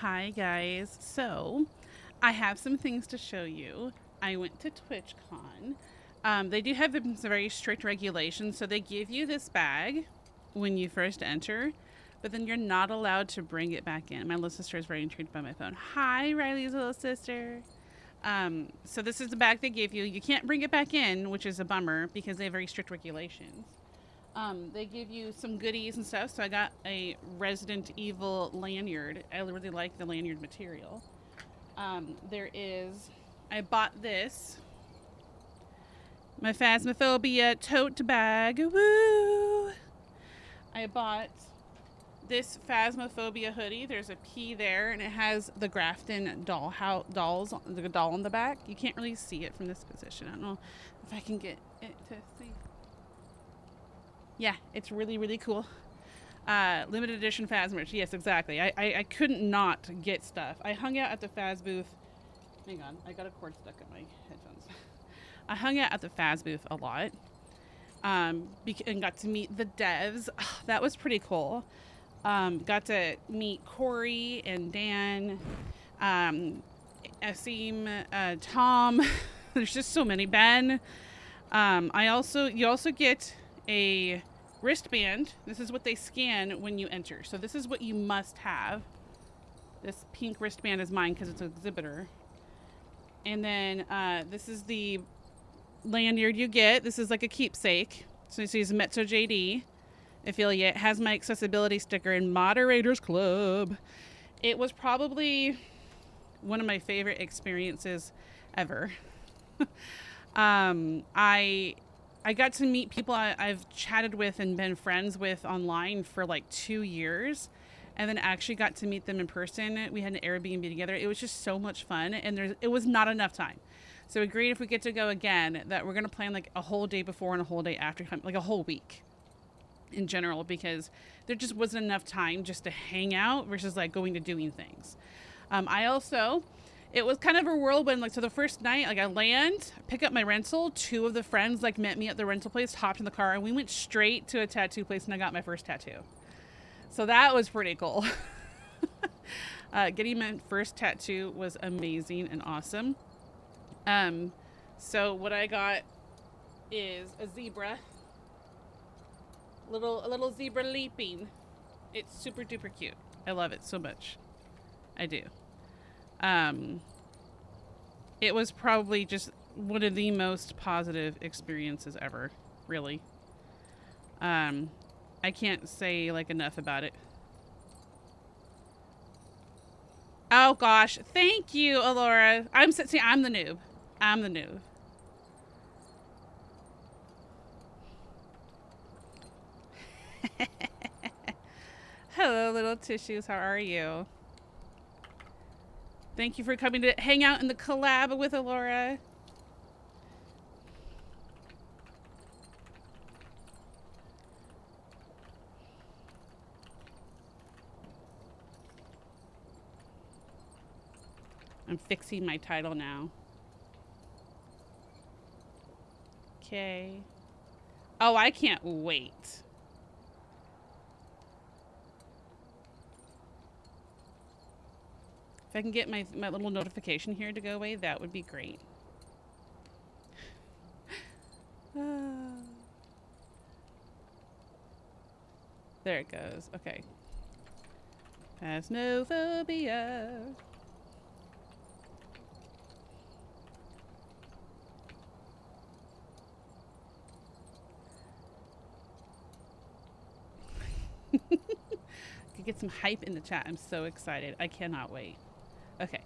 Hi guys. So, I have some things to show you. I went to TwitchCon. They do have some very strict regulations, so they give you this bag when you first enter, but then you're not allowed to bring it back in. My little sister is very intrigued by my phone. Hi, Riley's little sister. So this is the bag they give you. You can't bring it back in, which is a bummer because they have very strict regulations. They give you some goodies and stuff. So I got a Resident Evil lanyard. I really like the lanyard material. I bought this. My Phasmophobia tote bag. Woo! I bought this Phasmophobia hoodie. There's a P there, and it has the Grafton dolls, the doll on the back. You can't really see it from this position. I don't know if I can get it to see. Yeah, it's really, really cool. Limited edition Phas merch. Yes, exactly. I couldn't not get stuff. I hung out at the Phas booth. Hang on, I got a cord stuck in my headphones. I hung out at the Phas booth a lot, and got to meet the devs. That was pretty cool. Got to meet Corey and Dan, Asim, Tom. There's just so many. Ben. You also get a wristband. This is what they scan when you enter. So this is what you must have. This pink wristband is mine because it's an exhibitor. And then this is the lanyard you get. This is like a keepsake. So this is Mezzo JD affiliate. Has my accessibility sticker and Moderators Club. It was probably one of my favorite experiences ever. I got to meet people I've chatted with and been friends with online for like 2 years, and then actually got to meet them in person. We had an Airbnb together. It was just so much fun, and it was not enough time. So agreed if we get to go again that we're going to plan like a whole day before and a whole day after, like a whole week in general, because there just wasn't enough time just to hang out versus like going to doing things. It was kind of a whirlwind. Like, so the first night, like I land, pick up my rental. 2 of the friends like met me at the rental place, hopped in the car, and we went straight to a tattoo place, and I got my first tattoo. So that was pretty cool. Getting my first tattoo was amazing and awesome. So what I got is a zebra, a little zebra leaping. It's super duper cute. I love it so much. I do. It was probably just one of the most positive experiences ever, really. I can't say like enough about it. Oh gosh, thank you, Elora. I'm the noob. I'm the noob. Hello, little tissues. How are you? Thank you for coming to hang out in the collab with Elora. I'm fixing my title now. Okay. Oh, I can't wait. If I can get my little notification here to go away, that would be great. There it goes. Okay. Phasmophobia. Could get some hype in the chat. I'm so excited. I cannot wait. Okay.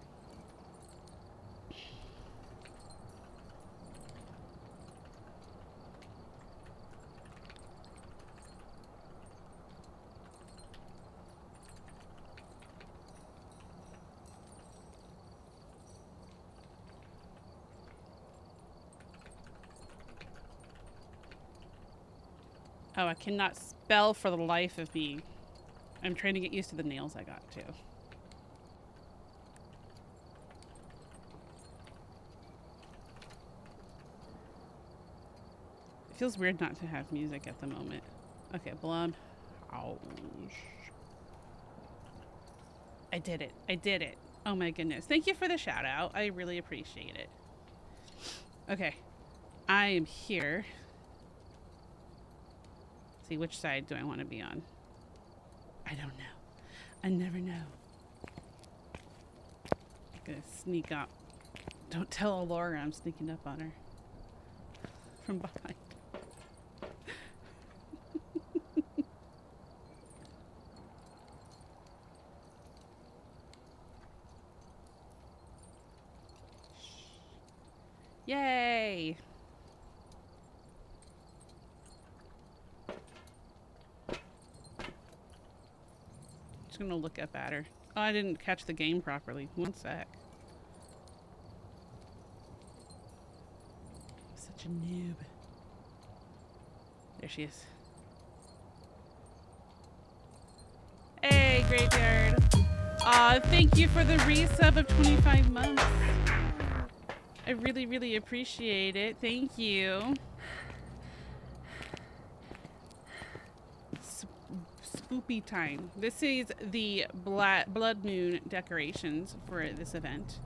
Oh, I cannot spell for the life of me. I'm trying to get used to the nails I got too. It feels weird not to have music at the moment. Okay, Blumhouse. I did it. I did it. Oh my goodness. Thank you for the shout out. I really appreciate it. Okay. I am here. Let's see, which side do I want to be on? I don't know. I never know. I'm gonna sneak up. Don't tell Elora I'm sneaking up on her. From behind. Yay! Just gonna look up at her. Oh, I didn't catch the game properly. One sec. Such a noob. There she is. Hey, Graveyard. Aw, thank you for the resub of 25 months. I really, really appreciate it. Thank you. Spoopy time. This is the blood moon decorations for this event,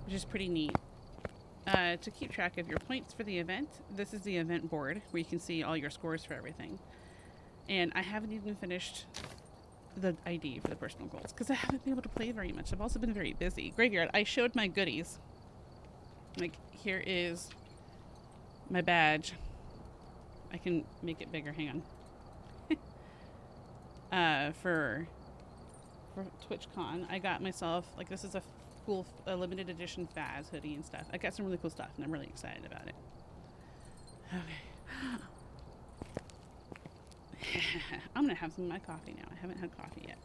which is pretty neat. To keep track of your points for the event, this is the event board where you can see all your scores for everything. And I haven't even finished the ID for the personal goals because I haven't been able to play very much. I've also been very busy. Graveyard, I showed my goodies. Like, here is my badge. I can make it bigger. Hang on. For TwitchCon, I got myself, like, this is a cool limited edition Phaz hoodie and stuff. I got some really cool stuff, and I'm really excited about it. Okay. I'm gonna have some of my coffee now. I haven't had coffee yet.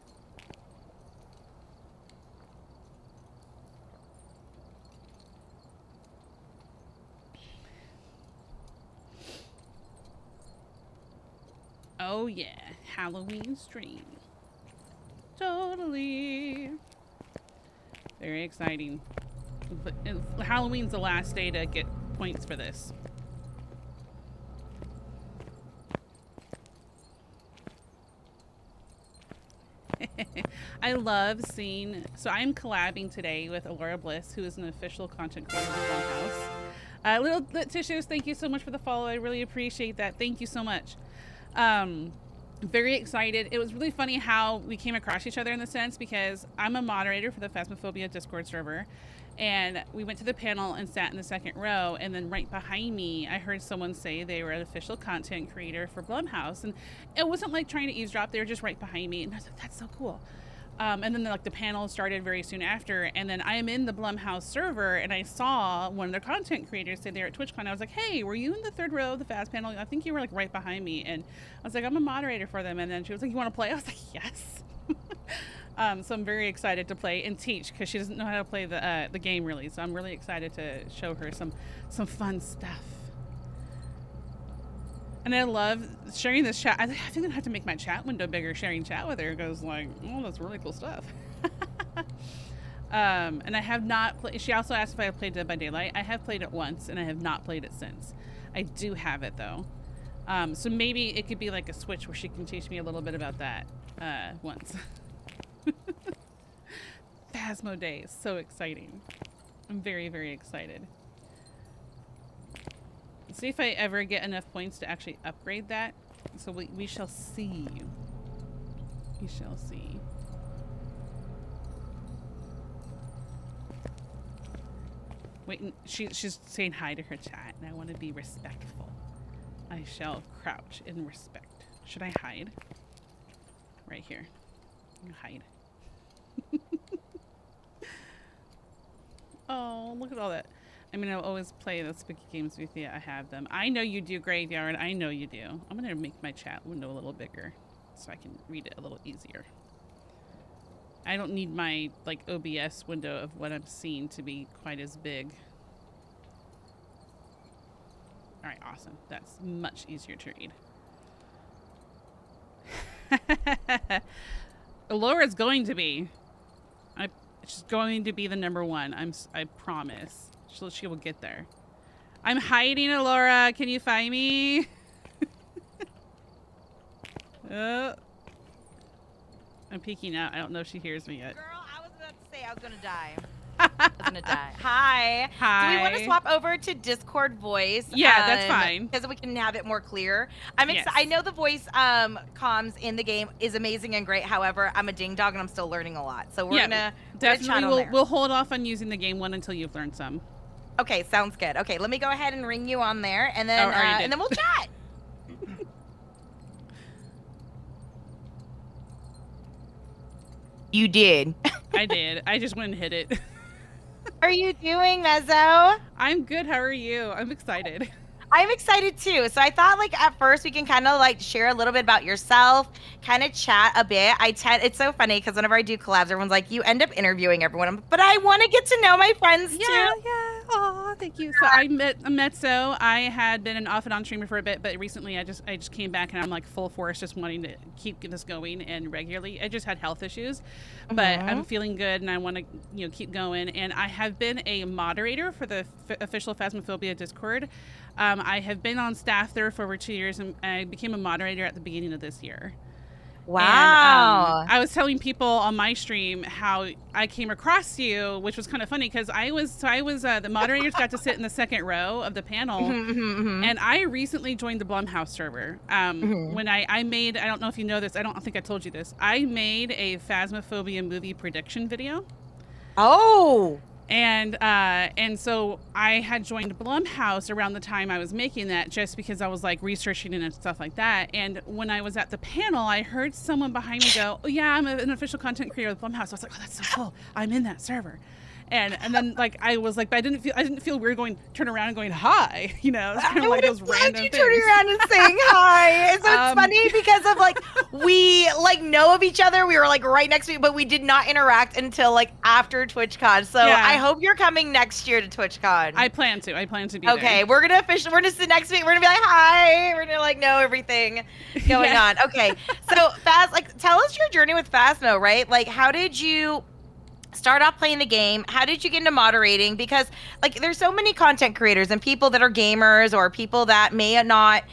Oh yeah, Halloween stream. Totally. Very exciting. But Halloween's the last day to get points for this. I love seeing, so I'm collabing today with ElorsBliss, who is an official content creator of Blumhouse. Little Tissues, thank you so much for the follow. I really appreciate that. Thank you so much. Very excited. It was really funny how we came across each other in the sense because I'm a moderator for the Phasmophobia Discord server, and we went to the panel and sat in the second row, and then right behind me I heard someone say they were an official content creator for Blumhouse, and it wasn't like trying to eavesdrop. They were just right behind me, and I was like, that's so cool. And then like the panel started very soon after, and then I am in the Blumhouse server, and I saw one of their content creators say they were at TwitchCon. I was like, hey, were you in the third row of the Phaz panel? I think you were like right behind me. And I was like, I'm a moderator for them. And then she was like, you want to play? I was like, yes. So I'm very excited to play and teach because she doesn't know how to play the game really. So I'm really excited to show her some fun stuff. And I love sharing this chat. I think I'm gonna have to make my chat window bigger, sharing chat with her, because like, oh, that's really cool stuff. And I have not played. She also asked if I have played Dead by Daylight. I have played it once, and I have not played it since. I do have it though, so maybe it could be like a switch where she can teach me a little bit about that once. Phasmo days, so exciting! I'm very, very excited. See if I ever get enough points to actually upgrade that. So we shall see. We shall see. Wait, she's saying hi to her chat, and I want to be respectful. I shall crouch in respect. Should I hide? Right here. Hide. Oh, look at all that. I mean, I'll always play the spooky games with you. I have them. I know you do, Graveyard. I know you do. I'm going to make my chat window a little bigger so I can read it a little easier. I don't need my, like, OBS window of what I'm seeing to be quite as big. All right, awesome. That's much easier to read. Elora's going to be. She's going to be the #1. I promise. She will get there. I'm hiding, Elora. Can you find me? I'm peeking out. I don't know if she hears me yet. Girl, Okay, I was gonna die. Hi. Hi. Do we want to swap over to Discord voice? Yeah, that's fine. Because we can have it more clear. I'm excited. Yes. I know the voice comms in the game is amazing and great. However, I'm a ding dog and I'm still learning a lot. So we're gonna definitely we'll hold off on using the game one until you've learned some. Okay, sounds good. Okay, let me go ahead and ring you on there, and then and then we'll chat. You did. I did. I just went and hit it. How are you doing, Mezzo? I'm good. How are you? I'm excited. I'm excited too. So I thought like at first we can kind of like share a little bit about yourself, kind of chat a bit. It's so funny because whenever I do collabs, everyone's like, you end up interviewing everyone. But I want to get to know my friends too. Yeah. Oh, thank you. So I'm Mezzo. I had been an off and on streamer for a bit, but recently I just came back and I'm like full force, just wanting to keep this going and regularly. I just had health issues, but I'm feeling good and I want to keep going. And I have been a moderator for the official Phasmophobia Discord. I have been on staff there for over 2 years, and I became a moderator at the beginning of this year. Wow. And, I was telling people on my stream how I came across you, which was kind of funny because I was the moderators got to sit in the second row of the panel, and I recently joined the Blumhouse server. When I made, I don't know if you know this, I don't think I told you this, I made a Phasmophobia movie prediction video. Oh. And so I had joined Blumhouse around the time I was making that, just because I was like researching it and stuff like that. And when I was at the panel, I heard someone behind me go, "Oh yeah, I'm an official content creator with Blumhouse." I was like, "Oh, that's so cool! I'm in that server." And then like I was like, but I didn't feel weird turn around and going hi, It's kind of like those random things. Turning around and saying hi. So it's funny because of like we like know of each other. We were like right next to you, but we did not interact until like after TwitchCon. So I hope you're coming next year to TwitchCon. I plan to be okay, there. we're gonna sit next week. We're gonna be like hi. We're gonna like know everything going on. Okay, so tell us your journey with Phasmo, right? Like, how did you start off playing the game? How did you get into moderating? Because like there's so many content creators and people that are gamers or people that may not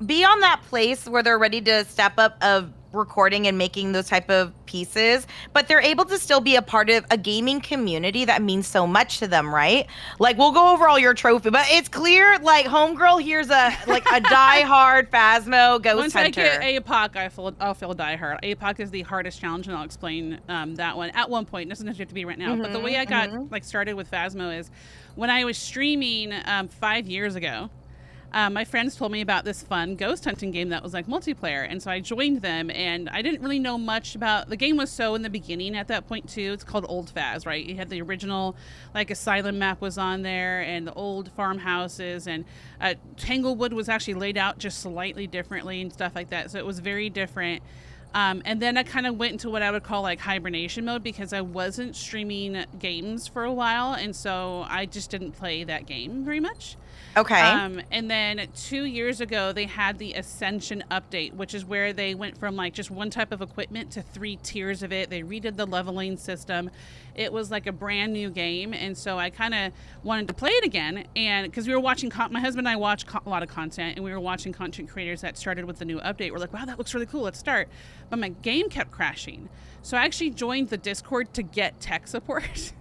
be on that place where they're ready to step up of recording and making those type of pieces, but they're able to still be a part of a gaming community that means so much to them, right? Like we'll go over all your trophy, but it's clear like homegirl here's a diehard Phasmo ghost Once hunter. I get APOC, I'll feel diehard. APOC is the hardest challenge, and I'll explain that one at one point. It doesn't have to be right now, but the way I got like started with Phasmo is when I was streaming 5 years ago. My friends told me about this fun ghost hunting game that was like multiplayer, and so I joined them, and I didn't really know much about the game. Was so in the beginning at that point too. It's called Old Phas, right? You had the original like asylum map was on there, and the old farmhouses, and Tanglewood was actually laid out just slightly differently and stuff like that, so it was very different. And then I kind of went into what I would call like hibernation mode because I wasn't streaming games for a while, and so I just didn't play that game very much. Okay. And then 2 years ago, they had the Ascension update, which is where they went from like just one type of equipment to 3 tiers of it. They redid the leveling system. It was like a brand new game. And so I kind of wanted to play it again. And because we were watching, my husband and I watch a lot of content, and we were watching content creators that started with the new update. We're like, wow, that looks really cool. Let's start. But my game kept crashing. So I actually joined the Discord to get tech support.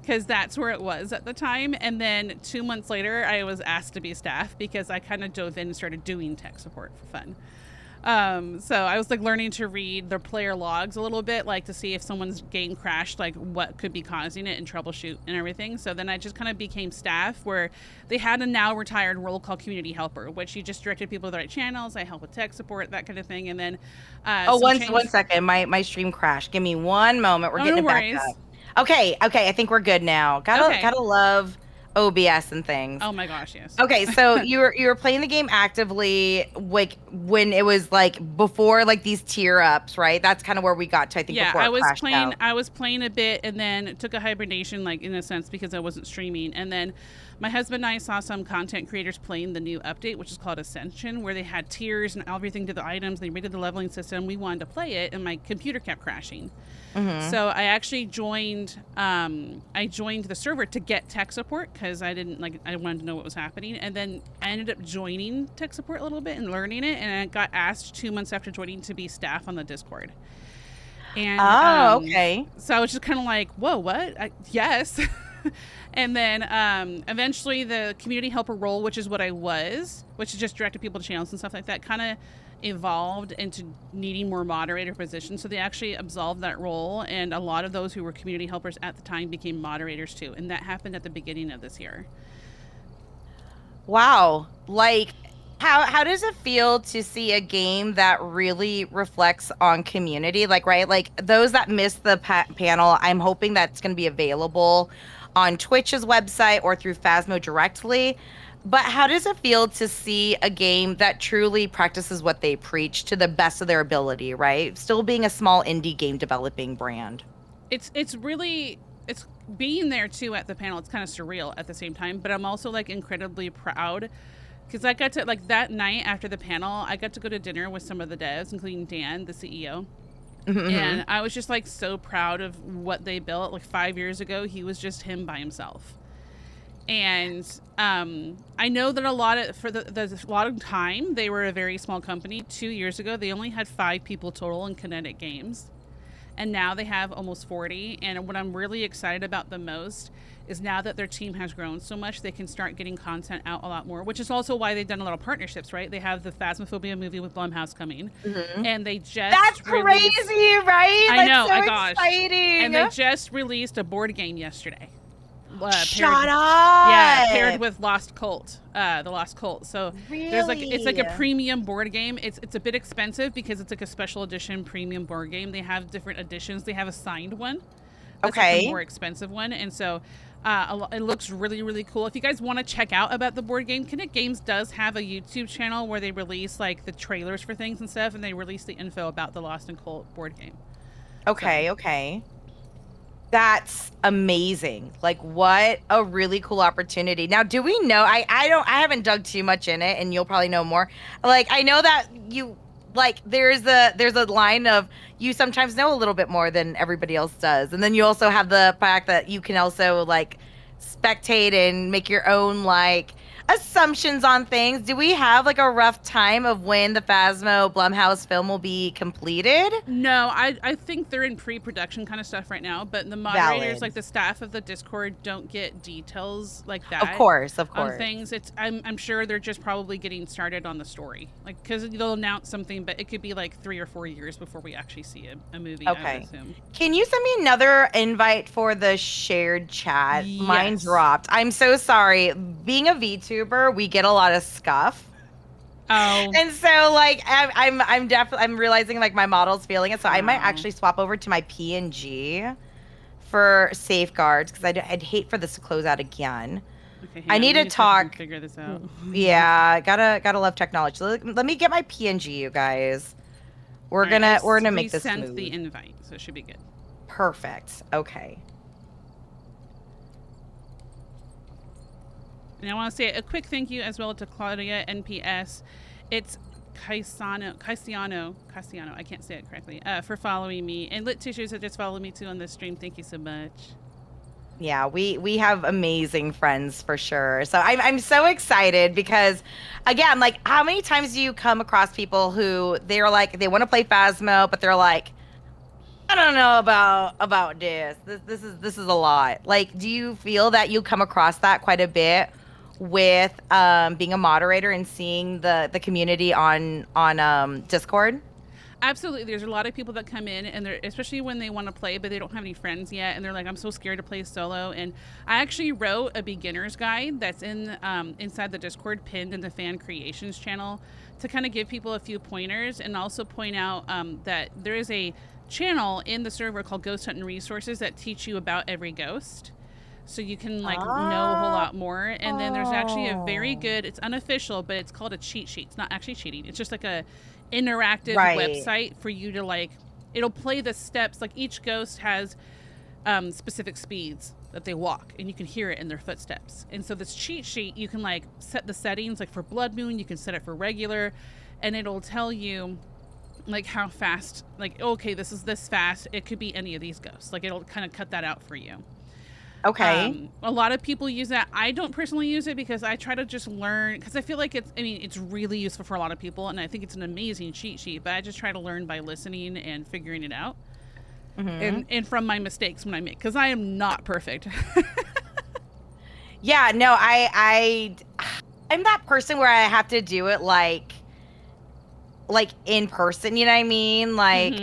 Because that's where it was at the time. And then 2 months later, I was asked to be staff because I kind of dove in and started doing tech support for fun. So I was like learning to read their player logs a little bit, like to see if someone's game crashed, like what could be causing it, and troubleshoot and everything. So then I just kind of became staff, where they had a now retired role called community helper, which you just directed people to the right channels. I help with tech support, that kind of thing. And then one second, my stream crashed. Give me one moment. We're getting it back up. Okay, I think we're good now. Gotta love OBS and things. Oh my gosh, yes. Okay, so you were playing the game actively, like when it was like before like these tier ups, right? That's kind of where we got to. I think. Yeah, before I was playing a bit, and then took a hibernation, like in a sense, because I wasn't streaming, and then my husband and I saw some content creators playing the new update, which is called Ascension, where they had tiers and everything to the items. They rated the leveling system. We wanted to play it, and my computer kept crashing. So I actually joined the server to get tech support because I wanted to know what was happening. And then I ended up joining tech support a little bit and learning it. And I got asked 2 months after joining to be staff on the Discord. And Oh, okay. so I was just kind of like, whoa, what? Yes. And then eventually the community helper role, which is what I was, which is just directed people to channels and stuff like that, kind of evolved into needing more moderator positions. So they actually absolved that role, and a lot of those who were community helpers at the time became moderators too. And that happened at the beginning of this year. Wow. Like, how does it feel to see a game that really reflects on community? Like, right, like those that missed the panel, I'm hoping that's going to be available on Twitch's website or through Phasmo directly. But how does it feel to see a game that truly practices what they preach to the best of their ability, right? Still being a small indie game developing brand. It's really, it's being there too at the panel. It's kind of surreal at the same time, but I'm also like incredibly proud because I got to, like, that night after the panel, I got to go to dinner with some of the devs, including Dan, the CEO. And I was just like so proud of what they built. Like 5 years ago, he was just him by himself. And I know that a lot of time they were a very small company. 2 years ago, they only had 5 people total in Kinetic Games, and now they have almost 40. And what I'm really excited about the most is now that their team has grown so much, they can start getting content out a lot more, which is also why they've done a lot of partnerships, right? They have the Phasmophobia movie with Blumhouse coming, and they just That's crazy, right? I know, That's so gosh. exciting. And they just released a board game yesterday. Shut up. Yeah, paired with Lost Cult, the Lost Cult. So there's like, it's like a premium board game. It's a bit expensive because it's like a special edition premium board game. They have different editions. They have a signed one. That's like a more expensive one, and so it looks really, really cool. If you guys want to check out about the board game, Kinetic Games does have a YouTube channel where they release like the trailers for things and stuff, and they release the info about the Lost and Cult board game. Okay. That's amazing. Like, what a really cool opportunity. Now, do we know, I haven't dug too much in it, and you'll probably know more. Like, I know that you, like, there's a line of you sometimes know a little bit more than everybody else does. And then you also have the fact that you can also like spectate and make your own like assumptions on things. Do we have like a rough time of when the Phasmo Blumhouse film will be completed? No, I think they're in pre-production kind of stuff right now, but the moderators, like the staff of the Discord, don't get details like that. Of course. On things. I'm sure they're just probably getting started on the story, like, because they'll announce something, but it could be like 3 or 4 years before we actually see a movie. Okay. I would assume. Can you send me another invite for the shared chat? Yes. Mine dropped. I'm so sorry. Being a VTuber, we get a lot of scuff. Oh. And so like I'm realizing like my model's feeling it, so I might actually swap over to my PNG for safeguards because I'd hate for this to close out again. Okay, I need to talk. Figure this out. Yeah, gotta love technology. So let me get my PNG, you guys. We're gonna make this smooth. Sent the invite, so it should be good. Perfect. Okay. And I want to say a quick thank you as well to Claudia NPS. It's Cassiano, I can't say it correctly, for following me. And Lit Tissues that just followed me too on this stream. Thank you so much. Yeah, we have amazing friends for sure. So I'm so excited because, again, like, how many times do you come across people who they're like, they want to play Phasmo, but they're like, I don't know about this. This is a lot. Like, do you feel that you come across that quite a bit with being a moderator and seeing the community on Discord? Absolutely. There's a lot of people that come in, and they're, especially when they want to play, but they don't have any friends yet, and they're like, I'm so scared to play solo. And I actually wrote a beginner's guide that's in inside the Discord, pinned in the fan creations channel, to kind of give people a few pointers, and also point out that there is a channel in the server called Ghost Hunting Resources that teach you about every ghost, so you can like know a whole lot more. And then there's actually a very good, it's unofficial, but it's called a cheat sheet. It's not actually cheating, it's just like a interactive website for you to like, it'll play the steps. Like, each ghost has specific speeds that they walk, and you can hear it in their footsteps. And so this cheat sheet, you can like set the settings, like for Blood Moon you can set it for regular, and it'll tell you like how fast, like, okay, this is this fast, it could be any of these ghosts. Like, it'll kind of cut that out for you. Okay. A lot of people use that. I don't personally use it because I try to just learn, because I feel like it's really useful for a lot of people, and I think it's an amazing cheat sheet, but I just try to learn by listening and figuring it out. and from my mistakes when I make, because I am not perfect. Yeah, no, I'm that person where I have to do it like in person, you know what I mean? Like,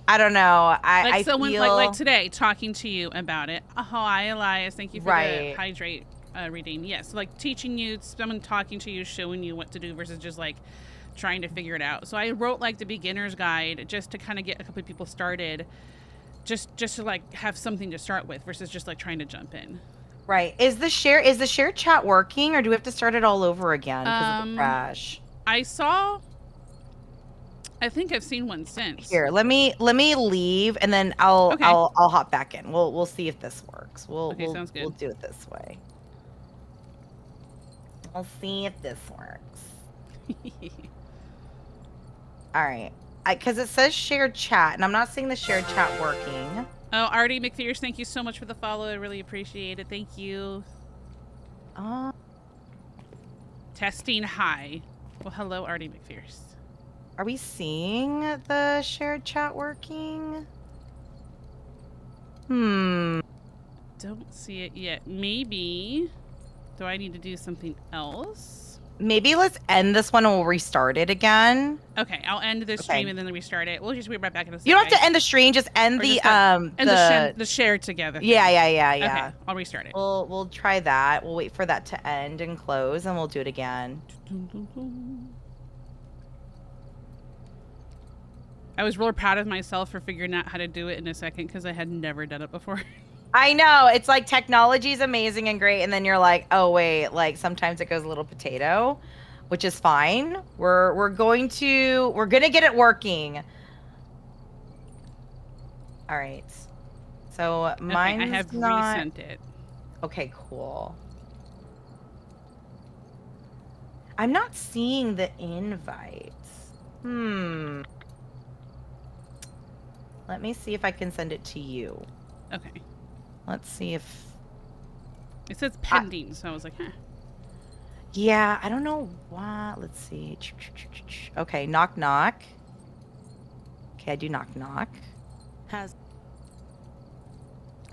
I don't know. I someone feel like today talking to you about it. Oh, hi, Elias. Thank you for the hydrate reading. Yes, like teaching you, someone talking to you, showing you what to do versus just like trying to figure it out. So I wrote like the beginner's guide just to kind of get a couple of people started, just to like have something to start with versus just like trying to jump in. Right. Is the share chat working, or do we have to start it all over again because of the crash? I think I've seen one since. Here, let me leave, and then I'll hop back in. We'll see if this works. Sounds good. We'll do it this way. We'll see if this works. All right. Because it says shared chat, and I'm not seeing the shared chat working. Oh, Artie McPherson, thank you so much for the follow. I really appreciate it. Thank you. Testing hi. Well, hello, Artie McPherson. Are we seeing the shared chat working? Don't see it yet. Maybe. Do I need to do something else? Maybe let's end this one and we'll restart it again. Okay, I'll end the stream and then restart it. We'll just be right back in a second. You don't have to end the stream, just end the share together thing. Yeah. Okay, I'll restart it. We'll try that. We'll wait for that to end and close, and we'll do it again. I was really proud of myself for figuring out how to do it in a second because I had never done it before. I know, it's like technology is amazing and great, and then you're like, oh wait, like sometimes it goes a little potato, which is fine. We're gonna get it working. All right. So mine. I have resent it. Okay, cool. I'm not seeing the invites. Let me see if I can send it to you. Okay. Let's see if... It says pending, so I was like, huh. Yeah, I don't know why. Let's see. Okay, knock, knock. Okay, I do knock, knock.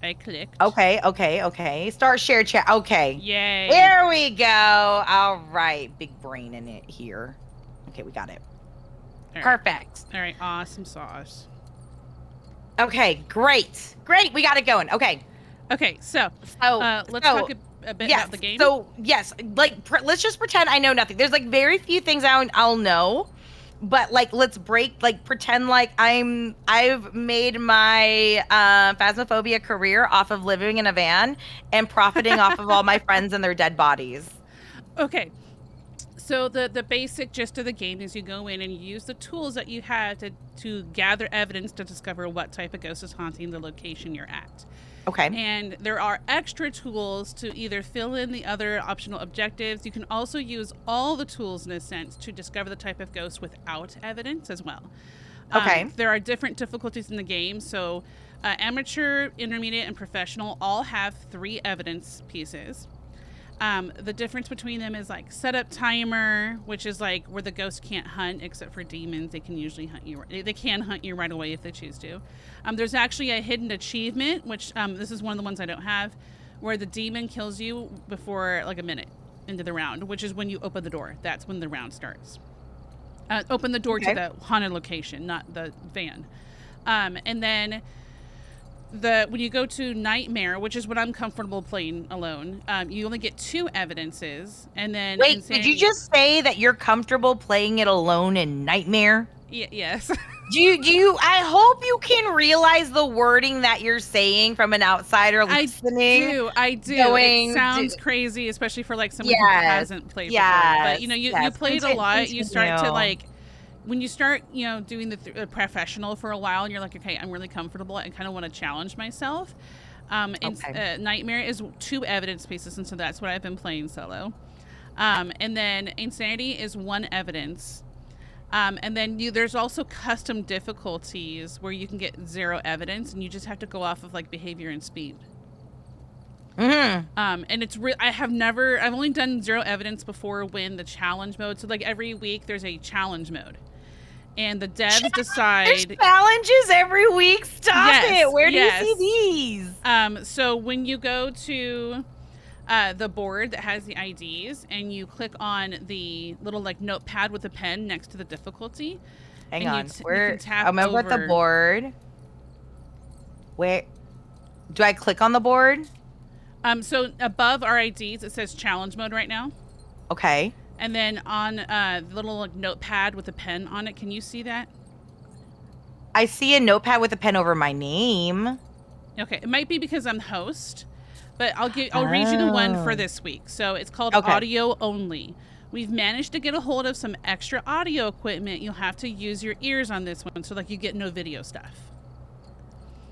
I clicked. Okay. Start share chat. Okay. Yay. There we go. All right. Big brain in it here. Okay, we got it. All right. Perfect. All right, awesome sauce. Okay, great. We got it going. Okay, so let's talk a bit about the game. So, yes, like, let's just pretend I know nothing. There's, like, very few things I'll know, but, like, let's pretend like I've made my Phasmophobia career off of living in a van and profiting off of all my friends and their dead bodies. Okay. So the basic gist of the game is you go in and you use the tools that you have to gather evidence to discover what type of ghost is haunting the location you're at. Okay. And there are extra tools to either fill in the other optional objectives. You can also use all the tools in a sense to discover the type of ghost without evidence as well. Okay. There are different difficulties in the game. So amateur, intermediate, and professional all have 3 evidence pieces. The difference between them is like setup timer, which is like where the ghost can't hunt except for demons. They can usually hunt you. They can hunt you right away if they choose to. There's actually a hidden achievement, which this is one of the ones I don't have, where the demon kills you before like a minute into the round, which is when you open the door. That's when the round starts. Open the door to the haunted location, not the van. And then when you go to Nightmare, which is what I'm comfortable playing alone, you only get 2 evidences, and then wait, Insanity... Did you just say that you're comfortable playing it alone in Nightmare? Yes. Do you? I hope you can realize the wording that you're saying from an outsider listening. I do. It sounds crazy, especially for like someone who hasn't played before. But you played a lot. You start to like. When you start, doing the professional for a while, and you're like, okay, I'm really comfortable. I kind of want to challenge myself. Nightmare is 2 evidence pieces, and so that's what I've been playing solo. And then Insanity is 1 evidence. And then there's also custom difficulties where you can get 0 evidence, and you just have to go off of like behavior and speed. And it's I've only done 0 evidence before when the challenge mode. So like every week there's a challenge mode. and the devs There's decide. challenges every week. Stop Yes, it. Where do yes. you see these? So when you go to the board that has the IDs and you click on the little like notepad with a pen next to the difficulty. Hang on. You can tap I'm over at the board. Where do I click on the board? So above our IDs, it says challenge mode right now. Okay. And then on the little like notepad with a pen on it, can you see that? I see a notepad with a pen over my name. Okay, it might be because I'm host, but I'll read you the one for this week. So it's called audio only. We've managed to get a hold of some extra audio equipment. You'll have to use your ears on this one, so like you get no video stuff.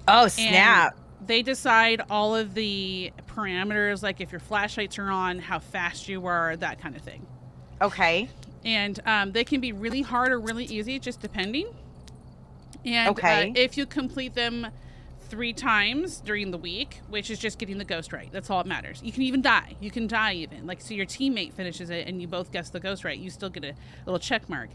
Oh, snap. And they decide all of the parameters, like if your flashlights are on, how fast you are, that kind of thing. Okay. And they can be really hard or really easy, just depending. And if you complete them 3 times during the week, which is just getting the ghost right, that's all that matters. You can even die. You can die even. Like, so your teammate finishes it and you both guess the ghost right, you still get a little check mark.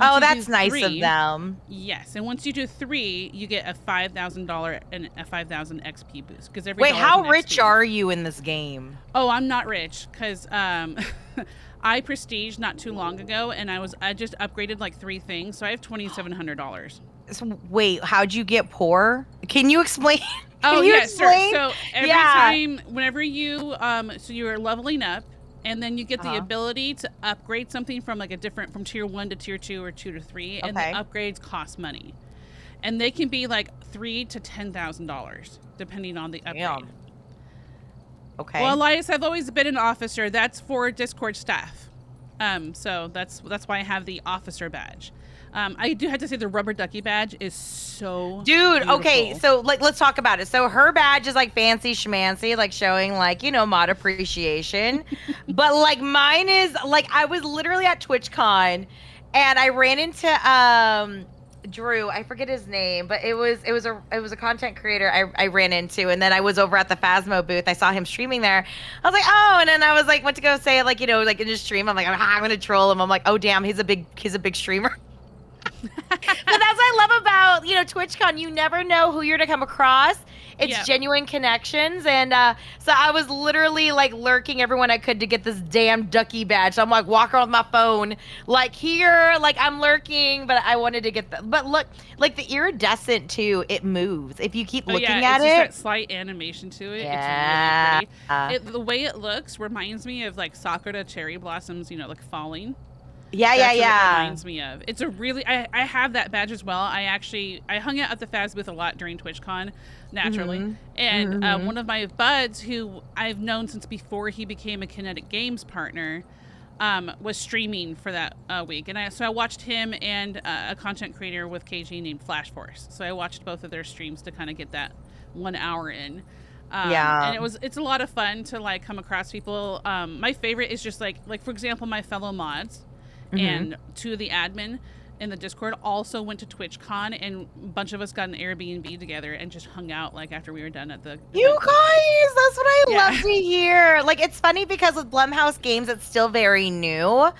Oh, that's nice of them. Yes, and once you do 3, you get a $5,000 and a 5,000 XP boost. Because Wait, how rich are you in this game? Oh, I'm not rich because I prestiged not too long ago, and I just upgraded like 3 things, so I have $2,700. So, wait, how'd you get poor? Can you explain? Explain? So every time, whenever you so you're leveling up, and then you get the ability to upgrade something from like from tier 1 to tier 2 or 2 to 3, and the upgrades cost money, and they can be like $3,000 to $10,000 depending on the upgrade. Damn. Okay. Well, Elias, I've always been an officer. That's for Discord staff. So that's why I have the officer badge. I do have to say the rubber ducky badge is so beautiful. Okay, so like let's talk about it. So her badge is like fancy schmancy, like showing like, you know, mod appreciation. But like mine is like I was literally at TwitchCon and I ran into Drew, I forget his name, but it was a content creator I ran into, and then I was over at the Phasmo booth. I saw him streaming there. I was like, oh, and then I was like, went to go say like, you know, like in his stream, I'm like, I'm gonna troll him. I'm like, oh damn, he's a big streamer. But that's what I love about, you know, TwitchCon. You never know who you're to come across. It's genuine connections. And so I was literally like lurking everyone I could to get this damn ducky badge. So I'm like walking around with my phone, like here, like I'm lurking, but I wanted to get but look, like the iridescent too, it moves. If you keep looking at it's it. Just that slight animation to it. Yeah. It's really pretty. The way it looks reminds me of like Sakura cherry blossoms, you know, like falling. Yeah. What it reminds me of. It's a really I have that badge as well. I hung out at the Faz booth a lot during TwitchCon, naturally. And one of my buds, who I've known since before he became a Kinetic Games partner, was streaming for that week. And I watched him and a content creator with KG named Flash Force. So I watched both of their streams to kind of get that 1 hour in. And it's a lot of fun to like come across people. My favorite is just like for example, my fellow mods. And 2 of the admin in the Discord also went to TwitchCon, and a bunch of us got an Airbnb together and just hung out like after we were done at the You guys, that's what I love to hear. Like, it's funny because with Blumhouse games, it's still very new,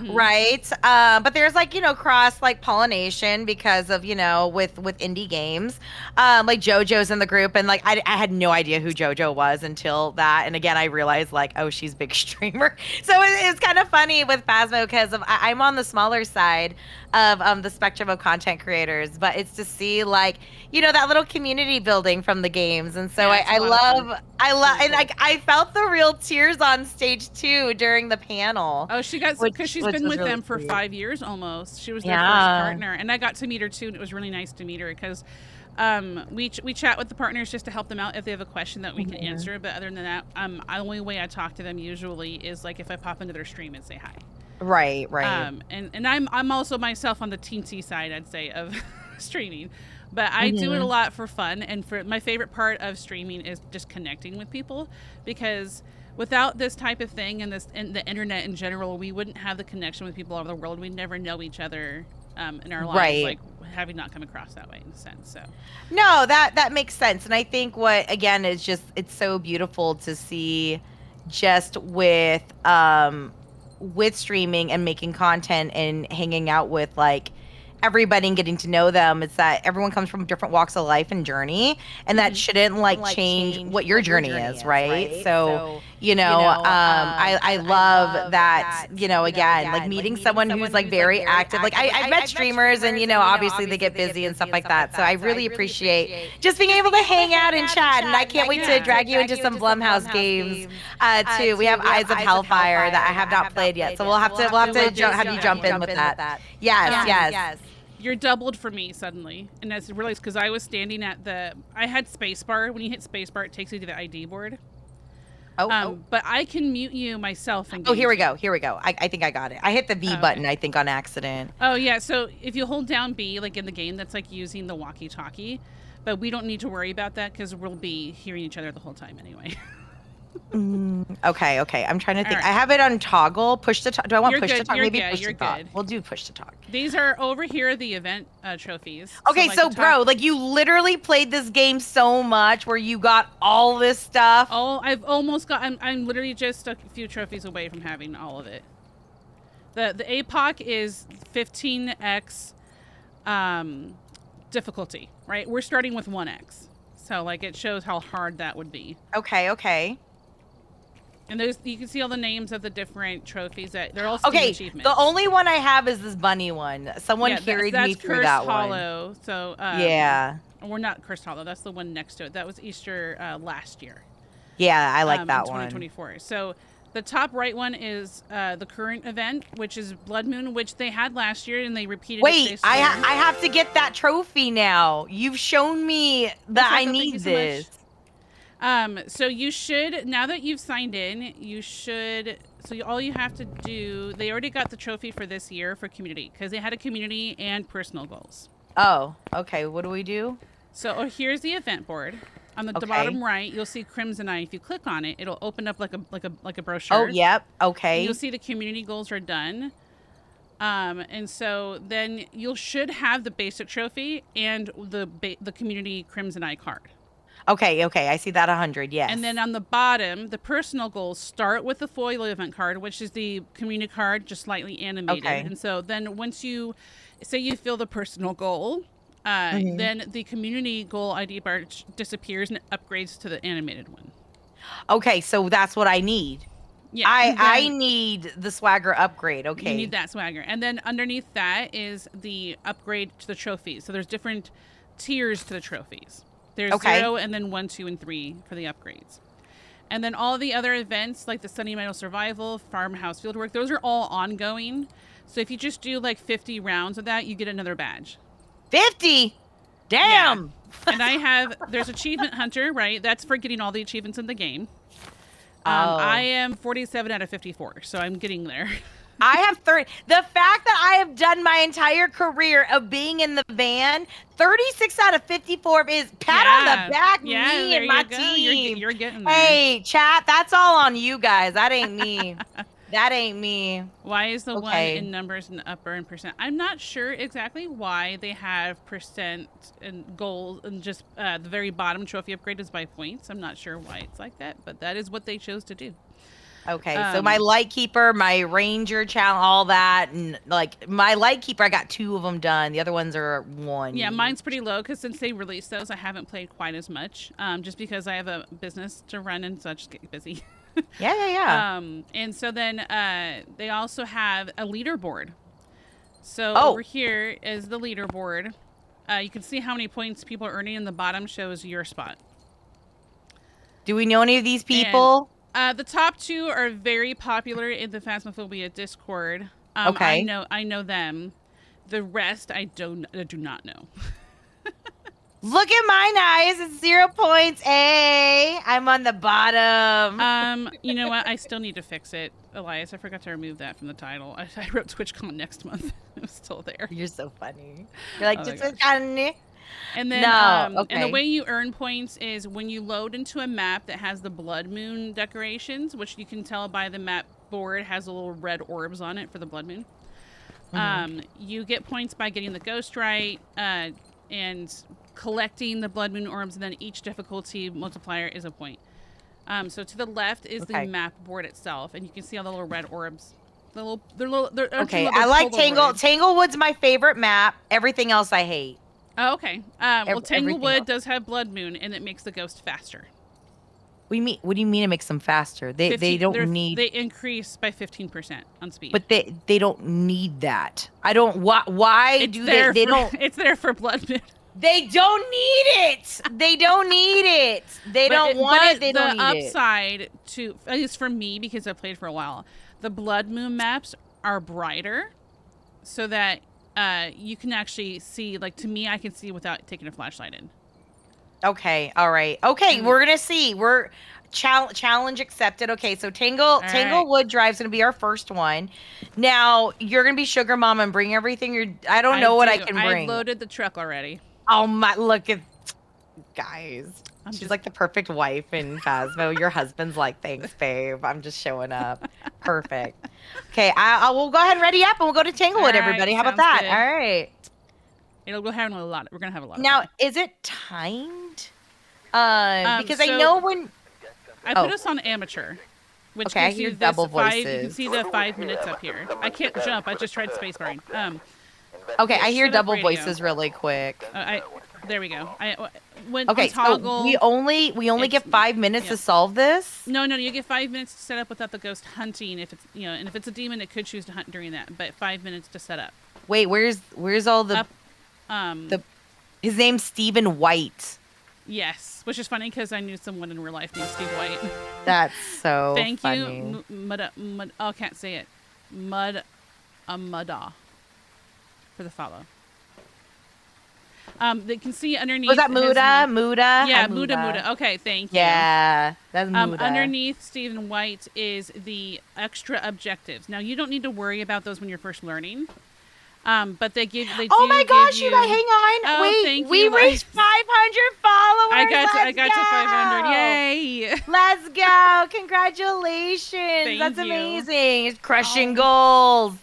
right? But there's like, you know, cross like pollination because of, you know, with indie games. Like JoJo's in the group, and like I had no idea who JoJo was until that. And again, I realized like, oh, she's a big streamer. So it's kind of funny with Phasmo because I'm on the smaller side of the spectrum of content creators, but it's to see like, you know, that little community building from the games. And so I love and like I felt the real tears on stage too during the panel. Oh, she got, because she's been with them for 5 years almost. She was their first partner, and I got to meet her too, and it was really nice to meet her because we chat with the partners just to help them out if they have a question that we can answer. But other than that, the only way I talk to them usually is like if I pop into their stream and say hi. Right. And I'm also myself on the teensy side, I'd say, of streaming, but I do it a lot for fun. And for my favorite part of streaming is just connecting with people, because without this type of thing and the internet in general, we wouldn't have the connection with people all over the world. We'd never know each other in our lives, like having not come across that way in a sense. So no, that makes sense. And I think what again is just, it's so beautiful to see just with streaming and making content and hanging out with like everybody and getting to know them. It's that everyone comes from different walks of life and journey, and that shouldn't like change what your journey is, right? So, I love that, again, like meeting someone who's like very active. Like I've met streamers and, obviously they get busy and stuff like that. So I really appreciate just being able to hang out and chat. And I can't wait to drag you into some Blumhouse games too. We have Eyes of Hellfire that I have not played yet. So we'll have to have you jump in with that. Yes. You're doubled for me suddenly, and that's really because I was standing at I had spacebar. When you hit spacebar, it takes you to the ID board. But I can mute you myself. And here we go. I think I got it. I hit the V button, I think, on accident. Oh yeah. So if you hold down B, like in the game, that's like using the walkie-talkie. But we don't need to worry about that because we'll be hearing each other the whole time anyway. Okay. I'm trying to think. Right. I have it on toggle. Push to talk. Do I want push to talk? Maybe push to talk. We'll do push to talk. These are over here, the event trophies. Okay, so bro, like you literally played this game so much where you got all this stuff. Oh, I've almost got. I'm literally just a few trophies away from having all of it. The APOC is 15x difficulty, right? We're starting with 1x, so like it shows how hard that would be. Okay. And you can see all the names of the different trophies that they're all Steam achievements. The only one I have is this bunny one. Someone carried me through that one. That's Hollow. So yeah, we're not Cursed Hollow. That's the one next to it. That was Easter last year. Yeah, I like that 2024. One. So the top right one is the current event, which is Blood Moon, which they had last year and they repeated. Wait, I have to get that trophy now. You've shown me that I need this. So you should, now that you've signed in, all you have to do, they already got the trophy for this year for community, because they had a community and personal goals. Oh, okay. What do we do? So here's the event board. On the bottom right, you'll see Crimson Eye. If you click on it, it'll open up like a brochure. Oh, yep. Okay. And you'll see the community goals are done. And so then you should have the basic trophy and the community Crimson Eye card. Okay, I see that 100, yes. And then on the bottom, the personal goals start with the foil event card, which is the community card, just slightly animated. Okay. And so then once you say you fill the personal goal, then the community goal ID bar disappears and upgrades to the animated one. Okay, so that's what I need. Yeah, I need the swagger upgrade. Okay. You need that swagger. And then underneath that is the upgrade to the trophies. So there's different tiers to the trophies. There's 0 and then 1, 2, and 3 for the upgrades. And then all the other events like the Sunny Meadow Survival, Farmhouse Fieldwork, those are all ongoing. So if you just do like 50 rounds of that, you get another badge. 50? Damn! Yeah. And there's Achievement Hunter, right? That's for getting all the achievements in the game. I am 47 out of 54, so I'm getting there. I have 30. The fact that I have done my entire career of being in the van, 36 out of 54 is pat on the back, me and my team. You're getting there. Hey, chat, that's all on you guys. That ain't me. That ain't me. Why is the one in numbers and upper and percent? I'm not sure exactly why they have percent and goals and just the very bottom trophy upgrade is by points. I'm not sure why it's like that, but that is what they chose to do. Okay, so my Lightkeeper, my Ranger challenge, all that, and like my Lightkeeper, I got 2 of them done. The other ones are 1. Yeah, mine's pretty low because since they released those, I haven't played quite as much. Just because I have a business to run and so I just get busy. Yeah. And so then they also have a leaderboard. So over here is the leaderboard. You can see how many points people are earning, and the bottom shows your spot. Do we know any of these people? The top 2 are very popular in the Phasmophobia Discord. I know them. The rest, I do not know. Look at mine eyes. It's 0 points. Hey, I'm on the bottom. You know what? I still need to fix it, Elias. I forgot to remove that from the title. I wrote TwitchCon next month. It was still there. You're so funny. You're like, TwitchCon. And then and the way you earn points is when you load into a map that has the Blood Moon decorations, which you can tell by the map board has little red orbs on it for the Blood Moon. You get points by getting the ghost right and collecting the Blood Moon orbs, and then each difficulty multiplier is a point. So to the left is the map board itself, and you can see all the little red orbs. They're Okay, I like Tanglewood's my favorite map. Everything else I hate. Oh, okay. Well, Everything Tanglewood else. does have Blood Moon, and it makes the ghost faster. What do you mean it makes them faster? They don't need. They increase by 15% on speed. But they don't need that. I don't. Why do they don't? It's there for Blood Moon. They don't need it. They don't need it. They don't want it. They don't need it. The upside to, at least for me, because I've played for a while, the Blood Moon maps are brighter, so that you can actually see. Like, to me, I can see without taking a flashlight in. Okay. All right. Okay. We're gonna see. We're challenge accepted. Okay. So Tanglewood Drive's gonna be our first one. Now you're gonna be Sugar Mama and bring everything. I don't know what I can bring. I loaded the truck already. Oh my! Look at guys. She's like the perfect wife in Phasmo. Your husband's like, thanks, babe. I'm just showing up. Perfect. Okay, I will go ahead and ready up, and we'll go to Tanglewood, everybody. How about that? Good. All right. We're gonna have a lot. We're gonna have a lot. Now, is it timed? Because I know when I put us on amateur, which gives you double voices. You can see the 5 minutes up here. I can't jump. I just tried spacebarring. Okay, I hear double voices really quick. There we go. So we only get 5 minutes to solve this. No, you get 5 minutes to set up without the ghost hunting. If it's and if it's a demon, it could choose to hunt during that. But 5 minutes to set up. Wait, where's all the his name's Stephen White. Yes, which is funny because I knew someone in real life named Steve White. That's so Thank funny. you, I can't say it. Mudda for the follow. They can see underneath. Was that Muda? Yeah, Muda. Okay, thank you. Yeah, that's Muda. Underneath Stephen White is the extra objectives. Now you don't need to worry about those when you're first learning. But they do. Oh my gosh, you guys, hang on. Oh, wait, we reached 500 followers. I got to 500. Yay! Let's go. Congratulations. That's amazing. It's crushing goals.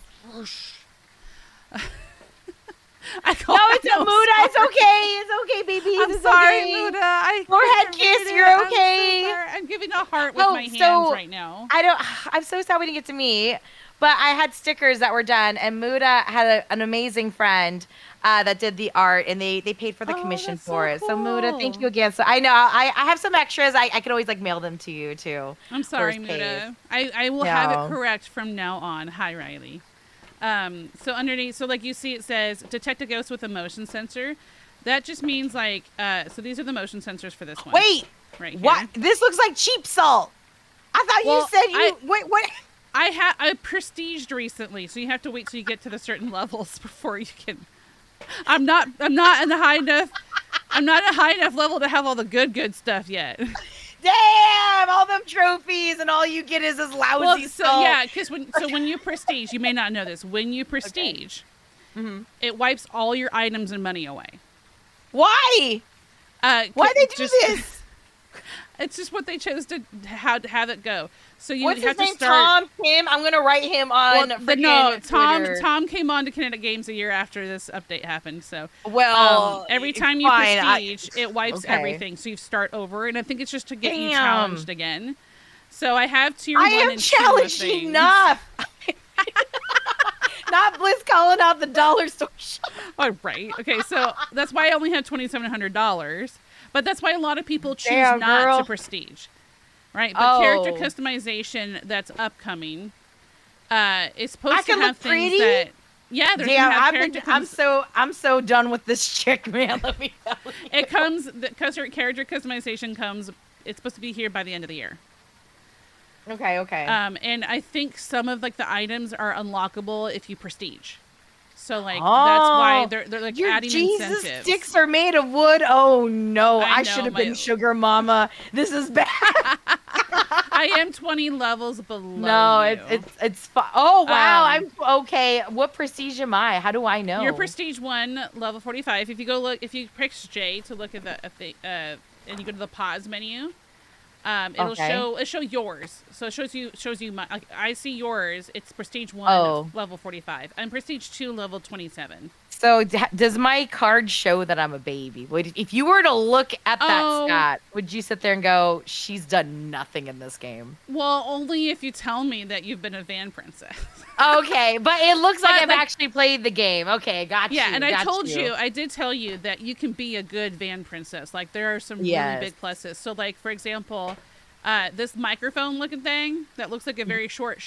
It's a Muda. It's okay. It's okay, baby. I'm sorry, Muda. Forehead kiss. You're okay. I'm giving a heart with my hands right now. I'm so sad we didn't get to meet. But I had stickers that were done, and Muda had an amazing friend that did the art, and they paid for the commission for it. Cool. So Muda, thank you again. So I know I have some extras. I can always mail them to you too. I'm sorry, Muda. I will have it correct from now on. Hi, Riley. So underneath, like you see, it says detect a ghost with a motion sensor. That just means so these are the motion sensors for this one. Wait, right here. What? This looks like cheap salt. I thought you said wait, what? I prestiged recently, so you have to wait till you get to the certain levels before you can. I'm not in the high enough. I'm not at a high enough level to have all the good stuff yet. Damn, all them trophies, and all you get is this lousy salt. Yeah, because when you prestige, you may not know this. When you prestige, it wipes all your items and money away. Why? Why they do this? It's just what they chose to have it go. So you What's have his name? to start. Tim. I'm gonna write him on. Tom came on to Kinetic Games a year after this update happened. So every time you prestige, it wipes everything. So you start over, and I think it's just to get you challenged again. So I have tier 1 and 2. I am challenged enough. Not Bliss calling out the dollar store shop. All right. Okay. So that's why I only had $2,700. But that's why a lot of people choose not to prestige. Right, but character customization that's upcoming is supposed to have things that they're gonna have character I'm so done with this chick, man. Let me tell you. It comes character customization comes. It's supposed to be here by the end of the year. Okay. And I think some of the items are unlockable if you prestige. So that's why they're adding Jesus incentives. Sticks are made of wood. Oh no, I should have been Sugar Mama. This is bad. I am 20 levels below. No, it's fine. Oh wow, I'm okay. What prestige am I? How do I know? You're prestige 1, level 45. If you press J to look at and you go to the pause menu. It'll show yours. So it shows you my. I see yours. It's prestige 1, level 45. I'm prestige 2, level 27. So does my card show that I'm a baby? If you were to look at that Oh. stat, would you sit there and go, she's done nothing in this game? Well, only if you tell me that you've been a van princess. Okay, but it looks like But, I've like- actually played the game. Okay, got you. Yeah, and I got I did tell you that you can be a good van princess. Like, there are some Yes. really big pluses. So, like, for example, this microphone looking thing that looks like a very short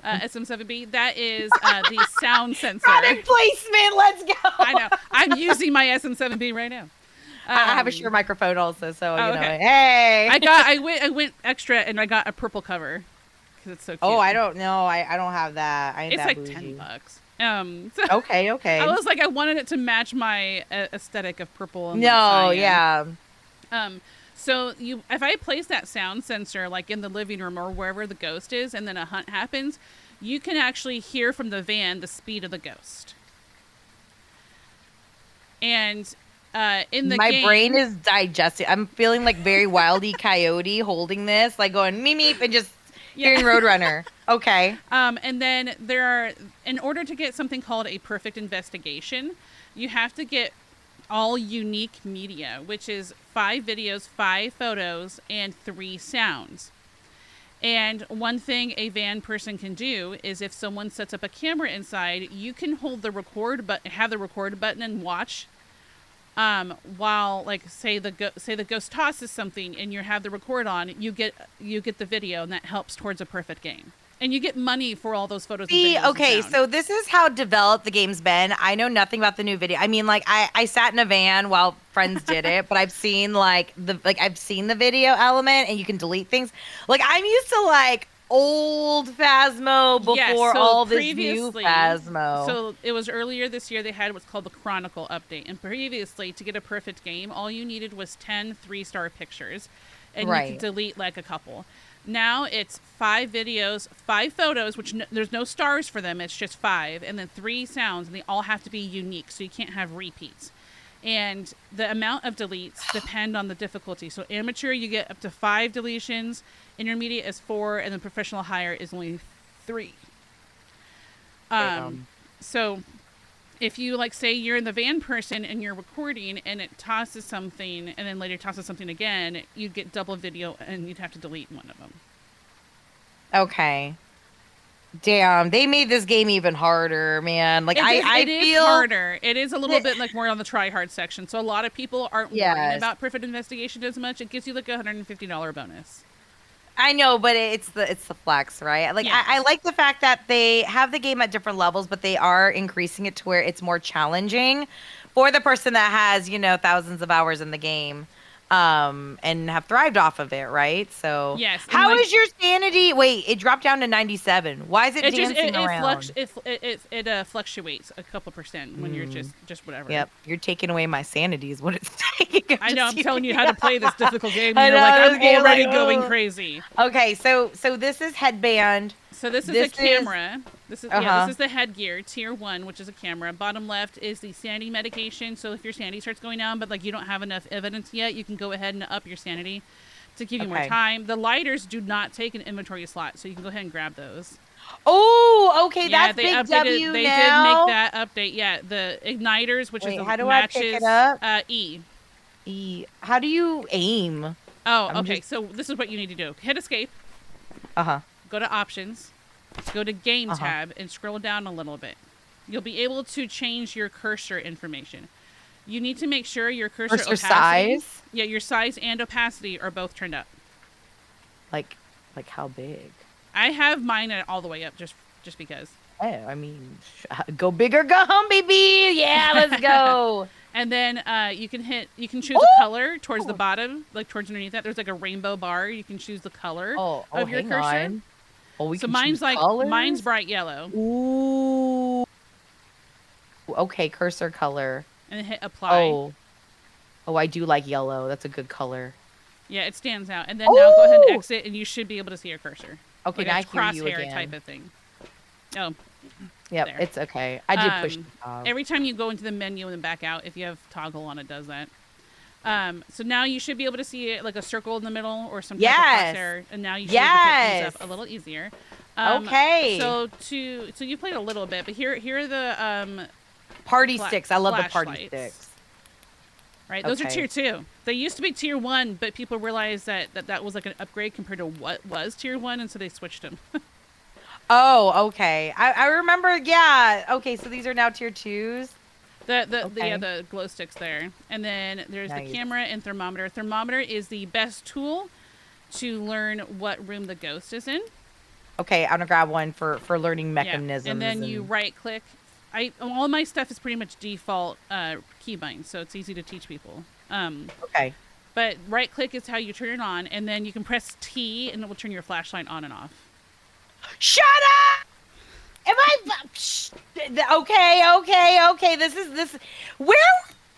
SM7B, that is the sound sensor. Product placement, let's go. I know. I'm using my SM7B right now. I have a Shure microphone also, so you know. okay. Hey. I went extra and I got a purple cover because it's so cute. Oh, I don't know. I don't have that. I ain't It's that like bougie. $10. So Okay. I was like, I wanted it to match my aesthetic of purple. And No, like, cyan. yeah. So if I place that sound sensor like in the living room or wherever the ghost is, and then a hunt happens, you can actually hear from the van the speed of the ghost. And in the My game, brain is digesting. I'm feeling like very Wildy Coyote holding this, like going meep meep and just hearing Roadrunner. Okay. And then in order to get something called a perfect investigation, you have to get all unique media, which is 5 videos, 5 photos, and 3 sounds. And one thing a van person can do is if someone sets up a camera inside, you can hold the record button, have the record button and watch while, like, say the ghost tosses something and you have the record on, you get the video, and that helps towards a perfect game. And you get money for all those photos. See, and videos okay, and sound. so this is how developed the game's been. I know nothing about the new video. I mean, like, I sat in a van while friends did it, but I've seen I've seen the video element, and you can delete things. Like, I'm used to like old Phasmo before so all this new Phasmo. So it was earlier this year they had what's called the Chronicle update. And previously, to get a perfect game, all you needed was 10 3-star pictures. And you could delete like a couple. Now it's 5 videos, 5 photos, which there's no stars for them. It's just 5. And then 3 sounds, and they all have to be unique. So you can't have repeats. And the amount of deletes depend on the difficulty. So amateur, you get up to 5 deletions. Intermediate is 4, and then professional higher is only 3. So if you, like, say you're in the van person and you're recording and it tosses something and then later tosses something again, you'd get double video and you'd have to delete one of them. Okay. Damn, they made this game even harder, man. Like, I it feel is harder. It is a little bit like more on the try hard section. So a lot of people aren't worrying about perfect investigation as much. It gives you like a $150 bonus. I know, but it's the flex, right? Like, Yes. I like the fact that they have the game at different levels, but they are increasing it to where it's more challenging for the person that has, you know, thousands of hours in the game, and have thrived off of it, right? So Yes. how is your sanity? Wait, it dropped down to 97. Why is it dancing around? It fluctuates a couple percent when you're just whatever. Yep, you're taking away my sanity is what it's taking. I know. I'm telling you how to play this difficult game. I And you're know, like, this I'm game, already like, going oh. crazy. Okay, so this is headband. So this is This a camera. This is Uh-huh. this is the headgear, tier 1, which is a camera. Bottom left is the sanity medication. So if your sanity starts going down, but like you don't have enough evidence yet, you can go ahead and up your sanity to give you more Okay. time. The lighters do not take an inventory slot, so you can go ahead and grab those. Oh, okay, Yeah, that's they big updated. W They now. did make that update. Yeah, the igniters, which Wait, is the how do I matches. pick it up? E. How do you aim? Oh, I'm okay. just- So this is what you need to do. Hit escape. Uh-huh. Go to options. Go to game Uh-huh. tab and scroll down a little bit. You'll be able to change your cursor information. You need to make sure your cursor opacity, size? Yeah, your size and opacity are both turned up. Like how big? I have mine at all the way up just because. Oh, I mean, go big or go home, baby. Yeah, let's go. And then you can choose a color towards the bottom, like towards underneath that. There's like a rainbow bar. You can choose the color of your hang cursor. on. Oh, we So can mine's choose like colors? mine's bright yellow, Ooh. Okay, cursor color. and then hit apply. Oh, I do like yellow. That's a good color. Yeah, it stands out. And then now go ahead and Ooh. exit, and you should be able to see your cursor. Okay, Like now a I hear you crosshair again. type of thing. Oh, Yep, there. it's okay. I did push the top. every time you go into the menu and then back out, if you have toggle on, it does that. So now you should be able to see it like a circle in the middle or some type Yes. of crosshair, and now you should be able to pick Yes. things up a little easier. Okay. So you played a little bit, but here are the Party sticks. I love the party flashlights. sticks. Right, those are Okay. tier 2. They used to be tier 1, but people realized that was like an upgrade compared to what was tier 1, and so they switched them. Oh, okay. I remember. Yeah. Okay, so these are now tier 2s. The glow sticks there, and then there's Nice. the camera and thermometer. Thermometer is the best tool to learn what room the ghost is in. Okay, I'm gonna grab one for learning mechanisms. Yeah. And then you right click. All my stuff is pretty much default keybind, so it's easy to teach people. Okay. But right click is how you turn it on, and then you can press T, and it will turn your flashlight on and off. Shut up! Am I? Okay. This. Where were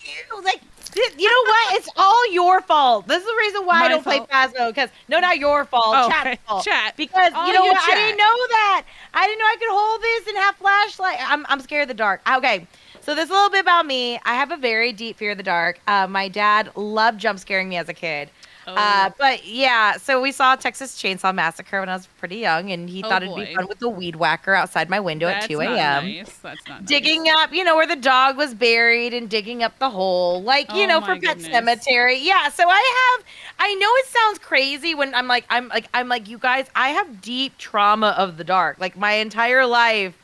you? Like, you know what? It's all your fault. This is the reason why I don't play Phasmo. Because not your fault. Oh, Chat's fault. Chat. Because All you know you what? I chat. didn't know that. I didn't know I could hold this and have flashlight. I'm scared of the dark. Okay. So this is a little bit about me. I have a very deep fear of the dark. My dad loved jump scaring me as a kid. Oh. But yeah, so we saw Texas Chainsaw Massacre when I was pretty young, and he thought it'd be fun with the weed whacker outside my window at 2 a.m. Nice. That's not digging nice. up, where the dog was buried and digging up the hole, like, Oh for my Pet goodness. Cemetery. Yeah, so I know it sounds crazy when I'm like, you guys, I have deep trauma of the dark. Like, my entire life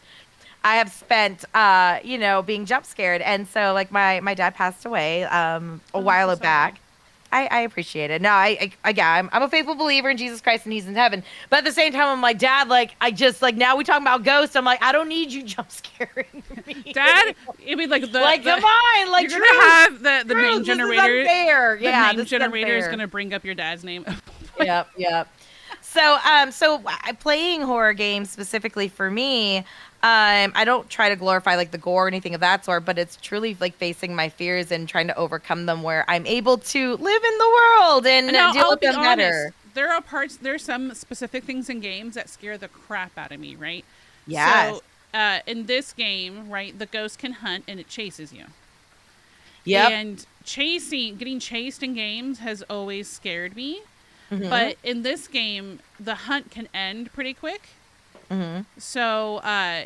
I have spent, being jump scared. And so, like, my dad passed away a while so sorry. back. I appreciate it. No, I'm a faithful believer in Jesus Christ and he's in heaven. But at the same time, I'm like, Dad, like, now we talking about ghosts. I'm like, I don't need you jump scaring me. Dad, I mean, like, come on, like, you're gonna have the name this generator. Is unfair. The name this generator is unfair. gonna bring up your dad's name. Yep. So playing horror games specifically for me, I don't try to glorify like the gore or anything of that sort, but it's truly like facing my fears and trying to overcome them where I'm able to live in the world and deal with them better. There's some specific things in games that scare the crap out of me, right? Yes. So, in this game, right, the ghost can hunt and it chases you. Yep. And getting chased in games has always scared me. Mm-hmm. But in this game, the hunt can end pretty quick. Mm-hmm. So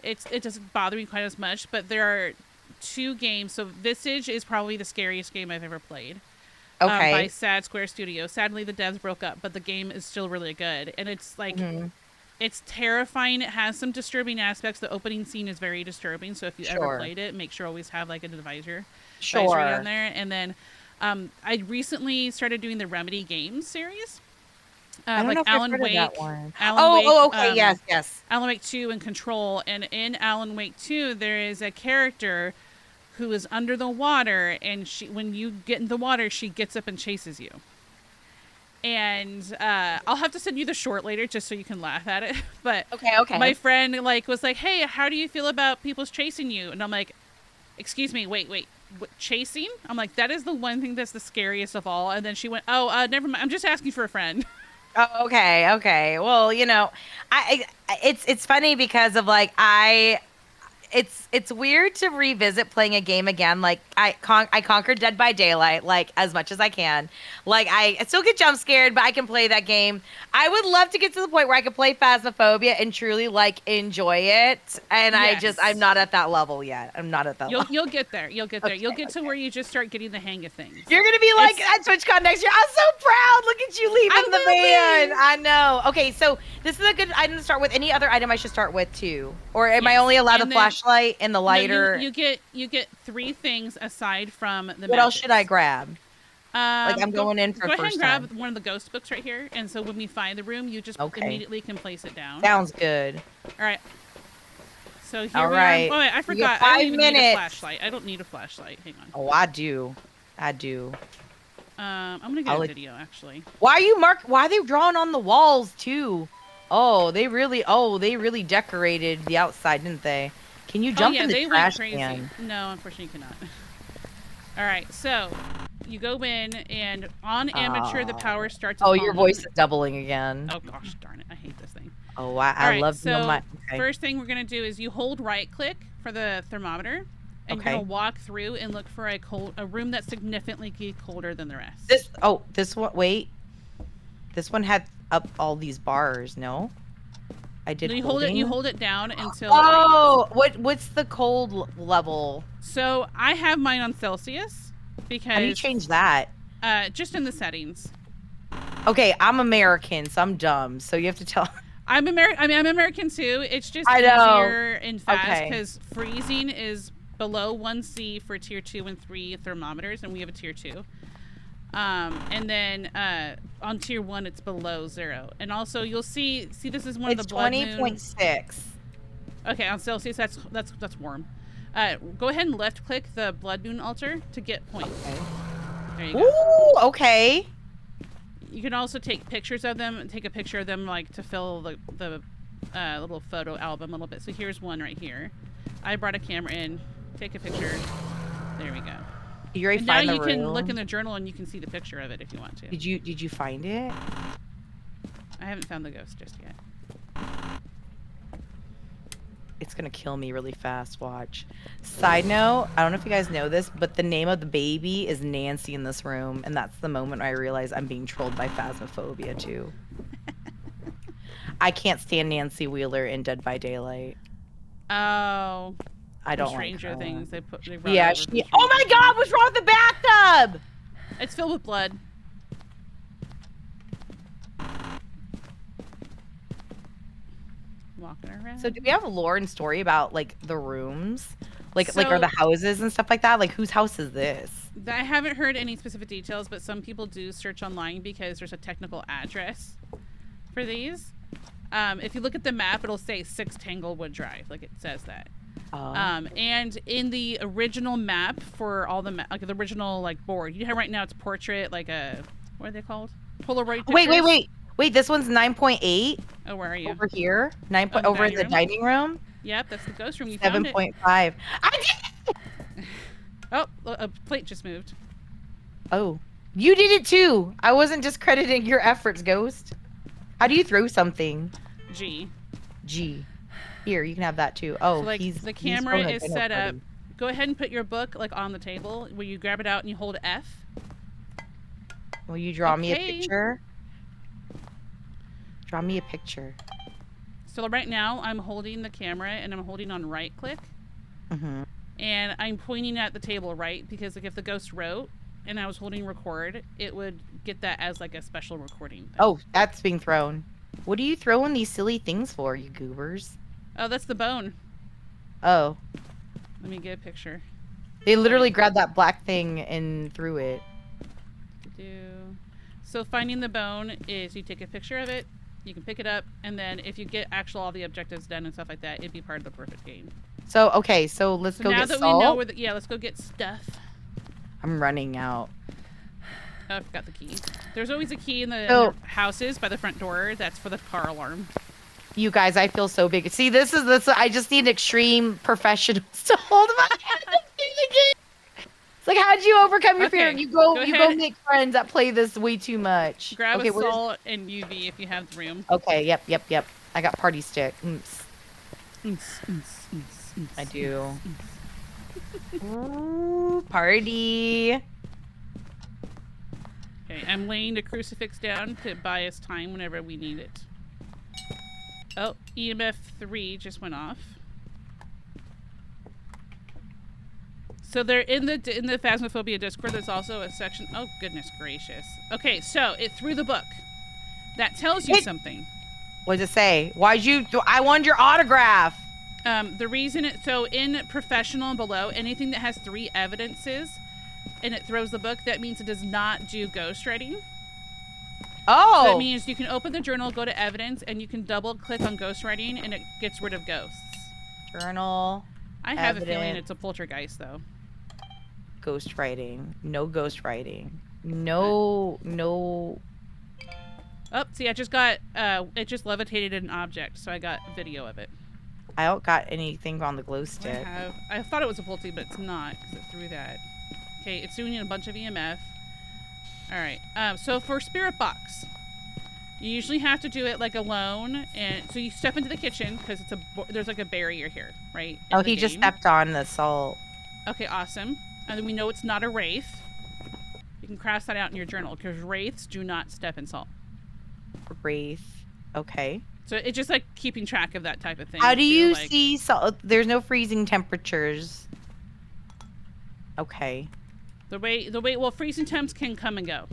it doesn't bother me quite as much. But there are 2 games. So Visage is probably the scariest game I've ever played. Okay. By Sad Square Studio. Sadly, the devs broke up, but the game is still really good. And it's like, it's terrifying. It has some disturbing aspects. The opening scene is very disturbing. So if you ever played it, make sure always have like an advisor down there. And then I recently started doing the Remedy Games series. I don't like know if Alan I've heard Wake. of that one. Alan Wake, okay, yes. Alan Wake 2 and Control. And in Alan Wake 2, there is a character who is under the water, and when you get in the water, she gets up and chases you. And I'll have to send you the short later just so you can laugh at it. But okay. My friend was like, "Hey, how do you feel about people chasing you?" And I'm like, "Excuse me, wait, what, chasing?" I'm like, "That is the one thing that's the scariest of all." And then she went, "Oh, never mind. I'm just asking for a friend." Oh, okay. Well, it's funny because of like it's weird to revisit playing a game again. Like I conquered Dead by Daylight like as much as I can. Like I still get jump scared, but I can play that game. I would love to get to the point where I could play Phasmophobia and truly like enjoy it. And Yes. I'm not at that level yet. I'm not at that level. You'll get there. You'll get there. Okay, You'll get to where you just start getting the hang of things. You're gonna be like at TwitchCon next year. I'm so proud. Look at you leaving the van. I know. Okay, so this is a good item to start with. Any other item I should start with too, or am I only allowed the flashlight and the lighter? No, you get 3 things aside from the. What else should I grab? I'm going in for go first ahead and time. grab one of the ghost books right here, and so when we find the room, you just immediately can place it down. Sounds good. All right. So here All we right. are. Oh wait, I forgot. 5 I don't even need a minutes. flashlight. I don't need a flashlight. Hang on. Oh, I do. I'm gonna get a video actually. Why are they drawing on the walls too? Oh, they really decorated the outside, didn't they? Can you jump in the trash can? No, unfortunately you cannot. All right, so you go in, and on amateur, the power starts. Oh, your voice is doubling again. Oh gosh, darn it! I hate this thing. Oh, I love so my. First thing we're gonna do is you hold right click for the thermometer, and you're gonna walk through and look for a room that's significantly colder than the rest. This one. Wait, this one had up all these bars. No, I did. No, you hold it down until. Oh, what's the cold level? So I have mine on Celsius because. How do you change that? Just in the settings. Okay, I'm American, so I'm dumb. So you have to tell. I'm American too. It's just I know. easier and fast Okay. because freezing is below 1C for tier 2 and 3 thermometers, and we have a tier 2. And then on tier 1, it's below 0. And also, you'll see this is one of the blood moon. 20.6. Okay, on Celsius, that's warm. Go ahead and left click the blood moon altar to get points. Okay. There you go. Ooh, okay. You can also take pictures of them and take a picture of them like to fill the little photo album a little bit. So here's one right here. I brought a camera in. Take a picture. There we go. You already And find now the you can room? look in the journal and you can see the picture of it if you want to. Did you find it? I haven't found the ghost just yet. It's gonna kill me really fast. Watch. Side note, I don't know if you guys know this, but the name of the baby is Nancy in this room, and that's the moment I realize I'm being trolled by Phasmophobia too. I can't stand Nancy Wheeler in Dead by Daylight. Oh. I don't Stranger like her. Things. They brought Yeah, over she. from Oh my Stranger God! What's wrong with the bathtub? Things. It's filled with blood. Walking around. So do we have lore and story about like the rooms, like So- are the houses and stuff like that? Like whose house is this? I haven't heard any specific details, but some people do search online because there's a technical address for these. If you look at the map, it'll say 6 Tanglewood Drive, like it says that. And in the original map for all the like the original like board, you have right now it's portrait, like a what are they called? Polaroid. Pictures. Wait. This one's 9.8 Oh, where are you? over here. 9. Oh, the Over in the dining room? dining room. Yep, that's the ghost room. You found it. 7.5. I did. Oh, a plate just moved. Oh, you did it too. I wasn't discrediting your efforts, Ghost. How do you throw something? G. Here, you can have that too. Oh, So, like, he's the he's camera throwing a is dinner set up. party. Go ahead and put your book like on the table where you grab it out and you hold F. Will you draw me a Okay. picture? Draw me a picture. So right now I'm holding the camera and I'm holding on right click. Mm-hmm. And I'm pointing at the table right because like if the ghost wrote and I was holding record, it would get that as like a special recording thing. Oh, that's being thrown. What are you throwing these silly things for, you goobers? Oh, that's the bone. Oh, Let me get a picture. they literally grabbed that black thing and threw it. So finding the bone is you take a picture of it, you can pick it up, and then if you get all the objectives done and stuff like that, it'd be part of the perfect game. So, okay, so let's So go now get that salt. we know where let's go get stuff. I'm running out. Oh, I forgot the key. There's always a key in the houses by the front door. That's for the car alarm. You guys, I feel so big. See, this is this. I just need extreme professionals to hold my hand and play the game. It's like, how'd you overcome your fear? Okay, You go go ahead. make friends that play this way too much. Grab okay, a where's- salt and UV if you have the room. Okay, yep. I got party stick. I do. Ooh, party. Okay, I'm laying the crucifix down to buy us time whenever we need it. Oh, EMF 3 just went off. So they're in the Phasmophobia Discord. There's also a section. Oh goodness gracious. Okay, so it threw the book. That tells you something. What does it say? Why'd you? I wanted your autograph. The reason so in professional and below, anything that has 3 evidences and it throws the book, that means it does not do ghostwriting. Oh. So that means you can open the journal, go to evidence, and you can double click on ghostwriting and it gets rid of ghosts. Journal. I have a feeling Evidence. it's a poltergeist though. Ghostwriting. No ghostwriting. No. Oh, see, I just got, it just levitated an object, so I got video of it. I don't got anything on the glow stick. I thought it was a polty, but it's not, because it threw that. Okay, it's doing a bunch of EMF. Alright, so for Spirit Box, you usually have to do it, like, alone, and so you step into the kitchen, because there's, like, a barrier here, right? Oh, he just stepped on the salt. Okay, awesome. And then we know it's not a wraith. You can cross that out in your journal, because wraiths do not step in salt. Wraith. Okay. So it's just like keeping track of that type of thing. How do you like, see? So there's no freezing temperatures. Okay. the way well, freezing temps can come and go.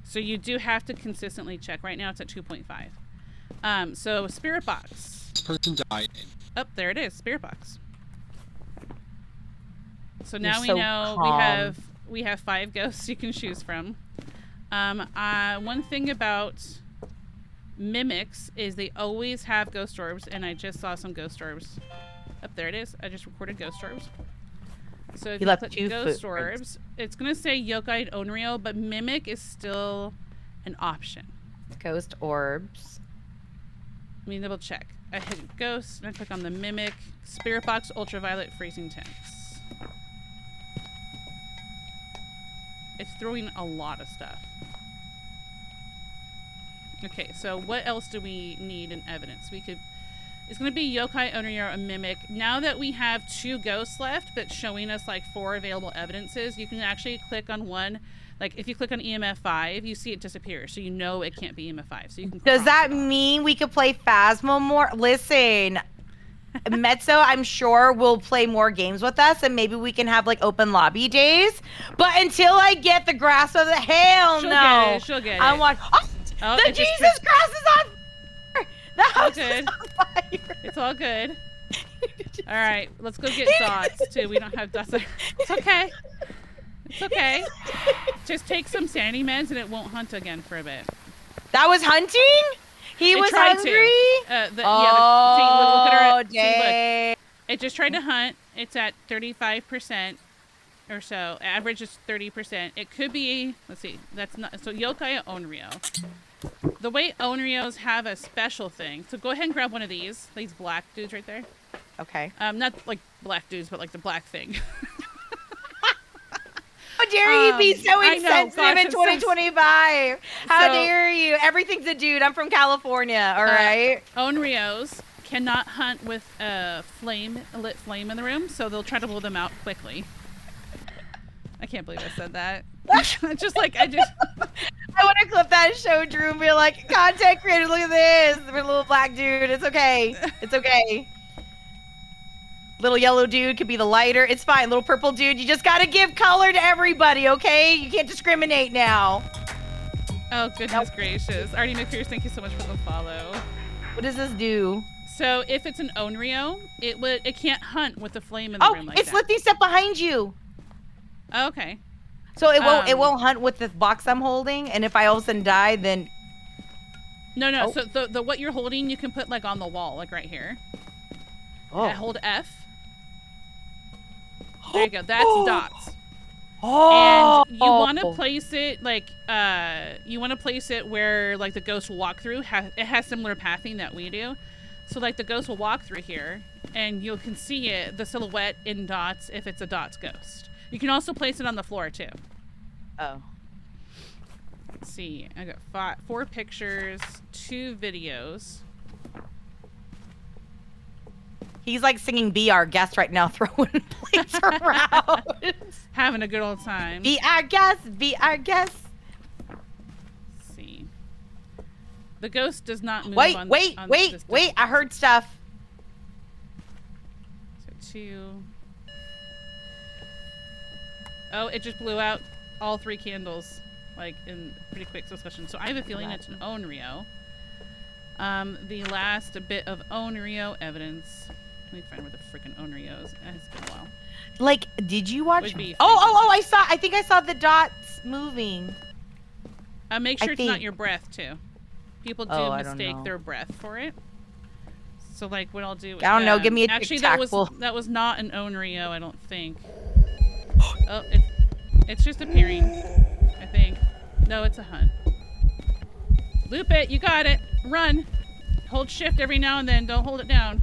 So you do have to consistently check. Right now it's at 2.5. So spirit box. Person died. Oh, there it is, spirit box. So now You're we so know calm. we have 5 ghosts you can choose from. One thing about mimics is they always have ghost orbs, and I just saw some ghost orbs. Up there it is. I just recorded ghost orbs. So if You you left click 2 ghost footprints. orbs, it's gonna say yokai and onryo, but mimic is still an option. Ghost orbs. Let me double check. I hit ghost and I click on the mimic, spirit box, ultraviolet, freezing temps. It's throwing a lot of stuff. Okay, so what else do we need in evidence? It's gonna be yokai, onryo, a mimic. Now that we have 2 ghosts left, but showing us like 4 available evidences, you can actually click on one. Like if you click on EMF 5, you see it disappear, so you know it can't be EMF 5. So you can. Does cross that it off. mean we could play Phasmo more? Listen, Mezzo, I'm sure will play more games with us, and maybe we can have like open lobby days. But until I get the grasp of the hell She'll no, get it. She'll get I'm it. like, Oh, the it just Jesus Christ is on fire! The house good. is on fire! It's all good. All right, let's go get dots too. We don't have dots. It's okay. It's okay. Just take some sanity meds and it won't hunt again for a bit. That was hunting? He was tried hungry? to. Look at her. See, dang. look. It just tried to hunt. It's at 35% or so. Average is 30%. It could be. Let's see. That's not. So yokai onryo. The way onryos have a special thing. So go ahead and grab one of these black dudes right there. Okay. Not like black dudes, but like the black thing. How dare you be so I know, insensitive gosh, in I'm so- 2025? How So- dare you? Everything's a dude. I'm from California, all right? Onryos cannot hunt with a lit flame in the room, so they'll try to blow them out quickly. I can't believe I said that. I just I want to clip that and show Drew and be like, content creator, look at this. We're a little black dude. It's okay. It's okay. Little yellow dude could be the lighter. It's fine. Little purple dude, you just got to give color to everybody, okay? You can't discriminate now. Oh goodness gracious. Artie McPherce, thank you so much for the follow. What does this do? So if it's an onryo, it can't hunt with the flame in the room like it's that. lifting stuff behind you. Oh, okay. So it won't Um, hunt with the box I'm holding, and if I all of a sudden die, then No. Oh. So the what you're holding, you can put like on the wall, like right here. Hold F. There you go. That's dots. Oh. And you want to place it like where like the ghost will walk through. It has similar pathing that we do. So like the ghost will walk through here, and you can see it, the silhouette in dots if it's a dots ghost. You can also place it on the floor too. Oh. Let's see. I got 4 pictures, 2 videos. He's like singing "Be Our Guest" right now, throwing plates around. Having a good old time. Be our guest. Be our guest. Let's see. The ghost does not move Wait. on this Wait. I heard stuff. So 2. Oh, it just blew out all 3 candles, like in pretty quick succession. So I have a feeling it's an onryo. The last bit of onryo evidence. Let me find where the freaking onryo is. It's been a while. Like, did you watch? Would be I think I saw the dots moving. Make sure I it's not think- your breath too. People do Oh, I don't mistake know. their breath for it. So like what I'll do. I don't know, give me a actually tic-tac, that was not an onryo, I don't think. Oh, it's just appearing, I think. No, it's a hunt. Loop it, you got it. Run. Hold shift every now and then. Don't hold it down.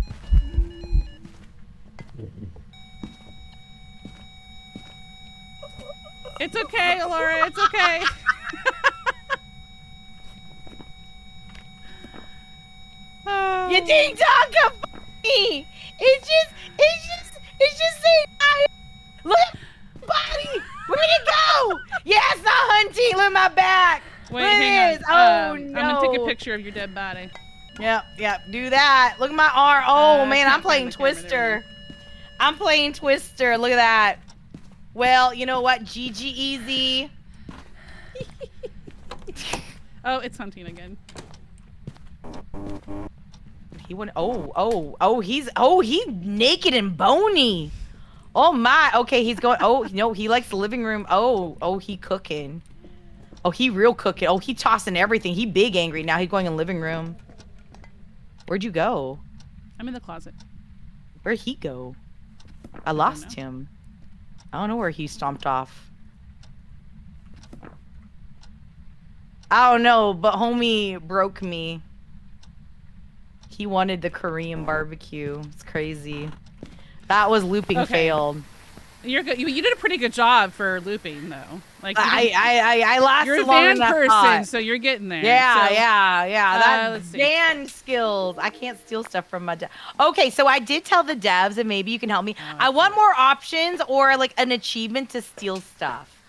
It's okay, Elora. It's okay. You ding dong, come me. It's just saying hi. Look at my body. Where'd it go? Yeah, it's not hunting. Look at my back. Wait, Look hang at on. this. Oh, I'm gonna take a no. picture of your dead body. Yep. Do that. Look at my arm. Oh, man, I'm can't find playing the camera. There we Twister. I'm playing Twister. Look at that. Well, you know what? GG easy. Oh, it's hunting again. He went. He's naked and bony. Oh my. Okay, he's going. Oh no, he likes the living room. Oh, he cooking. Oh, he real cooking. Oh, he tossing everything. He big angry now. He's going in living room. Where'd you go? I'm in the closet. Where'd he go? I lost him. I don't know where he stomped off. I don't know, but homie broke me. He wanted the Korean barbecue. It's crazy. That was looping failed. You're good. You did a pretty good job for looping though. Like I lasted you're a longer van than I person, thought. so you're getting there. Yeah, so, yeah. let's That's see. van skills. I can't steal stuff from my dev. Okay, so I did tell the devs, and maybe you can help me. I want more options or like an achievement to steal stuff.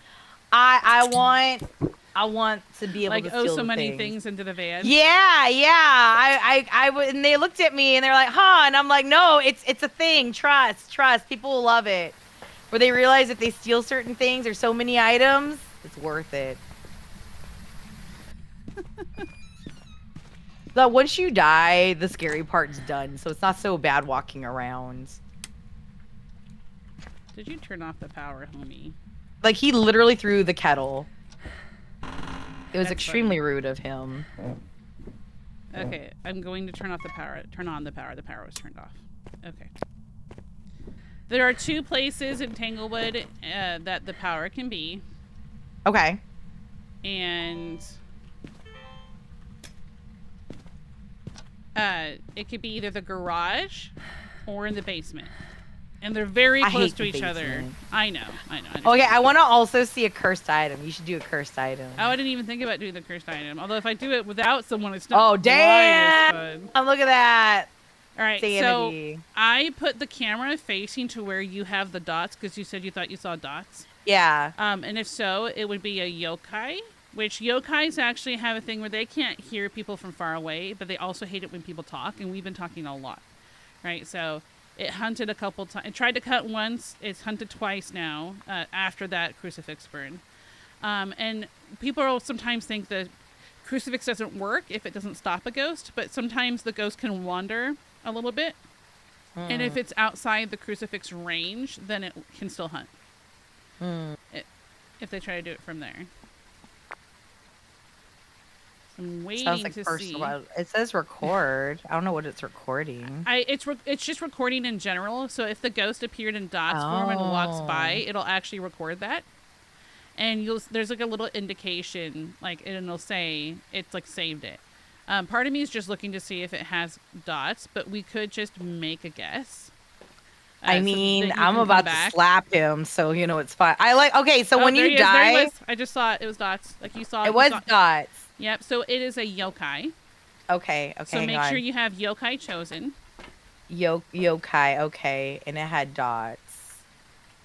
I want to be able to steal so many things. things into the van. Yeah. And they looked at me and they're like, huh? And I'm like, no, it's a thing. Trust. People will love it. Where they realize if they steal certain things or so many items, it's worth it. But once you die, the scary part's done, so it's not so bad walking around. Did you turn off the power, homie? Like, he literally threw the kettle. It was That's extremely rude of him. Okay, I'm going to turn off the power. Turn on the power. The power was turned off. Okay. There are 2 places in Tanglewood that the power can be. Okay. And it could be either the garage or in the basement. And they're very close to each other. I know. Okay, I want to also see a cursed item. You should do a cursed item. Oh, I didn't even think about doing the cursed item. Although if I do it without someone, it's not. Oh, damn! Fun. Oh, look at that. All right, Sanity. so I put the camera facing to where you have the dots because you said you thought you saw dots. Yeah. And if so, it would be a yokai, which yokais actually have a thing where they can't hear people from far away, but they also hate it when people talk, and we've been talking a lot, right? So it hunted a couple times. It tried to cut once. It's hunted twice now after that crucifix burn. And people sometimes think the crucifix doesn't work if it doesn't stop a ghost, but sometimes the ghost can wander a little bit. And if it's outside the crucifix range, then it can still hunt. If they try to do it from there. So I'm waiting to see. It says record. I don't know what it's recording. It's just recording in general. So if the ghost appeared in dots form and walks by, it'll actually record that. And there's like a little indication, like, and it'll say it's like saved it. Part of me is just looking to see if it has dots, but we could just make a guess. I mean, I'm about to slap him, so you know it's fine. Okay, so when you die, there he was. I just saw it. It was dots. Like you saw. It was dots. Yep. So it is a yokai. Okay. So make sure you have yokai chosen. Yokai. Okay, and it had dots.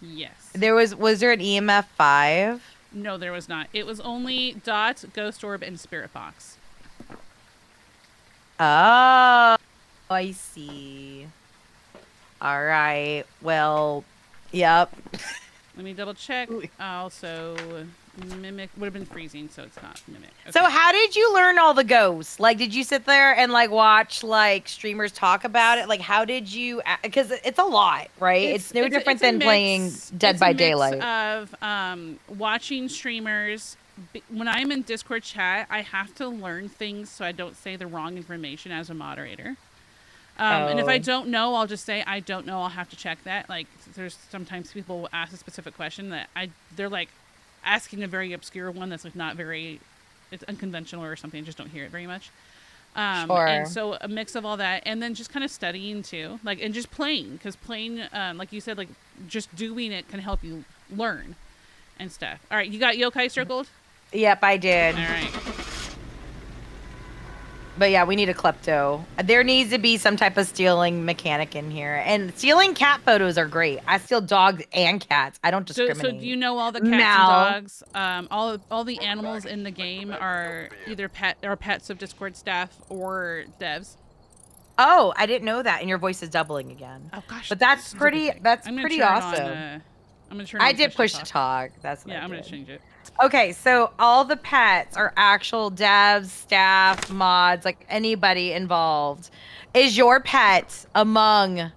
Yes. Was there an EMF 5? No, there was not. It was only dots, ghost orb, and spirit box. Oh, I see. All right. Well, yep. Let me double check. Also, mimic would have been freezing, so it's not mimic. Okay. So how did you learn all the ghosts? Like, did you sit there and like watch like streamers talk about it? Like, how did you? Because it's a lot, right? It's no different than playing Dead by Daylight. Of watching streamers. When I'm in Discord chat, I have to learn things so I don't say the wrong information as a moderator. And if I don't know, I'll just say I don't know. I'll have to check that. Like, there's sometimes people will ask a specific question that they're like asking a very obscure one that's like not very, it's unconventional or something. I just don't hear it very much. Sure. And so a mix of all that, and then just kind of studying too, like, and just playing, because playing, like you said, like just doing it can help you learn and stuff. All right, you got yokai circled? Yep, I did. All right. But yeah, we need a klepto. There needs to be some type of stealing mechanic in here. And stealing cat photos are great. I steal dogs and cats. I don't So discriminate. do you know all the cats and Mal. dogs? All the animals in the game are either pets of Discord staff or devs. Oh, I didn't know that. And your voice is doubling again. Oh gosh, But that's stupid pretty. thing. That's I'm gonna pretty turn awesome. I'm gonna turn. On I did push to talk. That's what yeah. I I'm did. gonna change it. Okay, so all the pets are actual devs, staff, mods, like anybody involved. Is your pet among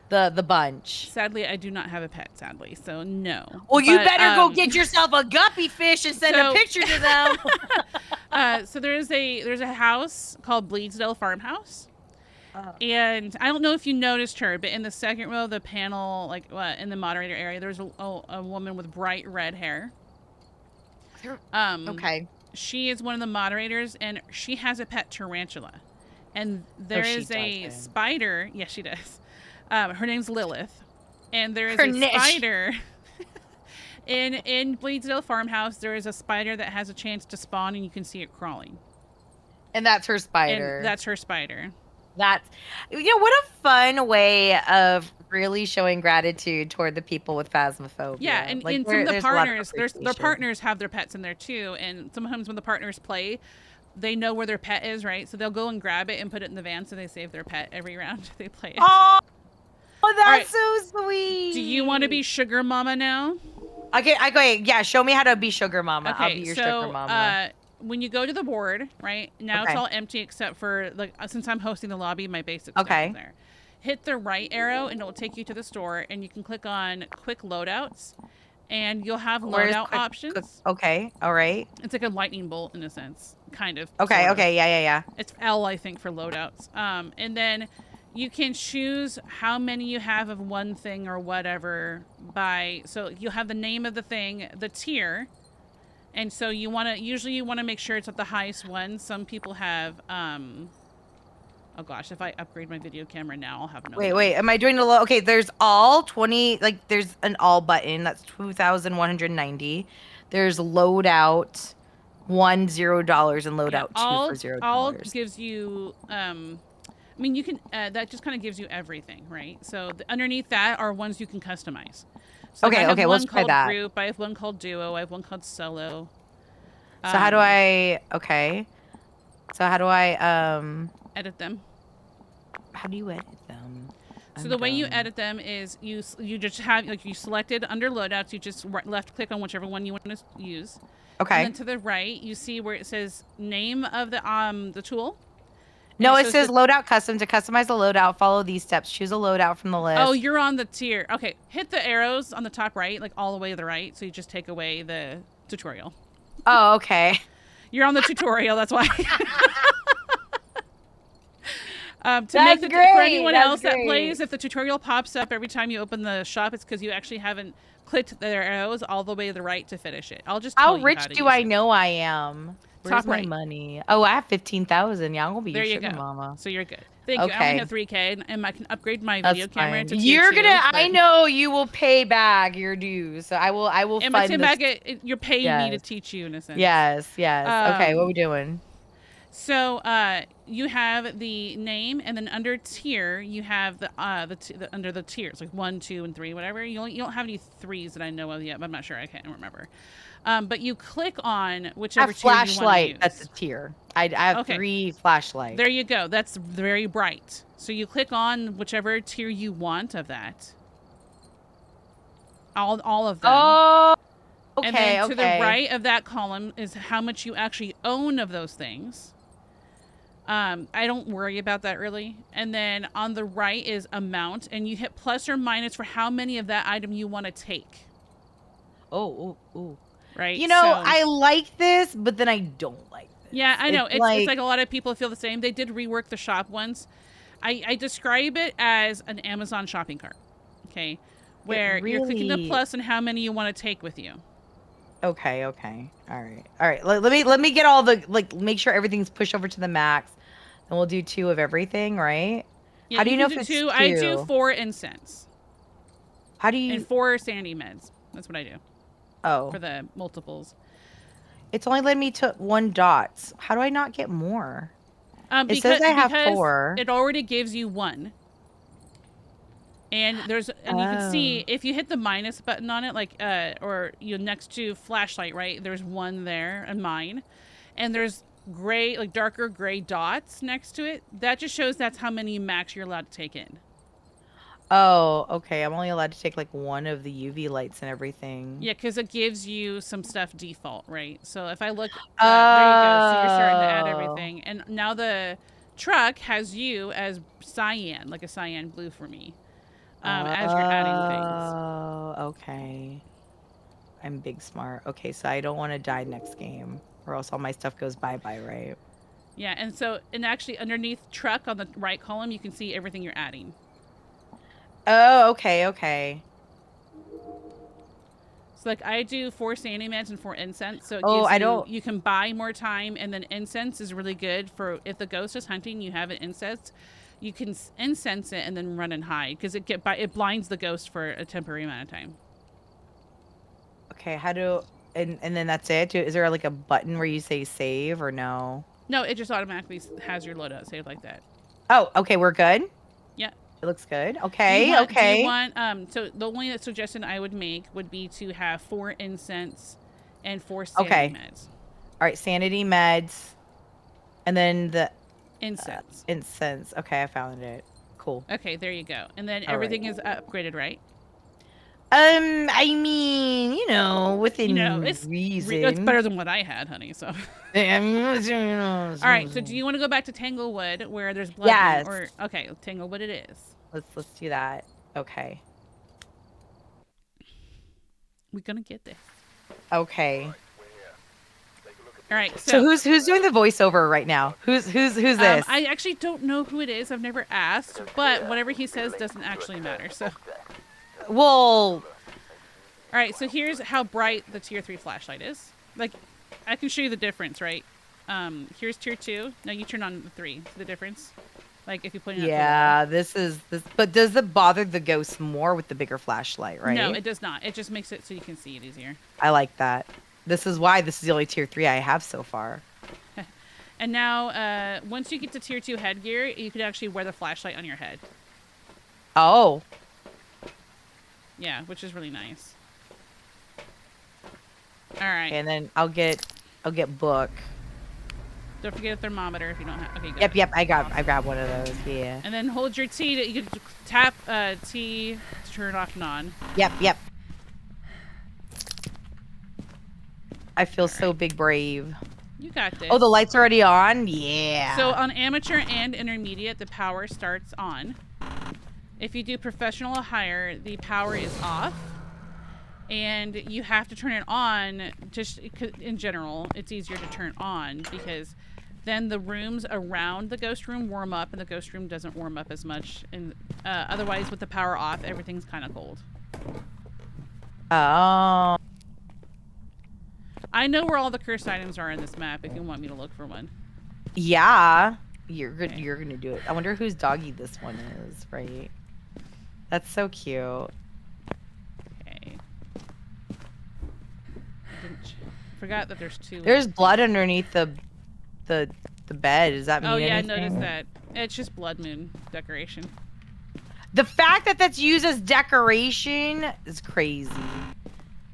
the bunch? Sadly, I do not have a pet. Sadly, so no. Well, you But, better go get yourself a guppy fish and send a picture to them. So there's a house called Bleedsdale Farmhouse. And I don't know if you noticed her, but in the second row of the panel, like in the moderator area, there's a woman with bright red hair. Okay. She is one of the moderators, and she has a pet tarantula. And there is a spider. Yes, she does. Her name's Lilith. And there is a spider. in Bleedsdale Farmhouse, there is a spider that has a chance to spawn, and you can see it crawling. And that's her spider. And that's her spider. That's, what a fun way of really showing gratitude toward the people with Phasmophobia. Yeah, and like, some of the partners, their partners have their pets in there too. And sometimes when the partners play, they know where their pet is, right? So they'll go and grab it and put it in the van, so they save their pet every round they play it. Oh, that's so sweet. Do you want to be Sugar Mama now? Okay, yeah, show me how to be Sugar Mama. Okay, I'll be your Sugar Mama. When you go to the board, right now it's all empty except for since I'm hosting the lobby, my basic stuff is there. Hit the right arrow and it will take you to the store, and you can click on quick loadouts, and you'll have loadout options. Okay, all right. It's like a lightning bolt in a sense, kind of. Okay, okay, yeah. It's L, I think, for loadouts. And then you can choose how many you have of one thing or whatever so you'll have the name of the thing, the tier. And so usually you want to make sure it's at the highest one. Some people have, oh gosh, if I upgrade my video camera now, I'll have no. Wait, am I doing the okay, there's all 20, like there's an all button, that's 2,190. There's loadout, $10 and loadout two for $0. All gives you, I mean, you can, that just kind of gives you everything, right? So underneath that are ones you can customize. So okay, let's try that. Group, I have one called duo. I have one called solo. So how do I? So how do I edit them? How do you edit them? So the way you edit them is you just have you selected under loadouts. You just left click on whichever one you want to use. Okay. And then to the right, you see where it says name of the tool. No, it says loadout custom. To customize the loadout, follow these steps. Choose a loadout from the list. Oh, you're on the tier. Okay, hit the arrows on the top right, like all the way to the right. So you just take away the tutorial. Oh, okay. You're on the tutorial. That's why. That's great. For anyone else that plays, if the tutorial pops up every time you open the shop, it's because you actually haven't clicked the arrows all the way to the right to finish it. I'll just tell how rich do I know I am? Where's my money? Oh, I have 15,000. Yeah, I'm gonna be your sugar mama. So you're good. Thank you. I only have 3K, and I can upgrade my video camera into You're tier gonna. 2, I know you will pay back your dues. So I will. And my you're paying me to teach you in a sense. Yes. Okay, what are we doing? So you have the name, and then under tier you have the under the tiers like 1, 2, and 3, whatever. You don't have any 3s that I know of yet, but I'm not sure. I can't remember. But you click on whichever tier you want to use. Flashlight. That's a tier. I have 3 flashlights. There you go. That's very bright. So you click on whichever tier you want of that. All of them. Oh. Okay. And then to the right of that column is how much you actually own of those things. I don't worry about that really. And then on the right is amount, and you hit plus or minus for how many of that item you want to take. Oh. Right. I like this, but then I don't like this. Yeah, I know. It's like a lot of people feel the same. They did rework the shop once. I describe it as an Amazon shopping cart. Okay. Where you're clicking the plus and how many you want to take with you. Okay. All right. Let me get all the make sure everything's pushed over to the max. Then we'll do 2 of everything, right? Yeah, how do you know if it's 2? I do 4 incense. How do you? And 4 sandy meds. That's what I do. Oh. For the multiples. It's only letting me to 1 dots. How do I not get more? It says I have because 4. it already gives you 1. And you can see if you hit the minus button on it, like or next to flashlight, right? There's 1 there and mine, and there's gray, like darker gray dots next to it. That just shows that's how many max you're allowed to take in. Oh, okay. I'm only allowed to take like 1 of the UV lights and everything. Yeah, because it gives you some stuff default, right? So if I look, there you go. So you're starting to add everything, and now the truck has you as cyan, like a cyan blue for me. As you're adding things. Oh, okay. I'm big smart. Okay, so I don't want to die next game, or else all my stuff goes bye-bye, right? Yeah, and actually underneath truck on the right column, you can see everything you're adding. Oh, okay. So like I do 4 sandy meds and 4 incense, so it gives you can buy more time, and then incense is really good for if the ghost is hunting, you have an incense. You can incense it and then run and hide because it blinds the ghost for a temporary amount of time. Okay, and then that's it? Is there like a button where you say save or no? No, it just automatically has your loadout saved like that. Oh, okay, we're good? Yeah. It looks good. Okay, Do you want, so the only suggestion I would make would be to have 4 incense and 4 sanity meds. All right, sanity meds. And then the incense. Incense. Okay, I found it. Cool. Okay, there you go. And then everything is upgraded, right? I mean, within reason. It's better than what I had, honey. So. All right. So, do you want to go back to Tanglewood where there's blood? Yes. Okay, Tanglewood it is. Let's do that. Okay. We're gonna get this. Okay. All right. So who's doing the voiceover right now? Who's this? I actually don't know who it is. I've never asked, but whatever he says doesn't actually matter. So. Well. All right. So here's how bright the tier 3 flashlight is. Like, I can show you the difference, right? Here's tier 2. Now you turn on the 3. See the difference? Like if you put it. Yeah, this. But does it bother the ghost more with the bigger flashlight, right? No, it does not. It just makes it so you can see it easier. I like that. This is why this is the only tier 3 I have so far. And now, once you get to tier 2 headgear, you can actually wear the flashlight on your head. Oh. Yeah, which is really nice. All right. And then I'll get book. Don't forget a thermometer if you don't have. Okay, Yep. I grabbed one of those. Yeah. And then hold your T. You can tap T to turn it off and on. Yep. I feel so big brave. You got this. Oh, the light's already on? Yeah. So on amateur and intermediate, the power starts on. If you do professional or higher, the power is off. And you have to turn it on. Just in general, it's easier to turn on because then the rooms around the ghost room warm up and the ghost room doesn't warm up as much. And otherwise, with the power off, everything's kind of cold. Oh. I know where all the cursed items are in this map if you want me to look for one. Yeah. You're gonna do it. I wonder whose doggy this one is, right? That's so cute. Okay. Forgot that there's 2. There's blood underneath the bed. Does that mean anything? Oh yeah, I noticed that. It's just blood moon decoration. The fact that that's used as decoration is crazy.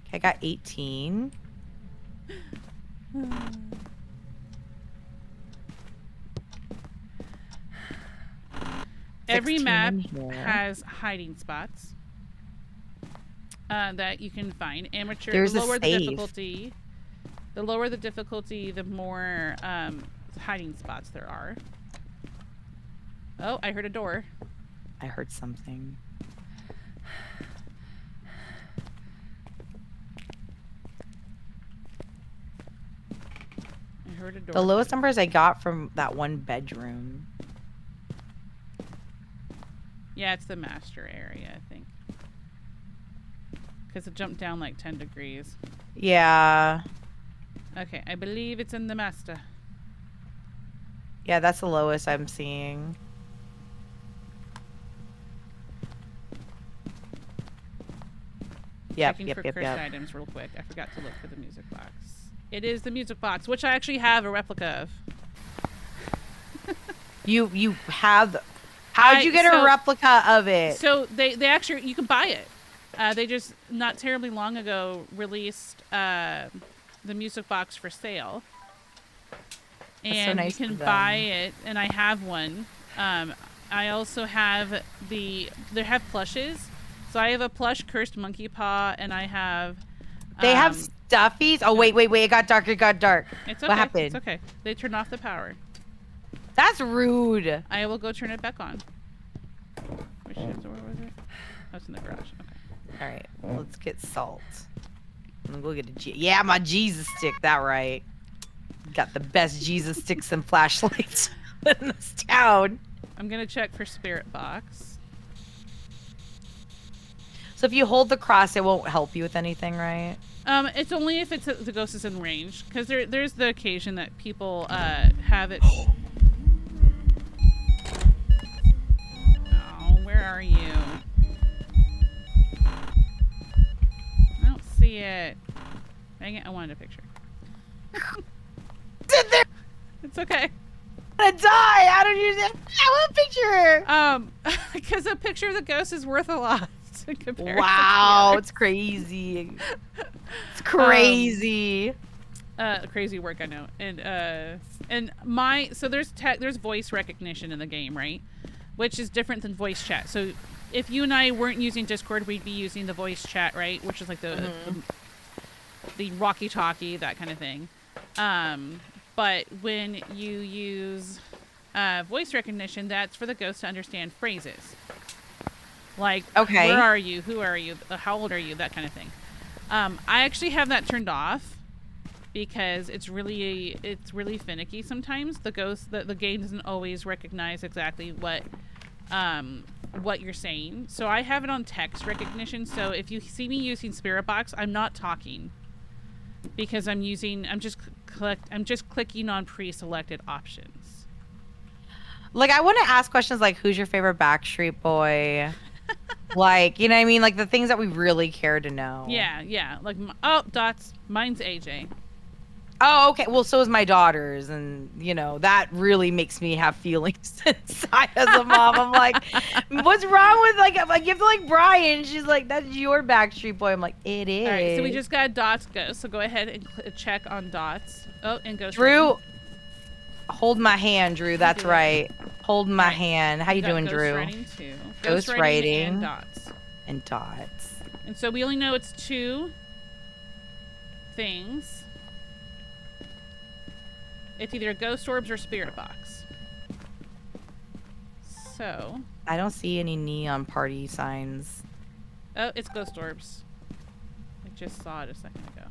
Okay, I got 18. Every map has hiding spots that you can find. Amateur. There's the lower a the safe. difficulty. The lower the difficulty, the more hiding spots there are. Oh, I heard a door. I heard something. I heard a door. The lowest numbers I got from that one bedroom. Yeah, it's the master area, I think. Because it jumped down like 10 degrees. Yeah. Okay, I believe it's in the master. Yeah, that's the lowest I'm seeing. Checking for cursed items real quick. I forgot to look for the music box. It is the music box, which I actually have a replica of. You have. How'd you get a replica of it? So they actually, you can buy it. They just not terribly long ago released the music box for sale. And so nice, you can buy it, and I have one. I also have they have plushes. So I have a plush cursed monkey paw, and I have they have stuffies. Oh wait, it got dark. It's okay. What happened? It's okay. They turned off the power. That's rude. I will go turn it back on. Where was it? Oh, it's in the garage. Okay. All right, let's get salt. I'm gonna go get a yeah, my Jesus stick. That right. Got the best Jesus sticks and flashlights in this town. I'm gonna check for spirit box. So if you hold the cross, it won't help you with anything, right? It's only if the ghost is in range, because there's the occasion that people have it. Oh, where are you? I don't see it. Dang it! I wanted a picture. It's okay. I'm gonna die. How did you? I want a picture. Because a picture of the ghost is worth a lot. Wow, it's crazy. It's crazy. Crazy work, I know. And so there's voice recognition in the game, right? Which is different than voice chat. So if you and I weren't using Discord, we'd be using the voice chat, right? Which is like the walkie-talkie, that kind of thing. But when you use voice recognition, that's for the ghost to understand phrases. Like, okay, where are you? Who are you? How old are you? That kind of thing. I actually have that turned off because it's really finicky sometimes. The game doesn't always recognize exactly what you're saying. So I have it on text recognition. So if you see me using Spirit Box, I'm not talking because I'm just clicking on pre-selected options. Like, I want to ask questions like, who's your favorite Backstreet Boy? Like, you know what I mean? Like the things that we really care to know. Yeah. Like, Dots. Mine's AJ. Oh, okay. Well, so is my daughter's. And, you know, that really makes me have feelings inside as a mom. I'm like, what's wrong with, like, I'm like, you have to like Brian. She's like, that's your Backstreet Boy. I'm like, it is. All right, so we just got Dots Ghost. So go ahead and check on Dots. Oh, and Ghost. Drew, hold my hand, Drew. That's right. Hold my hand. How you doing, Drew? Writing too. Ghost writing and Dots. And Dots. And so we only know it's 2 things. It's either Ghost Orbs or Spirit Box. So I don't see any neon party signs. Oh, it's Ghost Orbs. I just saw it a second ago.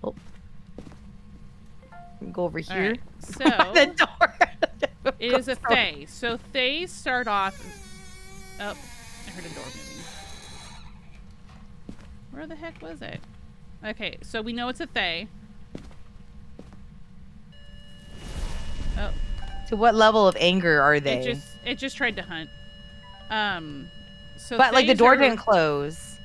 Oh. Go over here. Right. So the door. It is a Fae. So Fae start off. Oh, I heard a door moving. Where the heck was it? Okay, so we know it's a Fae. Oh. To what level of anger are they? It just tried to hunt. So but like the door didn't close.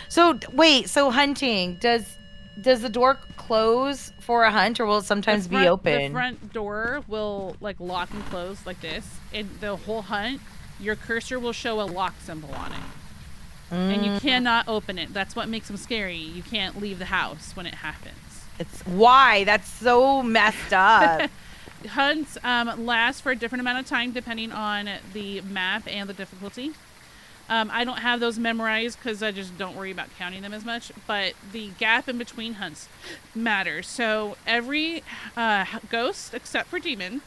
So wait, so hunting, does the door close for a hunt, or will it sometimes be open? The front door will like lock and close like this, and the whole hunt, your cursor will show a lock symbol on it. And you cannot open it. That's what makes them scary. You can't leave the house when it happens. It's why that's so messed up. Hunts last for a different amount of time depending on the map and the difficulty. I don't have those memorized because I just don't worry about counting them as much, but the gap in between hunts matters. So every ghost except for demon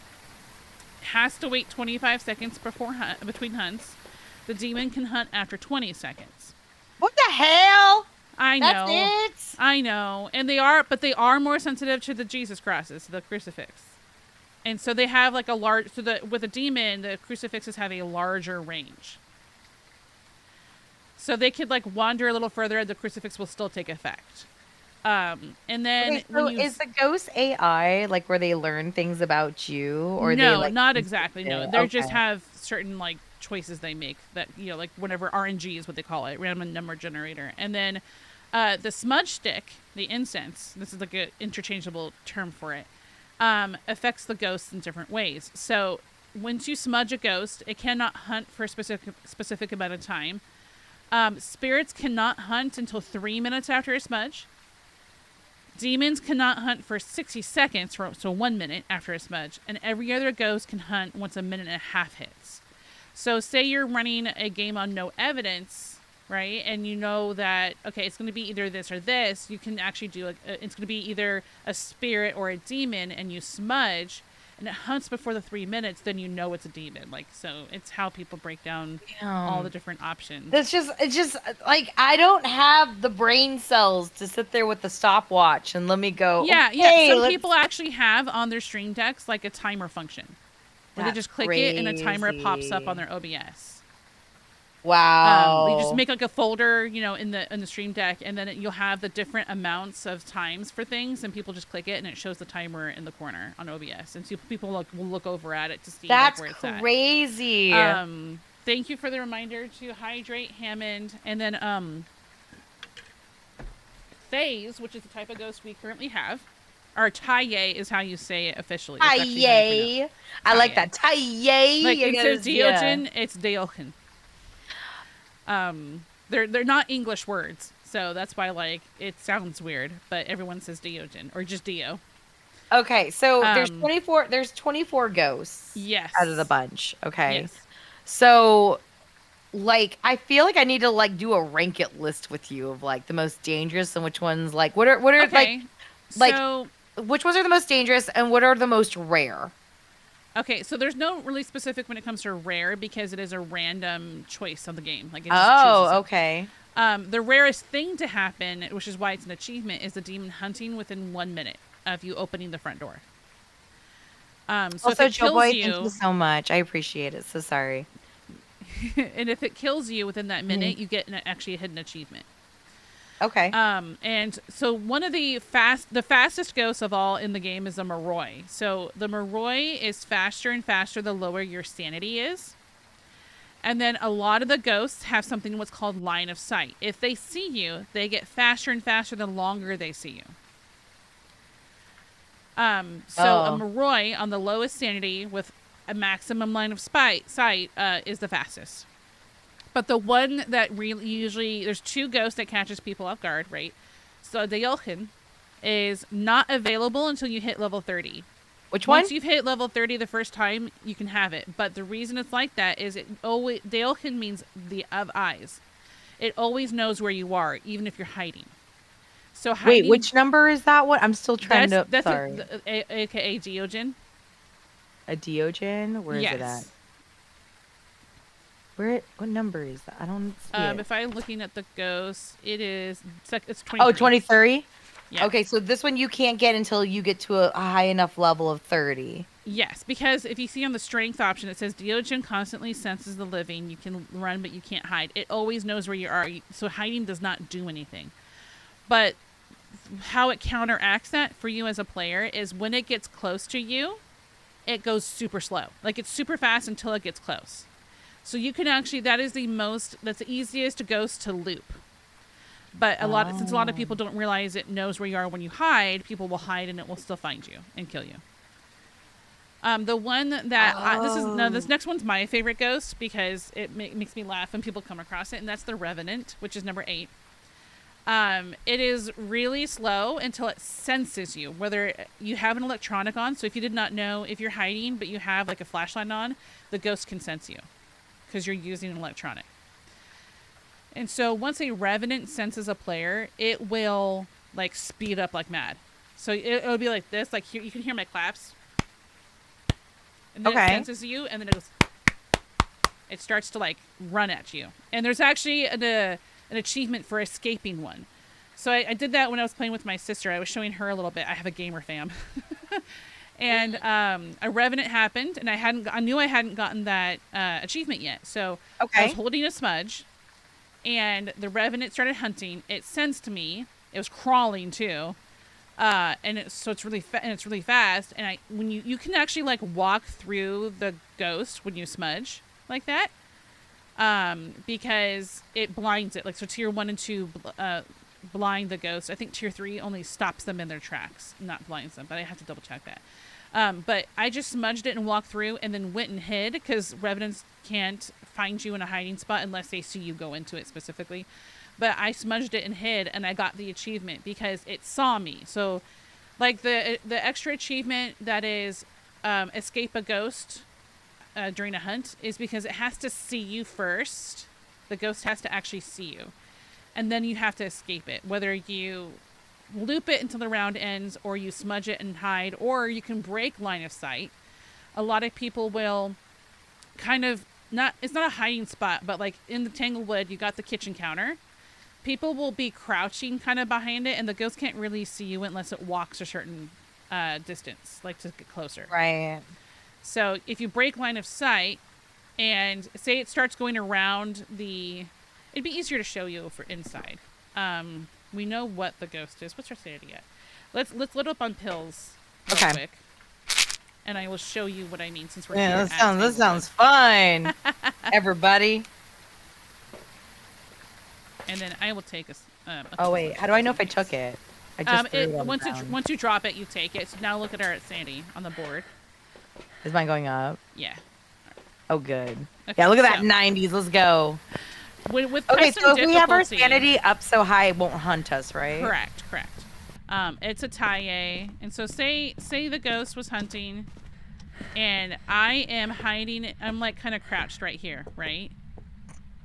has to wait 25 seconds between hunts. The demon can hunt after 20 seconds. What the hell? I know. That's it? I know. And they are more sensitive to the Jesus crosses, the crucifix. And so they have like with a demon, the crucifixes have a larger range. So they could like wander a little further and the crucifix will still take effect. And then is the ghost AI like where they learn things about you, or no, they not exactly. No, they just have certain like choices they make that, you know, like whenever RNG is what they call it, random number generator. And then the smudge stick, the incense, this is like an interchangeable term for it. affects the ghosts in different ways. So once you smudge a ghost, it cannot hunt for a specific amount of time. Spirits cannot hunt until 3 minutes after a smudge. Demons cannot hunt for 60 seconds, so 1 minute after a smudge. And every other ghost can hunt once a minute and a half hits. So say you're running a game on no evidence, right? And you know that, okay, it's going to be either this or this. You can actually do, it's going to be either a spirit or a demon, and you smudge, and it hunts before the 3 minutes, then you know it's a demon. Like, so it's how people break down all the different options. It's just like, I don't have the brain cells to sit there with the stopwatch and let me go. Yeah, okay, Some people actually have on their stream decks like a timer function where they just click it and a timer pops up on their OBS. Wow. You just make like a folder, in the stream deck, and then you'll have the different amounts of times for things, and people just click it, and it shows the timer in the corner on OBS, and so people will look over at it to see where it's at. Crazy. Thank you for the reminder to hydrate Hammond, and then Phase, which is the type of ghost we currently have. Or Taye is how you say it officially. Taye. I like that. Taye. Like instead of Deogen, it's Deochen. They're not English words, so that's why it sounds weird, but everyone says Deogen or just Dio. Okay, so there's 24 ghosts. Yes. Out of the bunch. Okay. Yes. So I feel like I need to do a rank it list with you of the most dangerous and which ones what are okay. So which ones are the most dangerous and what are the most rare? Okay, so there's no really specific when it comes to rare because it is a random choice of the game. It just okay. The rarest thing to happen, which is why it's an achievement, is the demon hunting within 1 minute of you opening the front door. So if it kills Boy, you, thank you so much. I appreciate it. So sorry. And if it kills you within that minute, you get actually a hidden achievement. Okay. And so one of the fastest ghosts of all in the game is the Moroi. So the Moroi is faster and faster the lower your sanity is. And then a lot of the ghosts have something what's called line of sight. If they see you, they get faster and faster the longer they see you. A Moroi on the lowest sanity with a maximum line of sight is the fastest. But the one that really usually, there's two ghosts that catches people off guard, right? So Deochen is not available until you hit level 30. Which one? Once you've hit level 30 the first time, you can have it. But the reason it's like that is Deochen means the of eyes. It always knows where you are, even if you're hiding. So hiding, wait, which number is that one? I'm still trying to. That's sorry. AKA Deogen. A Deogen? Where is it at? What number is that? I don't see it. If I'm looking at the ghost, it's 23. Oh, 23? Yeah. Okay, so this one you can't get until you get to a high enough level of 30. Yes, because if you see on the strength option, it says Deogen constantly senses the living. You can run, but you can't hide. It always knows where you are, so hiding does not do anything. But how it counteracts that for you as a player is when it gets close to you, it goes super slow. It's super fast until it gets close. So you can actually, that's the easiest ghost to loop. But since a lot of people don't realize it knows where you are when you hide, people will hide and it will still find you and kill you. The one that, this next one's my favorite ghost because it makes me laugh when people come across it, and that's the Revenant, which is number 8. It is really slow until it senses you, whether you have an electronic on. So if you did not know, if you're hiding, but you have a flashlight on, the ghost can sense you. Because you're using an electronic. And so once a Revenant senses a player, it will speed up like mad. So it'll be like this, here, you can hear my claps. And then it senses you, and then it starts to run at you. And there's actually an achievement for escaping one. So I did that when I was playing with my sister. I was showing her a little bit. I have a gamer fam. And a Revenant happened, and I knew I hadn't gotten that achievement yet. So I was holding a smudge, and the Revenant started hunting. It sensed me. It was crawling too, and it's really fast. And when you can actually walk through the ghost when you smudge like that, because it blinds it. So tier 1 and 2 blind the ghost. I think tier 3 only stops them in their tracks, not blinds them, but I have to double check that. But I just smudged it and walked through and then went and hid because revenants can't find you in a hiding spot unless they see you go into it specifically. But I smudged it and hid, and I got the achievement because it saw me. So like the extra achievement that is escape a ghost during a hunt is because it has to see you first. The ghost has to actually see you. And then you have to escape it, whether you loop it until the round ends or you smudge it and hide, or you can break line of sight. A lot of people will kind of it's not a hiding spot, but like in the Tanglewood, you got the kitchen counter. People will be crouching kind of behind it, and the ghost can't really see you unless it walks a certain distance, like to get closer. Right. So if you break line of sight and say it starts going around it'd be easier to show you for inside. We know what the ghost is. What's our sanity at? Let's load up on pills real quick. And I will show you what I mean since we're here. This sounds fun. Everybody. And then I will take a oh wait, how do I know if I took it? I just threw it on the ground. Once you drop it, you take it. So now look at our sanity on the board. Is mine going up? Yeah. Oh, good. Okay, yeah, look at that 90s. Let's go. With okay, so if we have our difficulty- sanity up so high, it won't hunt us, right? Correct. It's a tie. And so say the ghost was hunting, and I am hiding. I'm like kind of crouched right here, right?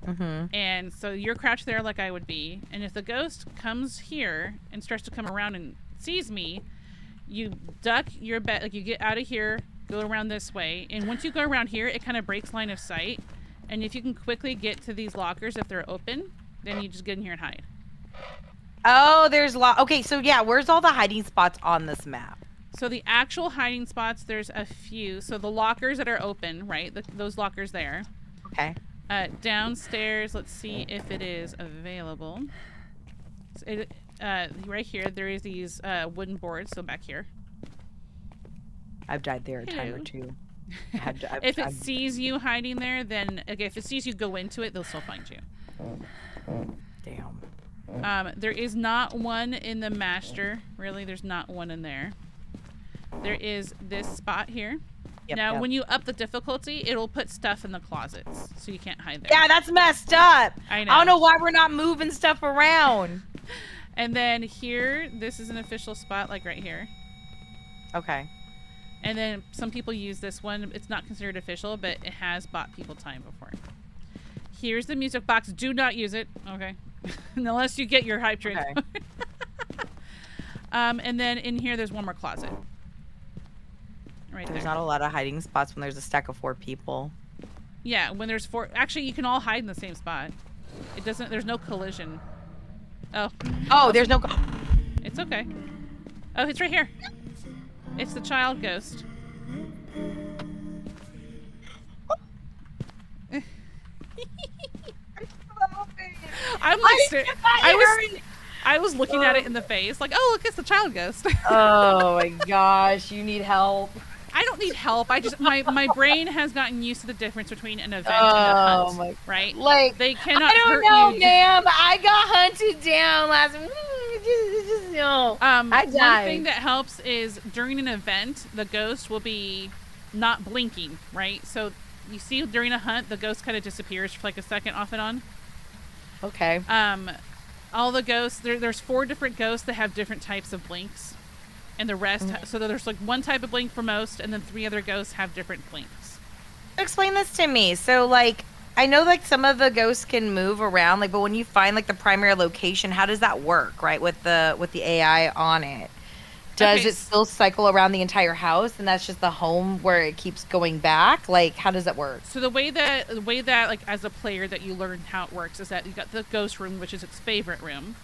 Mm-hmm. And so you're crouched there like I would be. And if the ghost comes here and starts to come around and sees me, you duck your bet, like you get out of here, go around this way. And once you go around here, it kind of breaks line of sight. And if you can quickly get to these lockers, if they're open, then you just get in here and hide. Oh, there's okay, so yeah, where's all the hiding spots on this map? So the actual hiding spots, there's a few. So the lockers that are open, right? Those lockers there. Okay. Downstairs, let's see if it is available. Right here, there is these wooden boards. So back here. I've died there a time or two. If it sees you hiding there, then okay. If it sees you go into it, they'll still find you. Damn. There is not one in the master. Really, there's not one in there. There is this spot here. Now, when you up the difficulty, it'll put stuff in the closets, so you can't hide there. Yeah, that's messed up. I know. I don't know why we're not moving stuff around. And then here, this is an official spot, like right here. Okay. And then some people use this one. It's not considered official, but it has bought people time before. Here's the music box. Do not use it. Okay. Unless you get your hype drink. Okay. And then in here, there's one more closet. Right There's there. not a lot of hiding spots when there's a stack of 4 people. Yeah, when there's 4. Actually, you can all hide in the same spot. There's no collision. Oh, there's no. It's okay. Oh, it's right here. It's the child ghost. I was looking at it in the face, like, oh, look, it's the child ghost. Oh my gosh, you need help. I don't need help. I just my brain has gotten used to the difference between an event and a hunt, right? Like they cannot. I don't know, ma'am. I got hunted down last. Just no. I died. One thing that helps is during an event, the ghost will be not blinking, right? So you see during a hunt, the ghost kind of disappears for like a second off and on. Okay. All the ghosts, there's 4 different ghosts that have different types of blinks. And the rest, so there's like one type of blink for most, and then 3 other ghosts have different blinks. Explain this to me. So, like, I know like some of the ghosts can move around, like, but when you find like the primary location, how does that work, right? With the AI on it, does it still cycle around the entire house, and that's just the home where it keeps going back? Like, how does that work? So the way that like as a player that you learn how it works is that you got the ghost room, which is its favorite room.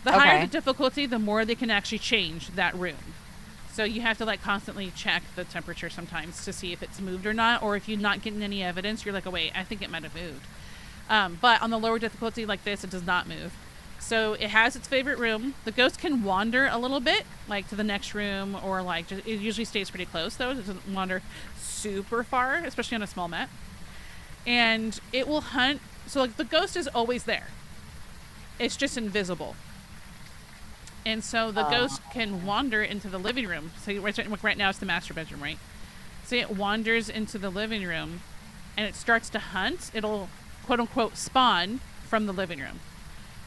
The higher the difficulty, the more they can actually change that room. So you have to like constantly check the temperature sometimes to see if it's moved or not, or if you're not getting any evidence, you're like, oh wait, I think it might have moved. But on the lower difficulty like this, it does not move. So it has its favorite room. The ghost can wander a little bit, like to the next room, or like it usually stays pretty close though. It doesn't wander super far, especially on a small map. And it will hunt. So like the ghost is always there. It's just invisible. And so the ghost can wander into the living room. So right now it's the master bedroom, right? So it wanders into the living room and it starts to hunt. It'll quote unquote spawn from the living room.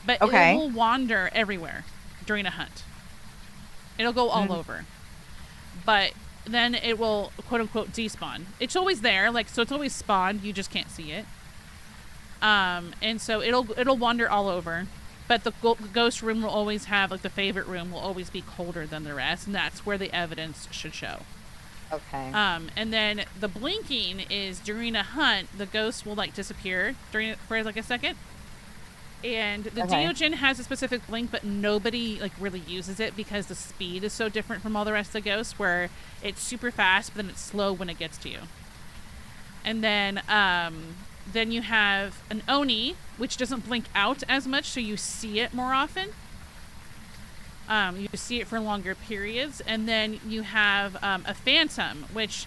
But it will wander everywhere during a hunt. It'll go all over. But then it will quote unquote despawn. It's always there, like, so it's always spawned, you just can't see it. And so it'll wander all over. But the ghost room will always have, like, the favorite room will always be colder than the rest, and that's where the evidence should show. Okay. And then the blinking is during a hunt, the ghost will, like, disappear for like a second. And the Deogen has a specific blink, but nobody, like, really uses it because the speed is so different from all the rest of the ghosts, where it's super fast, but then it's slow when it gets to you. And then you have an Oni, which doesn't blink out as much, so you see it more often. You see it for longer periods. And then you have a Phantom, which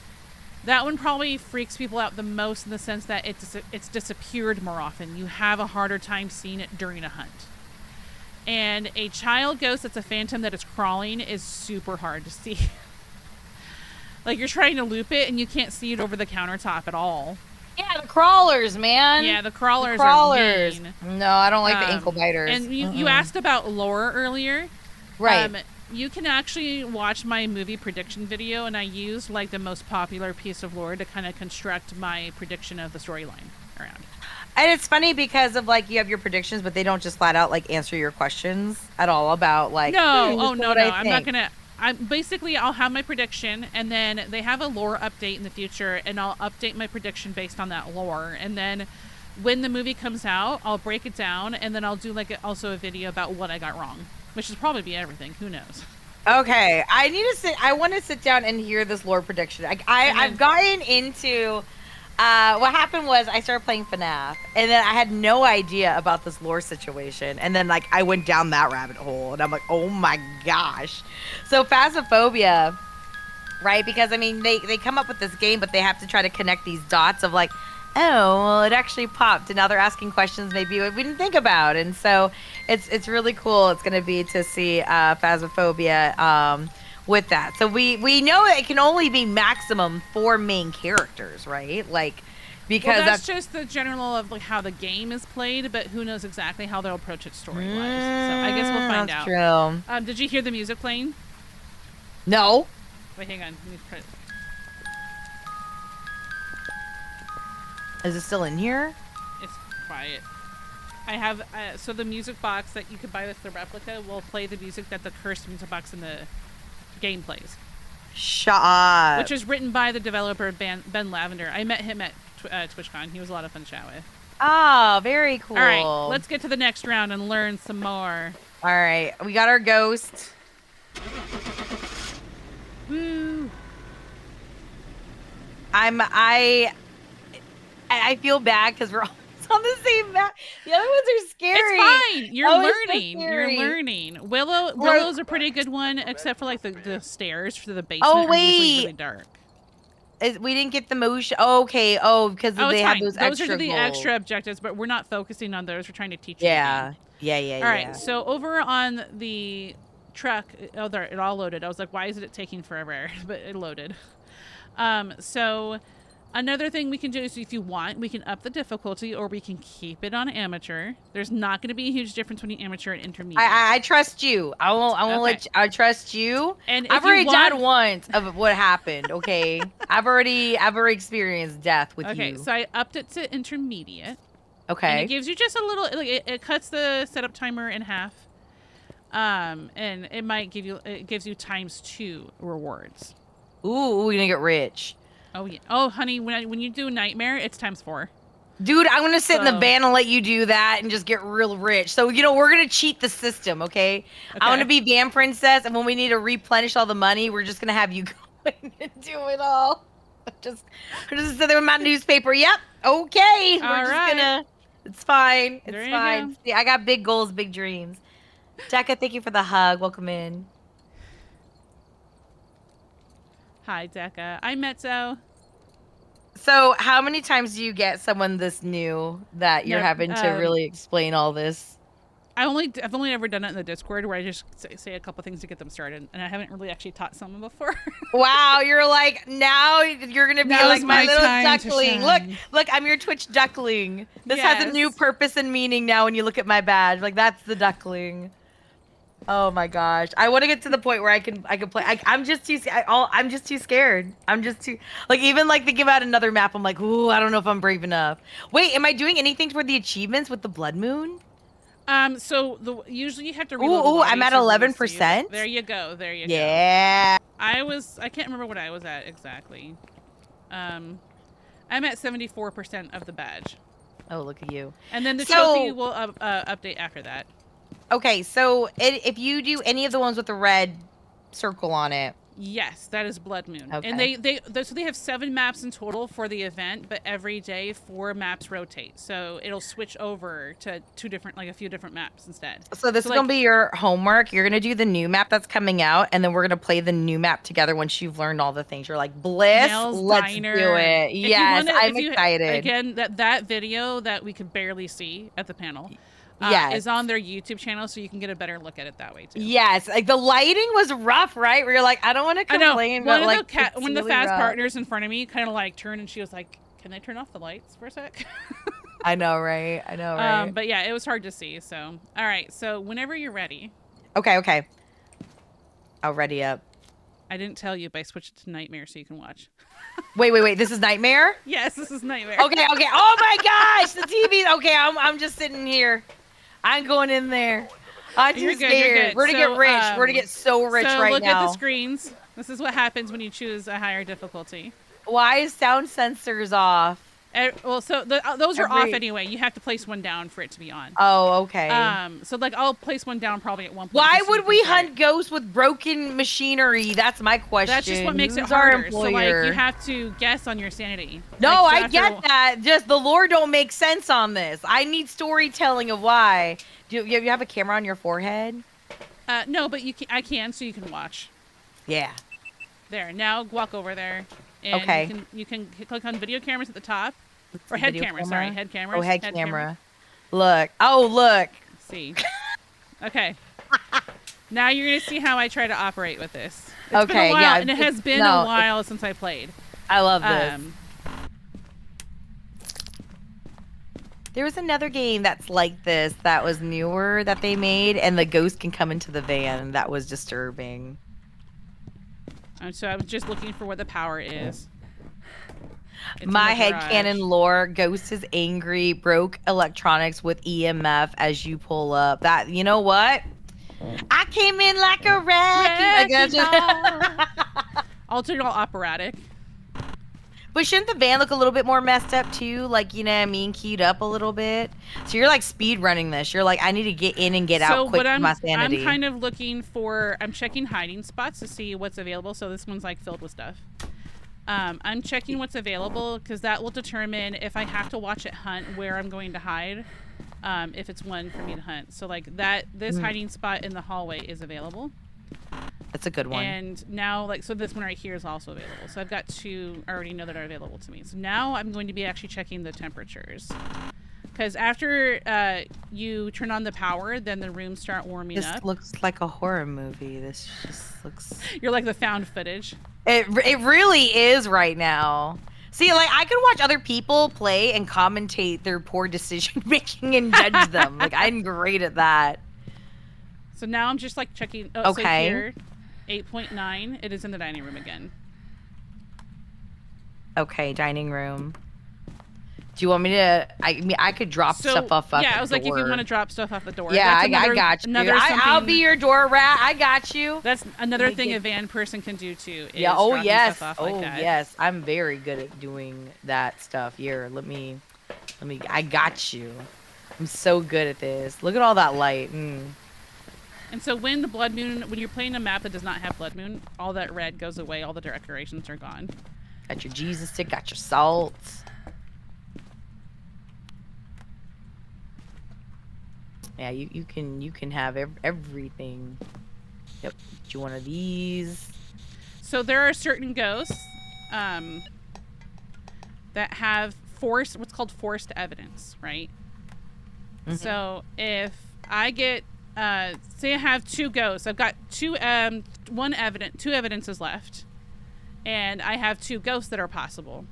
that one probably freaks people out the most in the sense that it's disappeared more often. You have a harder time seeing it during a hunt. And a child ghost that's a Phantom that is crawling is super hard to see. Like, you're trying to loop it and you can't see it over the countertop at all. Yeah, the crawlers, man. Yeah, the crawlers are mean. No, I don't like the ankle biters. And you asked about Elora earlier. Right. You can actually watch my movie prediction video, and I used, like, the most popular piece of lore to kind of construct my prediction of the storyline around. And it's funny because of, like, you have your predictions, but they don't just flat out, like, answer your questions at all about, like, no. I'm not gonna. I'll have my prediction, and then they have a lore update in the future, and I'll update my prediction based on that lore. And then when the movie comes out, I'll break it down, and then I'll do, like, also a video about what I got wrong, which is probably be everything. Who knows? Okay, I want to sit down and hear this lore prediction. I've gotten into. What happened was I started playing FNAF, and then I had no idea about this lore situation, and then, like, I went down that rabbit hole, and I'm like, oh my gosh. So Phasmophobia, right? Because, I mean, they come up with this game, but they have to try to connect these dots of, like, oh, well, it actually popped, and now they're asking questions maybe we didn't think about, and so it's really cool. It's going to be to see Phasmophobia with that. So we know it can only be maximum 4 main characters, right? Like, because that's just the general of, like, how the game is played, but who knows exactly how they'll approach it story-wise. So I guess we'll find out. True. Did you hear the music playing? No. Wait, hang on. Let me try. Is it still in here? It's quiet. I have so the music box that you could buy with the replica will play the music that the cursed music box in the game plays. Shut up. Which was written by the developer Ben Lavender. I met him at TwitchCon. He was a lot of fun to chat with. Oh, very cool. All right, let's get to the next round and learn some more. All right, we got our ghost. Woo! I feel bad because we're all on the same map. The other ones are scary. It's fine. You're learning. So You're learning. Willow's a pretty good one, except for, like, the stairs to the basement. Oh, wait. Are usually really dark. We didn't get the motion. Okay. Oh, because they have those extra are the goals. extra objectives, but we're not focusing on those. We're trying to teach you. Yeah. All right. So over on the truck, there, it all loaded. I was like, why isn't it taking forever? But it loaded. So another thing we can do is, if you want, we can up the difficulty, or we can keep it on amateur. There's not going to be a huge difference between amateur and intermediate. I trust you. I won't I trust you. And I've already done once of what happened. Okay. I've already experienced death with you. Okay, so I upped it to intermediate. Okay. And it gives you just a little, like, it cuts the setup timer in half. And it gives you ×2 rewards. Ooh, we're gonna get rich. Oh yeah. Oh honey, when you do Nightmare, it's ×4. Dude, I'm gonna sit in the van and let you do that and just get real rich. So, we're gonna cheat the system, okay? I want to be van princess, and when we need to replenish all the money, we're just gonna have you go in and do it all. We're just sit there with my newspaper. Yep. Okay. We're just gonna. It's fine. It's fine. See, I got big goals, big dreams. Jacka, thank you for the hug. Welcome in. Hi, Decca. I'm Mezzo. So, how many times do you get someone this new that you're having to really explain all this? I've only ever done it in the Discord where I just say a couple things to get them started, and I haven't really actually taught someone before. Wow, you're like, now you're gonna be Now like is my my little time to duckling. shine. Look, I'm your Twitch duckling. This has a new Yes. purpose and meaning now when you look at my badge. Like, that's the duckling. Oh my gosh, I want to get to the point where I can play. I'm just too I'm just too scared. I'm just too like, even like thinking about another map. I'm like, ooh, I don't know if I'm brave enough. Wait, am I doing anything toward the achievements with the blood moon? So usually you have to reload. Ooh, I'm at to really 11%. There you go. There you go. Yeah. I can't remember what I was at exactly. I'm at 74% of the badge. Oh, look at you. And then the trophy will update after that. Okay, so if you do any of the ones with the red circle on it. Yes, that is Blood Moon. Okay. And so they have 7 maps in total for the event, but every day 4 maps rotate. So it'll switch over to a few different maps instead. So this is going to be your homework. You're going to do the new map that's coming out, and then we're going to play the new map together once you've learned all the things. You're like, Bliss, let's do it. Yes, I'm excited. Again, that video that we could barely see at the panel. Is on their YouTube channel, so you can get a better look at it that way too. Yes, like the lighting was rough, right? Where you're like, I don't want to complain, but like one of the fast partners in front of me kind of like turned, and she was like, "Can I turn off the lights for a sec?" I know, right? But yeah, it was hard to see. So, all right. So whenever you're ready. Okay. I'll ready up. I didn't tell you, but I switched it to Nightmare so you can watch. Wait. This is Nightmare? Yes, this is Nightmare. Okay. Oh my gosh, the TV. Okay, I'm just sitting here. I'm going in there. I'm too scared. We're gonna get rich. We're gonna get so rich right now. So look at the screens. This is what happens when you choose a higher difficulty. Why is sound sensors off? Those are off anyway. You have to place one down for it to be on. Oh, okay. So like I'll place one down probably at one point. Why would we hunt ghosts with broken machinery? That's my question. That's just what makes it harder. So like you have to guess on your sanity. No, I get that. Just the lore don't make sense on this. I need storytelling of why. Do you have a camera on your forehead? No, but I can, so you can watch. Yeah. There. Now walk over there. And okay. You can click on video cameras at the top. Or head camera, sorry. Head cameras. Oh, head camera. Look. Oh, look. Let's see. Okay. Now you're going to see how I try to operate with this. It's been a while, yeah. And it has been a while since I played. I love this. There was another game that's like this that was newer that they made, and the ghost can come into the van. That was disturbing. And so I was just looking for what the power is. My headcanon lore, ghost is angry, broke electronics with EMF as you pull up. That, you know what? I came in like a wreck. Altered all operatic. But shouldn't the van look a little bit more messed up too? Like, you know what I mean? Keyed up a little bit. So you're like speed running this. You're like, I need to get in and get out quick for my sanity. I'm kind of looking for, I'm checking hiding spots to see what's available. So this one's like filled with stuff. I'm checking what's available because that will determine if I have to watch it hunt where I'm going to hide, if it's one for me to hunt. So like this hiding spot in the hallway is available. That's a good one. And now so this one right here is also available. So I've got 2 I already know that are available to me. So now I'm going to be actually checking the temperatures. Because after you turn on the power, then the rooms start warming up. This looks like a horror movie. This just looks... You're like the found footage. It really is right now. See, like, I could watch other people play and commentate their poor decision making and judge them. Like, I'm great at that. So now I'm just like checking. Oh, okay. So here, 8.9. It is in the dining room again. Okay, dining room. Do you want me to? I could drop stuff off. Yeah, I was like, if you want to drop stuff off the door. Yeah, I got you. I'll be your door rat. I got you. That's another thing a van person can do too. Is oh yes. Stuff off like that. Yes. I'm very good at doing that stuff. Here, let me. I got you. I'm so good at this. Look at all that light. And so when the blood moon, when you're playing a map that does not have blood moon, all that red goes away. All the decorations are gone. Got your Jesus stick. Got your salt. Yeah, you can have everything. Yep. Do you one of these? So there are certain ghosts that have what's called forced evidence, right? Mm-hmm. So if I get, say I have 2 ghosts. I've got two evidences left, and I have 2 ghosts that are possible,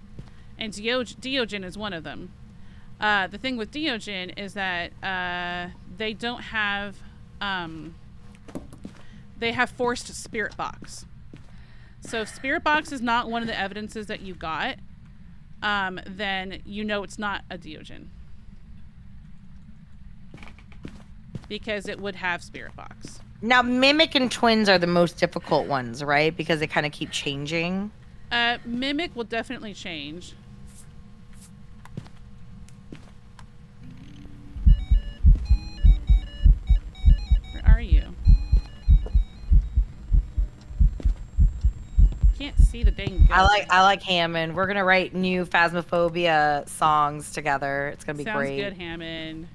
and Diogen is one of them. The thing with Diogen is that they don't have, they have forced spirit box. So if spirit box is not one of the evidences that you got, then you know it's not a Diogen. Because it would have spirit box. Now, Mimic and Twins are the most difficult ones, right? Because they kind of keep changing. Mimic will definitely change. Where are you? Can't see the dang ghost. I like Hammond. We're gonna write new Phasmophobia songs together. It's gonna be Sounds great. good, Hammond.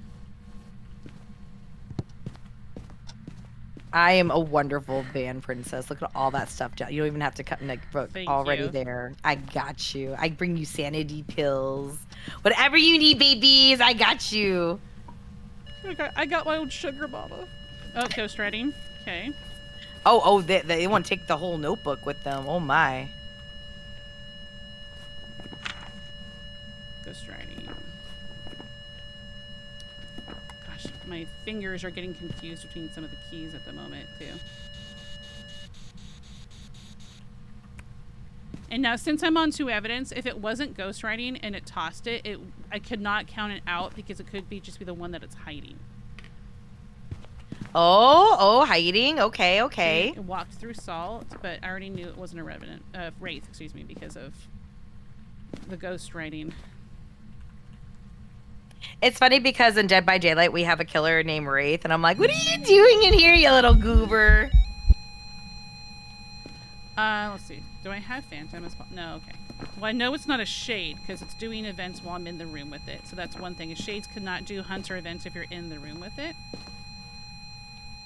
I am a wonderful band princess. Look at all that stuff down. You don't even have to cut like Thank already you. there. I got you. I bring you sanity pills. Whatever you need, babies, I got you. I got my own sugar mama. Oh, ghost writing. Okay. Oh, they want to take the whole notebook with them. Oh my. Ghost writing. Gosh, my fingers are getting confused between some of the keys at the moment, too. And now, since I'm on 2 evidence, if it wasn't ghostwriting and it tossed it, I could not count it out because it could just be the one that it's hiding. Oh, hiding. Okay. It walked through salt, but I already knew it wasn't a revenant, wraith, excuse me, because of the ghostwriting. It's funny because in Dead by Daylight we have a killer named Wraith, and I'm like, what are you doing in here, you little goober? Let's see. Do I have Phantom as well? No, okay. Well, I know it's not a shade because it's doing events while I'm in the room with it. So that's one thing. Shades cannot do hunter events if you're in the room with it.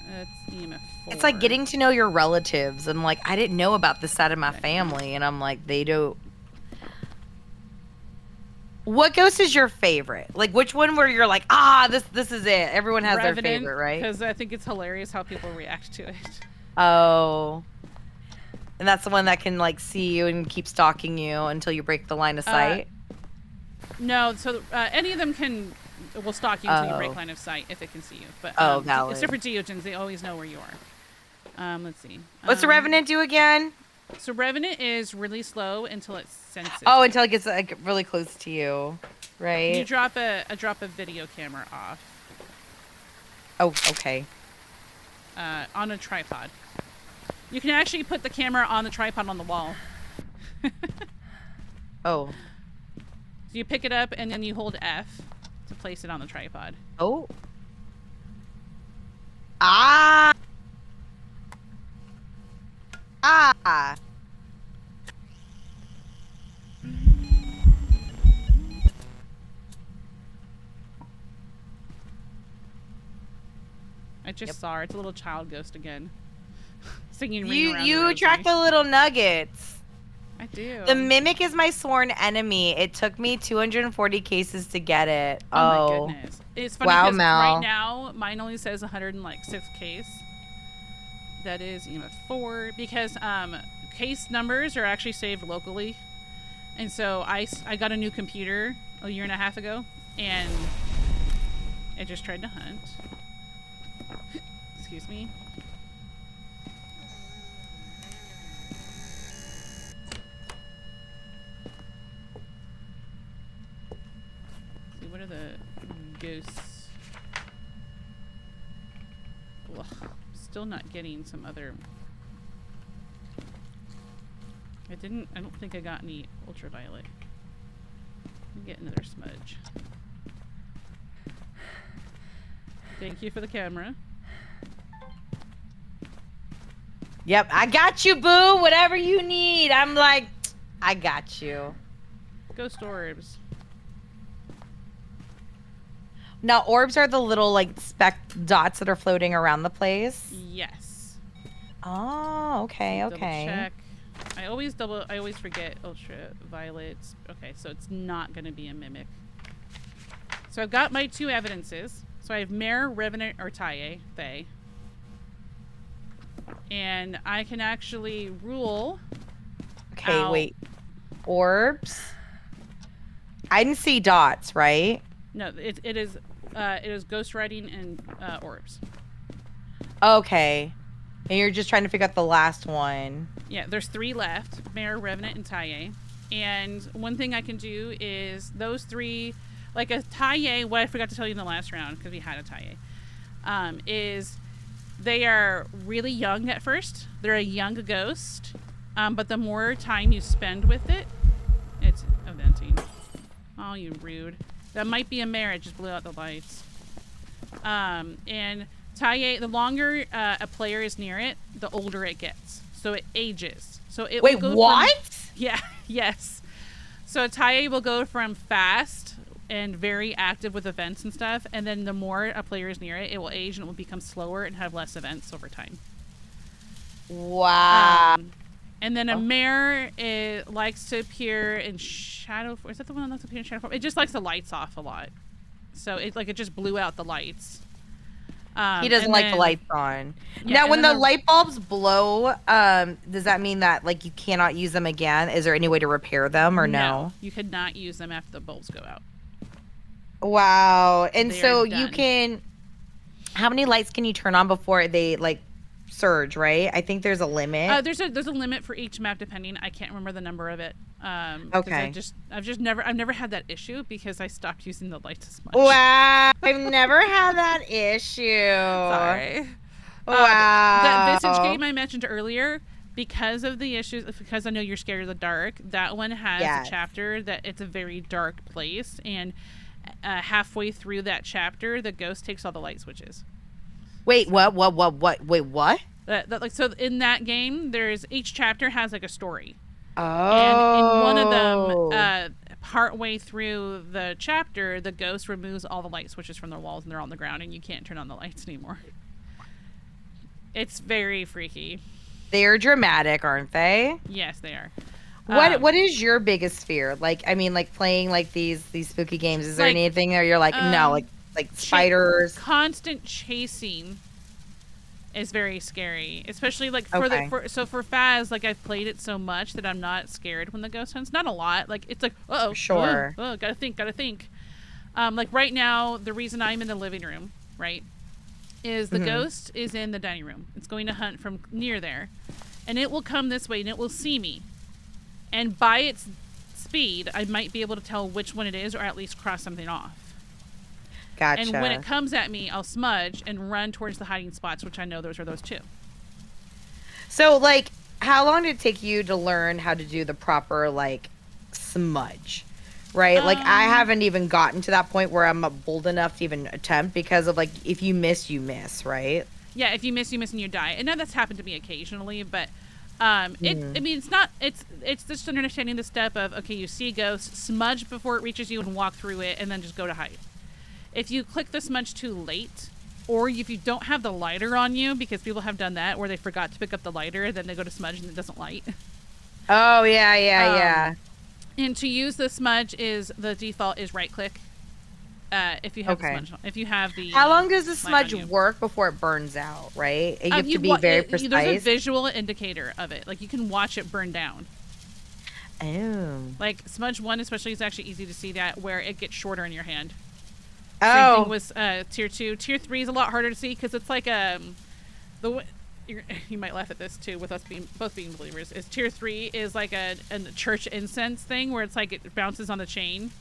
That's EMF 4. It's like getting to know your relatives, and like, I didn't know about this side of my family, and I'm like, they don't. What ghost is your favorite? Like, which one where you're like, this is it. Everyone has Revenant, their favorite, right? Because I think it's hilarious how people react to it. Oh. And that's the one that can like see you and keep stalking you until you break the line of sight? No, so any of them will stalk you until you break line of sight if it can see you. But valid. except for Diogens, they always know where you are. Let's see. What's the Revenant do again? So Revenant is really slow until it senses. Oh, until it gets like really close to you, right? You drop a video camera off. Oh, okay. On a tripod. You can actually put the camera on the tripod on the wall. Oh. So you pick it up and then you hold F to place it on the tripod. Oh. Ah. Ah. I just saw her. It's a little child ghost again. Singing Ring Around the You Rosie. attract the little nuggets. I do. The Mimic is my sworn enemy. It took me 240 cases to get it. Oh my goodness. It's funny Wow, because Mel. right now mine only says 106 case. That is EMF 4 because case numbers are actually saved locally. And so I got a new computer a year and a half ago and it just tried to hunt. Excuse me. See, what are the ghosts? Ugh, still not getting some other. I don't think I got any ultraviolet. Let me get another smudge. Thank you for the camera. Yep, I got you, boo. Whatever you need. I'm like, I got you. Ghost orbs. Now, orbs are the little like speck dots that are floating around the place. Yes. Oh, okay, Double okay. check. I always forget ultraviolets. Okay, so it's not going to be a mimic. So I've got my 2 evidences. So I have Mare, Revenant, or Taye, Fae. And I can actually rule. Okay, out... wait. Orbs? I didn't see dots, right? No, it is ghost riding and orbs. Okay. And you're just trying to figure out the last one. Yeah, there's 3 left. Mare, Revenant, and Taye. And one thing I can do is those 3, like a Taye, what I forgot to tell you in the last round, because we had a Taye, is they are really young at first. They're a young ghost, but the more time you spend with it, it's eventing. Oh, you rude. That might be a mare. It just blew out the lights. And Taye, the longer a player is near it, the older it gets. So it ages. So it Wait, will go what? Yeah, yes. So Taye will go from fast and very active with events and stuff, and then the more a player is near it, it will age and it will become slower and have less events over time. Wow. And then a mare, it likes to appear in shadow form. Is that the one that likes to appear in shadow form? It just likes the lights off a lot. So it just blew out the lights. He doesn't like the lights on. Yeah, now, when the light bulbs blow, does that mean that like you cannot use them again? Is there any way to repair them or no? You could not use them after the bulbs go out. Wow. And They so are you done. can, how many lights can you turn on before they like surge, right? I think there's a limit. There's a limit for each map depending. I can't remember the number of it. Okay. I've never had that issue because I stopped using the lights as much. Wow. I've never had that issue. Sorry. Wow. That Visage game I mentioned earlier, because of the issues, because I know you're scared of the dark, that one has a chapter that it's a very dark place, and halfway through that chapter, the ghost takes all the light switches. Wait, what? Wait, what? So in that game, each chapter has like a story. Oh. And in one of them, partway through the chapter, the ghost removes all the light switches from the walls and they're on the ground and you can't turn on the lights anymore. It's very freaky. They're dramatic, aren't they? Yes, they are. What is your biggest fear? Like, I mean, like playing like these spooky games. Is there anything there you're like, no, like spiders? Constant chasing is very scary, especially like for Phas, like I've played it so much that I'm not scared when the ghost hunts. Not a lot. Like it's like, sure. Gotta think. Like right now, the reason I'm in the living room, right, is the ghost is in the dining room. It's going to hunt from near there, and it will come this way and it will see me, and by its speed, I might be able to tell which one it is or at least cross something off. Gotcha. And when it comes at me, I'll smudge and run towards the hiding spots, which I know those are those 2. So, like, how long did it take you to learn how to do the proper, like, smudge? Right? Like, I haven't even gotten to that point where I'm bold enough to even attempt because of, like, if you miss, you miss, right? Yeah, if you miss and you die. And now that's happened to me occasionally, but I mean, it's just understanding the step of, okay, you see a ghost, smudge before it reaches you and walk through it, and then just go to hide. If you click the smudge too late, or if you don't have the lighter on you, because people have done that, where they forgot to pick up the lighter, then they go to smudge and it doesn't light. Oh, yeah. And to use the smudge the default is right click. If you have the smudge on. If you have the... How long does the smudge work before it burns out, right? You have to be very precise. There's a visual indicator of it. Like, you can watch it burn down. Oh. Like, smudge 1 especially is actually easy to see that, where it gets shorter in your hand. Oh. Same thing with tier 2. Tier 3 is a lot harder to see because it's like you might laugh at this too with us both being believers. Is tier 3 is like a church incense thing where it's like it bounces on the chain.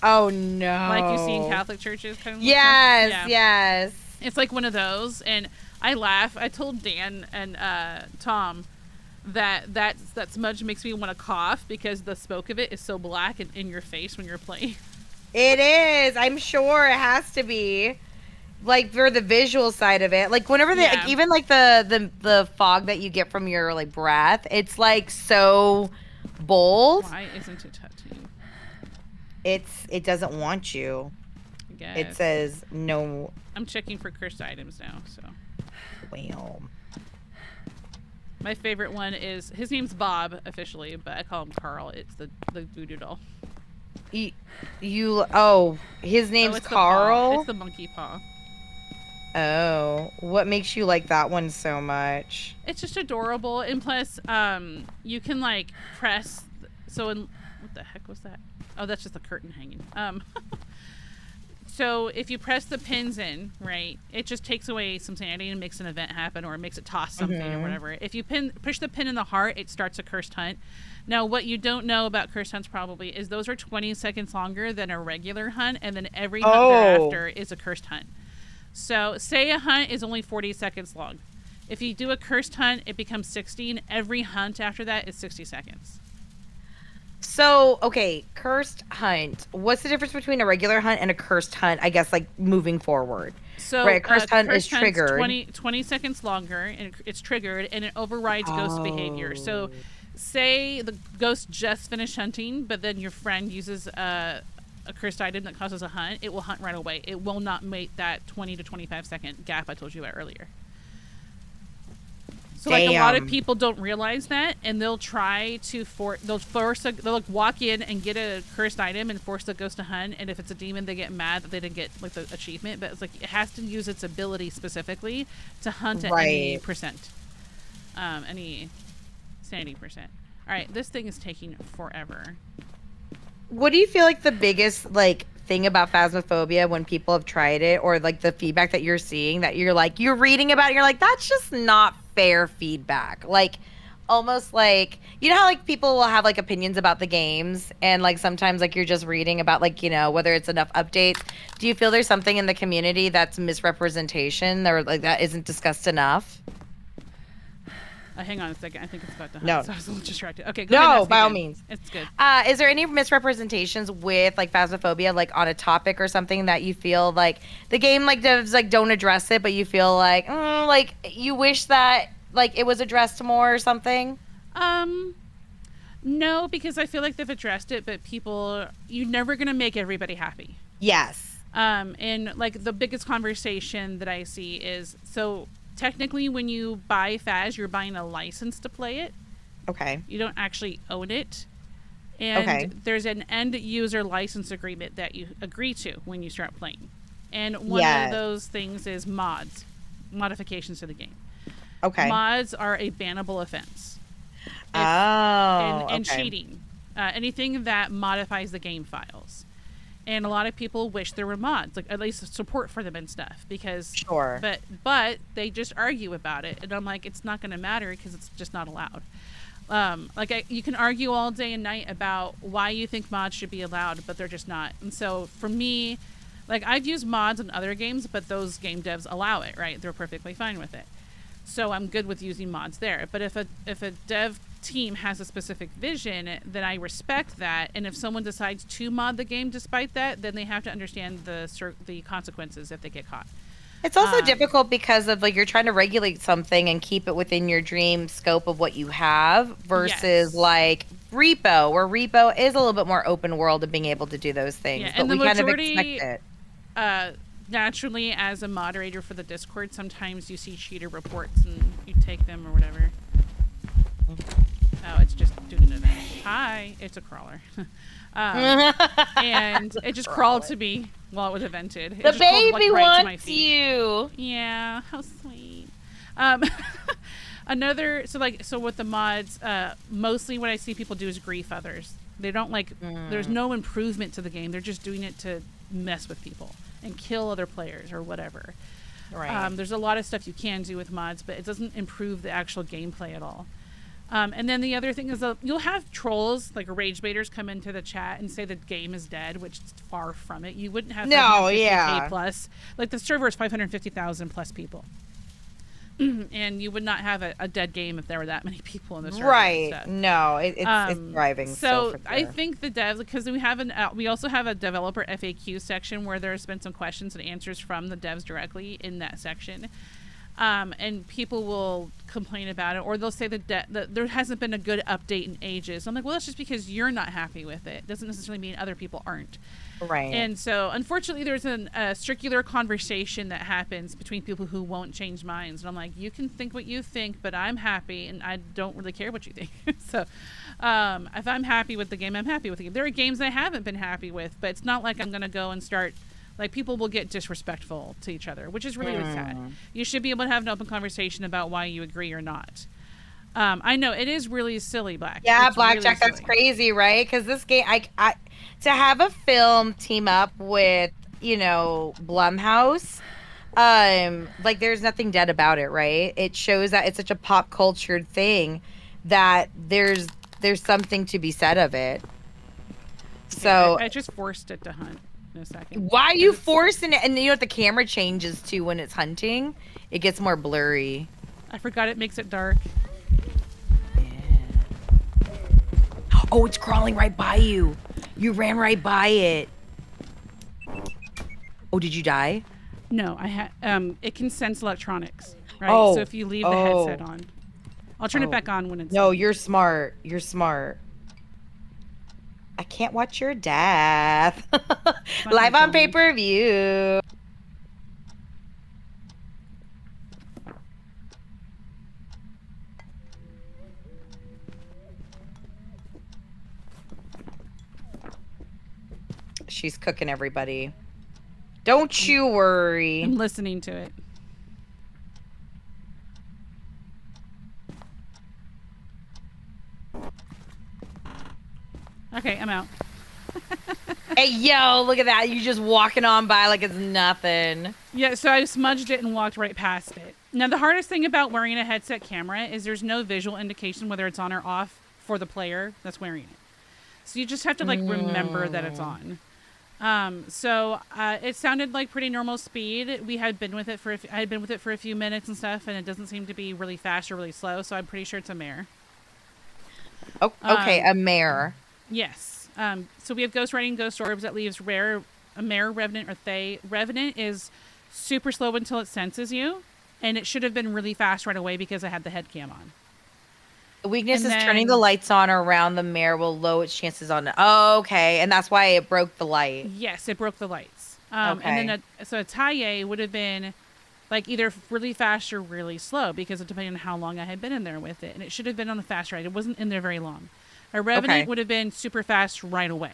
Oh no! Like you see in Catholic churches, kind of. Yes. It's like one of those, and I laugh. I told Dan and Tom that smudge makes me want to cough because the smoke of it is so black and in your face when you're playing. It is. I'm sure it has to be. Like for the visual side of it, like whenever like, even like the fog that you get from your like breath, it's like so bold. Why isn't it touching? It doesn't want you. I guess. It says no. I'm checking for cursed items now. So. Well. My favorite one is his name's Bob officially, but I call him Carl. It's the voodoo doll. His name's it's Carl. It's the monkey paw. Oh, what makes you like that one so much? It's just adorable, and plus, you can like press. So, what the heck was that? Oh, that's just the curtain hanging. So if you press the pins in, right, it just takes away some sanity and makes an event happen, or it makes it toss something or whatever. If you push the pin in the heart, it starts a cursed hunt. Now, what you don't know about cursed hunts probably is those are 20 seconds longer than a regular hunt, and then every hunt thereafter is a cursed hunt. So say a hunt is only 40 seconds long. If you do a cursed hunt, it becomes 60, and every hunt after that is 60 seconds. So, okay, cursed hunt. What's the difference between a regular hunt and a cursed hunt, I guess, like, moving forward? So, right, a cursed hunt is triggered. 20 seconds longer, and it's triggered, and it overrides ghost behavior. So, say the ghost just finished hunting, but then your friend uses a cursed item that causes a hunt, it will hunt right away. It will not make that 20 to 25 second gap I told you about earlier. So like a lot of people don't realize that, and they'll try to they'll like walk in and get a cursed item and force the ghost to hunt, and if it's a demon they get mad that they didn't get like the achievement, but it's like it has to use its ability specifically to hunt at any percent. Any sanity percent. Alright, this thing is taking forever. What do you feel like the biggest like thing about Phasmophobia when people have tried it, or like the feedback that you're seeing that you're like you're reading about it, you're like that's just not fair feedback? Like almost like, you know how like people will have like opinions about the games, and like sometimes like you're just reading about like, you know, whether it's enough updates. Do you feel there's something in the community that's misrepresentation or like that isn't discussed enough? Hang on a second. I think it's about to hunt. No. So I was a little distracted. Okay, go ahead. No, by all means. It's good. Is there any misrepresentations with like Phasmophobia, like on a topic or something that you feel like the game like devs like don't address it, but you feel like like you wish that like it was addressed more or something? No, because I feel like they've addressed it, but you're never gonna make everybody happy. Yes. And like the biggest conversation that I see is, so technically when you buy Phas, you're buying a license to play it. Okay. You don't actually own it. And there's an end user license agreement that you agree to when you start playing. And one of those things is modifications to the game. Okay. Mods are a bannable offense. And cheating. Anything that modifies the game files. And a lot of people wish there were mods, like at least support for them and stuff, because but they just argue about it, and I'm like, it's not going to matter because it's just not allowed. You can argue all day and night about why you think mods should be allowed, but they're just not. And so for me, like I've used mods in other games, but those game devs allow it, right? They're perfectly fine with it. So I'm good with using mods there. But if a dev team has a specific vision, then I respect that. And if someone decides to mod the game despite that, then they have to understand the consequences if they get caught. It's also difficult because of like you're trying to regulate something and keep it within your dream scope of what you have versus like repo, where repo is a little bit more open world of being able to do those things. Yeah, but and we the majority, kind of expect it. Naturally, as a moderator for the Discord, sometimes you see cheater reports and you take them or whatever. Oh, it's just doing an event. Hi, it's a crawler. And it just crawled to me while it was evented. The baby wants you. Yeah, how sweet. So with the mods, mostly what I see people do is grief others. They don't there's no improvement to the game. They're just doing it to mess with people and kill other players or whatever. Right. There's a lot of stuff you can do with mods, but it doesn't improve the actual gameplay at all. And then the other thing is you'll have trolls, like rage baiters, come into the chat and say the game is dead, which is far from it. You wouldn't have 550K plus. Like the server is 550,000 plus people. And you would not have a dead game if there were that many people in the server. Right. No, it's thriving. So I think the devs, because we also have a developer FAQ section where there's been some questions and answers from the devs directly in that section. And people will complain about it, or they'll say that there hasn't been a good update in ages. I'm like, well, that's just because you're not happy with it. It doesn't necessarily mean other people aren't. Right. And so, unfortunately, there's a circular conversation that happens between people who won't change minds. And I'm like, you can think what you think, but I'm happy, and I don't really care what you think. So, if I'm happy with the game, I'm happy with the game. There are games I haven't been happy with, but it's not like I'm going to go and start Like, people will get disrespectful to each other, which is really, really sad. You should be able to have an open conversation about why you agree or not. I know it is really silly, Black. Yeah, It's Blackjack, really that's silly. crazy, right? Because this game, I to have a film team up with, Blumhouse, like there's nothing dead about it, right? It shows that it's such a pop cultured thing that there's something to be said of it. Okay, So I just forced it to hunt in a second. why are you forcing it? And you know what the camera changes to when it's hunting? It gets more blurry. I forgot it makes it dark. Oh, it's crawling right by you. You ran right by it. Oh, did you die? No, I had. It can sense electronics, right? Oh. So if you leave the headset on, I'll turn it back on when it's. No, you're smart. You're smart. I can't watch your death. Live on pay-per-view. She's cooking everybody. Don't you worry. I'm listening to it. Okay, I'm out. Hey, yo, look at that. You just walking on by like it's nothing. Yeah, so I smudged it and walked right past it. Now, the hardest thing about wearing a headset camera is there's no visual indication whether it's on or off for the player that's wearing it. So you just have to, like, remember that it's on. It sounded like pretty normal speed. We had been with it for I had been with it for a few minutes and stuff, and it doesn't seem to be really fast or really slow, so I'm pretty sure it's a mare. Oh, okay, a mare. Yes. So we have Ghost Riding Ghost Orbs that leaves rare, a mare, Revenant, or Thay. Revenant is super slow until it senses you, and it should have been really fast right away because I had the head cam on. The weakness And is turning the lights on around the mare will lower its chances on it. Oh, okay, and that's why it broke the light. Yes, it broke the lights. Okay. And then a Taille would have been like either really fast or really slow because it depended on how long I had been in there with it, and it should have been on the fast ride. It wasn't in there very long. A Revenant would have been super fast right away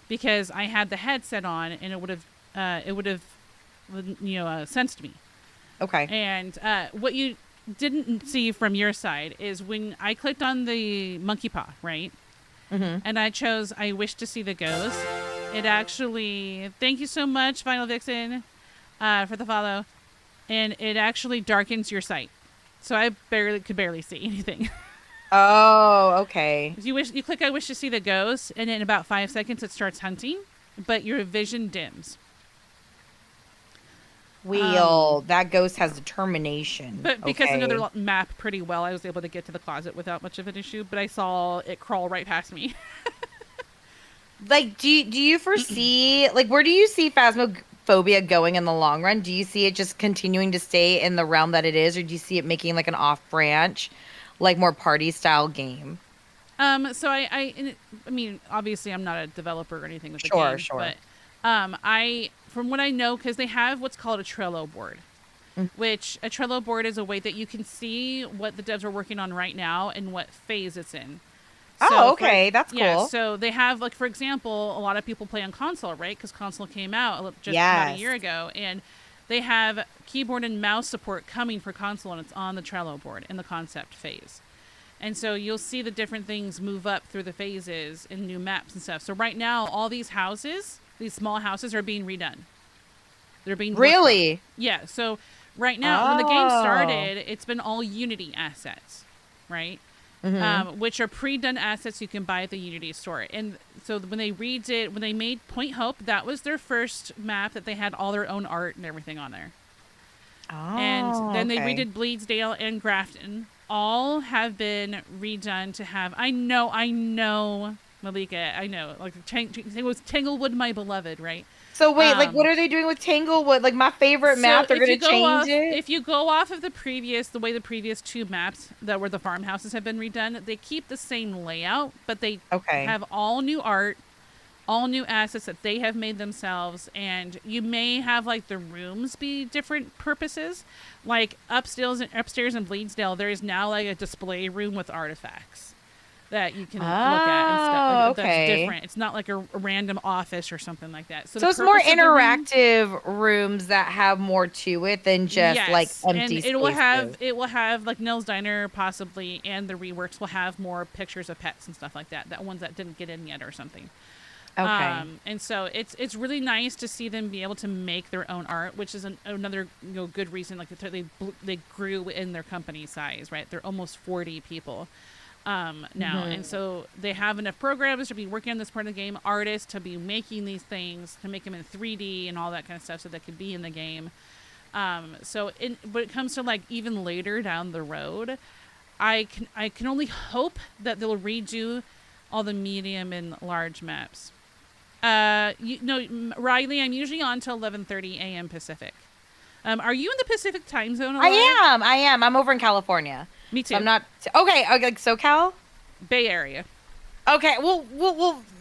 because I had the headset on and it would have sensed me. Okay. And what you didn't see from your side is when I clicked on the monkey paw, right? Mm-hmm. And I chose I wish to see the ghost. It actually, thank you so much, Vinyl Vixen, for the follow. And it actually darkens your sight. So I could barely see anything. Oh, okay. You click I wish to see the ghost, and in about 5 seconds it starts hunting, but your vision dims. That ghost has determination. But because I know the map pretty well, I was able to get to the closet without much of an issue, but I saw it crawl right past me. Like, do you foresee, like, where do you see Phasmophobia going in the long run? Do you see it just continuing to stay in the realm that it is, or do you see it making, like, an off-branch, like, more party-style game? So I mean, obviously I'm not a developer or anything with the game. Sure. But from what I know, because they have what's called a Trello board, which a Trello board is a way that you can see what the devs are working on right now and what phase it's in. Oh, okay. That's cool. Yeah, so they have, like, for example, a lot of people play on console, right? Because console came out just about a year ago. And they have keyboard and mouse support coming for console, and it's on the Trello board in the concept phase. And so you'll see the different things move up through the phases and new maps and stuff. So right now, all these houses, these small houses, are being redone. They're being really? Yeah. So right now, when the game started, it's been all Unity assets, right? Mm-hmm. Which are pre-done assets you can buy at the Unity store. And so when they made Point Hope, that was their first map that they had all their own art and everything on there. Oh, and then they redid Bleedsdale and Grafton. All have been redone to have. I know, Malika. I know. Like, it was Tanglewood, my beloved, right? So wait, like, what are they doing with Tanglewood? Like, my favorite map, they're going to change it? If you go off of the way the previous two maps that were the farmhouses have been redone, they keep the same layout, but they have all new art, all new assets that they have made themselves, and you may have, like, the rooms be different purposes. Like, upstairs in Bleedsdale, there is now, like, a display room with artifacts. that you can look at and stuff. Like, okay. that's different. It's not like a random office or something like that. So the it's more purpose of the room- interactive rooms that have more to it than just like Yes, empty and spaces. it will have like Nell's Diner possibly, and the reworks will have more pictures of pets and stuff like that. That ones that didn't get in yet or something. Okay. And so it's really nice to see them be able to make their own art, which is another good reason. Like they grew in their company size, right? They're almost 40 people now, and so they have enough programmers to be working on this part of the game, artists to be making these things, to make them in 3D and all that kind of stuff, so they could be in the game. So when it comes to like even later down the road, I can only hope that they'll redo all the medium and large maps. Riley, I'm usually on till 11:30 a.m. Pacific. Are you in the Pacific time zone? I am. I'm over in California. Me too. So I'm not. Okay, like SoCal. Bay Area. Okay, well,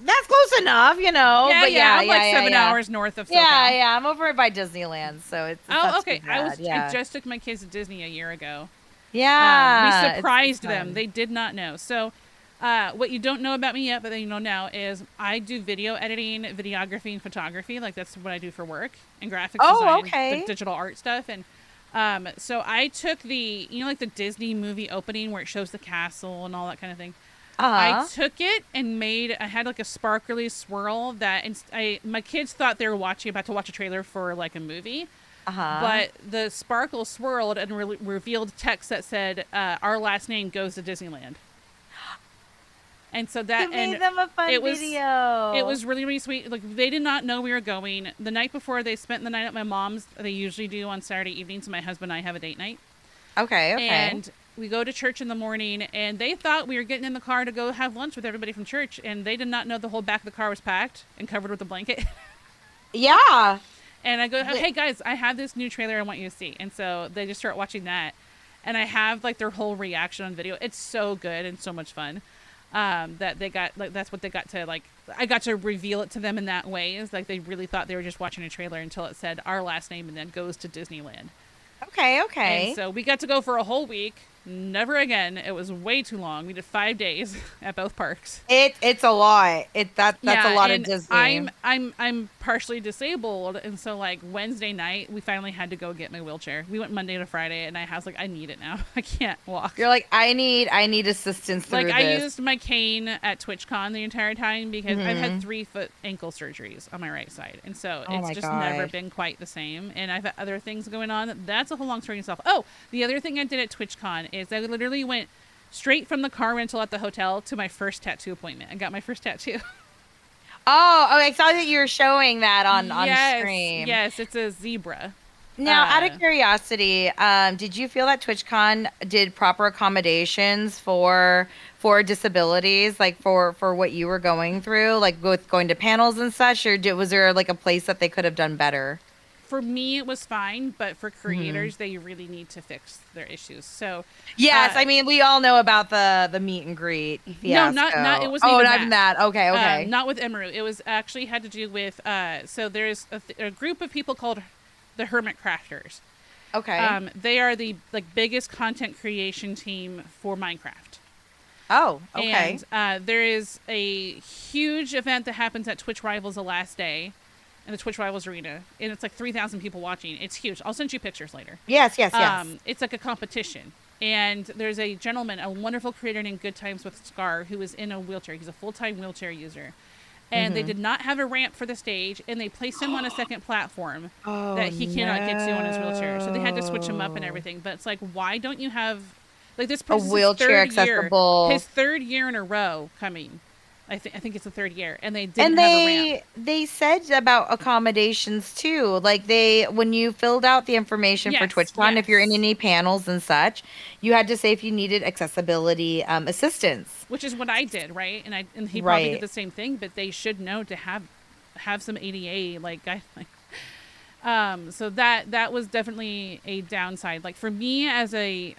that's close enough, you know. Yeah, but I'm like 7 hours north of SoCal. Yeah, I'm over by Disneyland, so it's not okay. too bad. I just took my kids to Disney a year ago. Yeah, we surprised them. They did not know. So, what you don't know about me yet, but then you know now, is I do video editing, videography, and photography. Like that's what I do for work, and graphics design, okay. the digital art stuff. And so I took like the Disney movie opening where it shows the castle and all that kind of thing. I took it and I had like a sparkly swirl that my kids thought they were about to watch a trailer for like a movie. But the sparkle swirled and revealed text that said, "Our last name goes to Disneyland." And so that made them a fun video. It was really, really sweet. Like they did not know we were going. The night before, they spent the night at my mom's. They usually do on Saturday evenings. My husband and I have a date night. Okay. And we go to church in the morning, and they thought we were getting in the car to go have lunch with everybody from church, and they did not know the whole back of the car was packed and covered with a blanket. Yeah. And I go, "Hey guys, I have this new trailer I want you to see." And so they just start watching that, and I have like their whole reaction on video. It's so good and so much fun. That they got like that's what they got to like. I got to reveal it to them in that way. Is like they really thought they were just watching a trailer until it said our last name and then goes to Disneyland. Okay. And so we got to go for a whole week. Never again. It was way too long. We did 5 days at both parks. It's a lot. That's a lot of Disney. I'm partially disabled, and so like Wednesday night we finally had to go get my wheelchair. We went Monday to Friday, and I was like, I need it now. I can't walk. You're like, I need assistance through this. I used my cane at TwitchCon the entire time because I've had 3-foot ankle surgeries on my right side, and so it's just never been quite the same. And I've had other things going on. That's a whole long story in itself. Oh, the other thing I did at TwitchCon is I literally went straight from the car rental at the hotel to my first tattoo appointment. I got my first tattoo. Oh, I saw that you were showing that on stream. Yes, it's a zebra. Now, out of curiosity, did you feel that TwitchCon did proper accommodations for disabilities, like for what you were going through, like with going to panels and such, or was there like a place that they could have done better? For me, it was fine, but for creators, they really need to fix their issues. So, yes, I mean, we all know about the meet and greet fiasco. No, not it wasn't. Not even that. Okay. Not with Emeru. It was actually had to do with. So there's a group of people called the Hermit Crafters. Okay. They are the biggest content creation team for Minecraft. Oh, okay. And there is a huge event that happens at Twitch Rivals the last day. In the Twitch Rivals Arena, and it's like 3,000 people watching. It's huge. I'll send you pictures later. Yes. It's like a competition, and there's a gentleman, a wonderful creator named Good Times with Scar, who is in a wheelchair. He's a full-time wheelchair user, and they did not have a ramp for the stage, and they placed him on a second platform that he cannot get to on his wheelchair. So they had to switch him up and everything. But it's like, why don't you have like this person's wheelchair accessible? His third year in a row coming. I think it's the third year, and they didn't have a ramp. They said about accommodations too. Like when you filled out the information for TwitchCon, if you're in any panels and such, you had to say if you needed accessibility assistance. Which is what I did, right? And he probably did the same thing, but they should know to have some ADA so that was definitely a downside. Like for me as a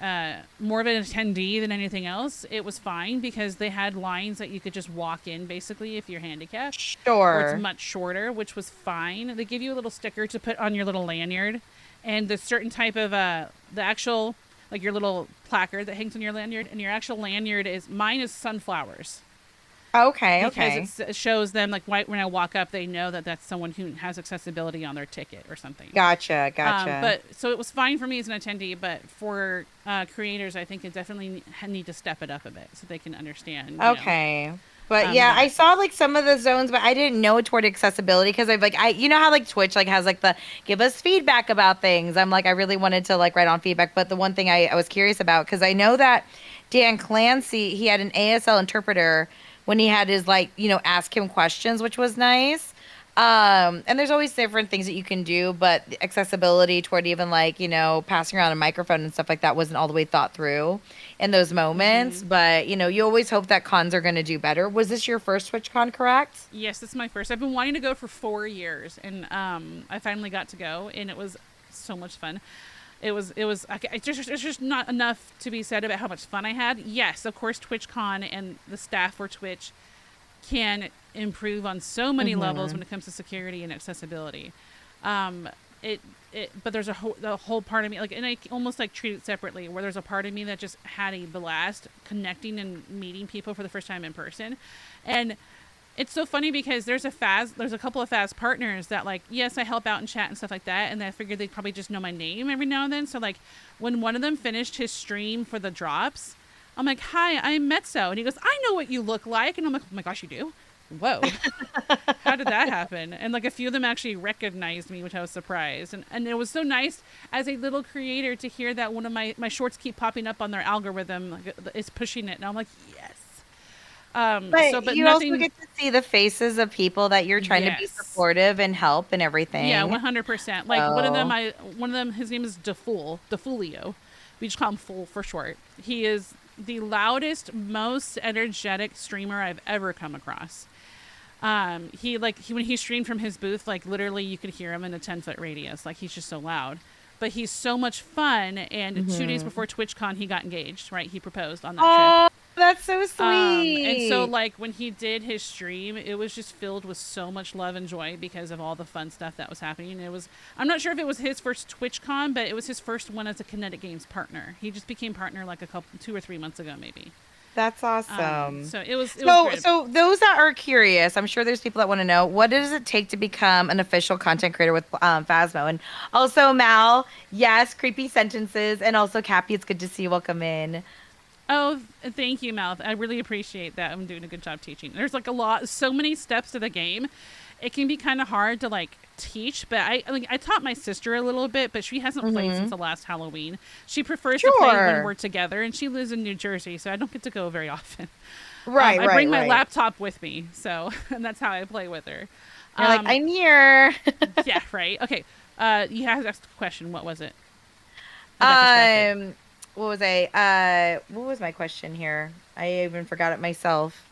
more of an attendee than anything else, it was fine because they had lines that you could just walk in basically if you're handicapped. Sure. Or it's much shorter, which was fine. They give you a little sticker to put on your little lanyard, and the certain type of the like your little placard that hangs on your lanyard, and your actual lanyard mine is sunflowers. Okay. Because it shows them, like, when I walk up, they know that that's someone who has accessibility on their ticket or something. Gotcha. But so it was fine for me as an attendee, but for creators, I think it definitely need to step it up a bit so they can understand. Okay. But yeah, I saw like some of the zones, but I didn't know toward accessibility because you know how like Twitch like has like the give us feedback about things. I'm like, I really wanted to like write on feedback, but the one thing I was curious about, because I know that Dan Clancy, he had an ASL interpreter when he had his like, ask him questions, which was nice. And there's always different things that you can do, but the accessibility toward even like, passing around a microphone and stuff like that wasn't all the way thought through in those moments. Mm-hmm. But, you always hope that cons are going to do better. Was this your first TwitchCon, correct? Yes, this is my first. I've been wanting to go for 4 years, and I finally got to go, and it was so much fun. It's just not enough to be said about how much fun I had. Yes, of course, TwitchCon and the staff for Twitch can improve on so many levels when it comes to security and accessibility. But there's the whole part of me, like, and I almost like treat it separately, where there's a part of me that just had a blast connecting and meeting people for the first time in person. And it's so funny because there's a couple of Phas partners that, like, yes, I help out in chat and stuff like that, and I figured they'd probably just know my name every now and then. So like when one of them finished his stream for the drops, I'm like, hi, I'm Metso. And he goes, I know what you look like. And I'm like, oh my gosh, you do? Whoa. How did that happen? And like a few of them actually recognized me, which I was surprised. And it was so nice as a little creator to hear that one of my shorts keep popping up on their algorithm, like, is pushing it. And I'm like, yes. But you also get to see the faces of people that you're trying to be supportive and help and everything. Yeah, 100%. Like one of them, his name is Defulio. We just call him Fool for short. He is the loudest, most energetic streamer I've ever come across. When he streamed from his booth, like literally you could hear him in a 10-foot radius. Like, he's just so loud. But he's so much fun. And 2 days before TwitchCon, he got engaged, right? He proposed on that trip. That's so sweet. And so like when he did his stream, it was just filled with so much love and joy because of all the fun stuff that was happening. I'm not sure if it was his first TwitchCon, but it was his first one as a Kinetic Games partner. He just became partner like 2 or 3 months ago, maybe. That's awesome. So it was so those that are curious, I'm sure there's people that want to know, what does it take to become an official content creator with Phasmo? And also Mal, yes, creepy sentences, and also Cappy, it's good to see you. Welcome in. Oh, thank you, Mouth. I really appreciate that. I'm doing a good job teaching. There's like so many steps to the game. It can be kind of hard to like teach, but I taught my sister a little bit, but she hasn't played since the last Halloween. She prefers to play when we're together, and she lives in New Jersey, so I don't get to go very often. I bring my laptop with me, so and that's how I play with her. You're like, I'm here. Yeah, right. Okay. You have asked a question. What was it? What was my question here? I even forgot it myself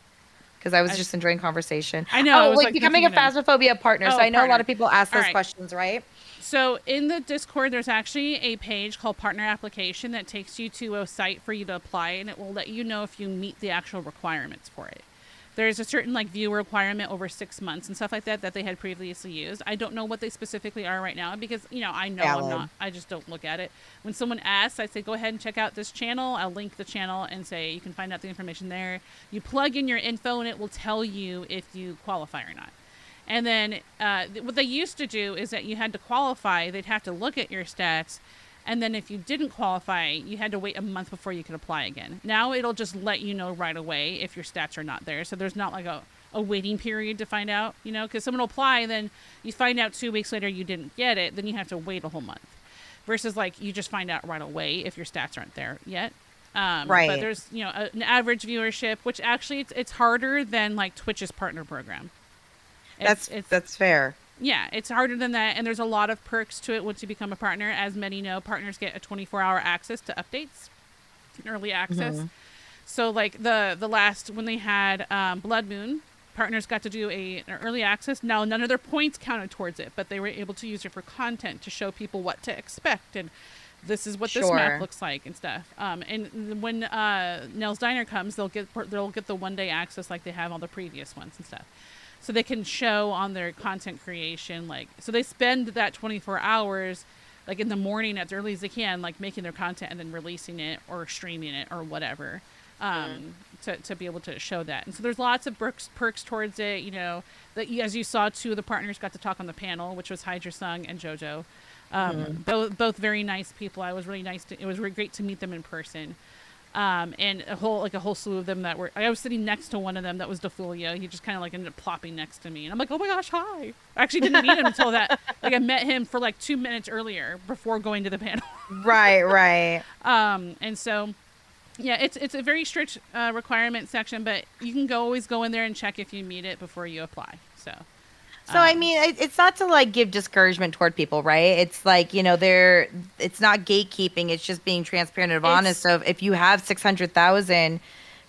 because I was just enjoying conversation. I know. Like becoming a Phasmophobia partner. So I know a lot of people ask those questions, right? So in the Discord, there's actually a page called Partner Application that takes you to a site for you to apply, and it will let you know if you meet the actual requirements for it. There's a certain like view requirement over 6 months and stuff like that they had previously used. I don't know what they specifically are right now because, I just don't look at it. When someone asks, I say, go ahead and check out this channel. I'll link the channel and say you can find out the information there. You plug in your info and it will tell you if you qualify or not. And then what they used to do is that you had to qualify. They'd have to look at your stats. And then if you didn't qualify, you had to wait a month before you could apply again. Now it'll just let you know right away if your stats are not there. So there's not like a waiting period to find out, because someone will apply and then you find out 2 weeks later you didn't get it. Then you have to wait a whole month versus like you just find out right away if your stats aren't there yet. Right. But there's, an average viewership, which actually it's harder than like Twitch's partner program. That's fair. Yeah, it's harder than that, and there's a lot of perks to it once you become a partner. As many know, partners get a 24-hour access to updates, early access. So, like the last when they had Blood Moon, partners got to do an early access. Now, none of their points counted towards it, but they were able to use it for content to show people what to expect and this is what this map looks like and stuff. And when Nell's Diner comes, they'll get the 1-day access like they have all the previous ones and stuff. So they can show on their content creation, so they spend that 24 hours like in the morning as early as they can, like making their content and then releasing it or streaming it or whatever. To be able to show that. And so there's lots of perks towards it. You know, that as you saw, two of the partners got to talk on the panel, which was Hydra Sung and JoJo. Both very nice people. It was really great to meet them in person. And a whole slew of them that were. I was sitting next to one of them that was Defulia. He just kind of like ended up plopping next to me, and I'm like, oh my gosh, hi. I actually didn't meet him until that. Like I met him for like 2 minutes earlier before going to the panel. Right. And so. Yeah, it's a very strict requirement section, but you can always go in there and check if you meet it before you apply. So I mean, it's not to like give discouragement toward people, right? It's like, you know, it's not gatekeeping. It's just being transparent and honest. So if you have 600,000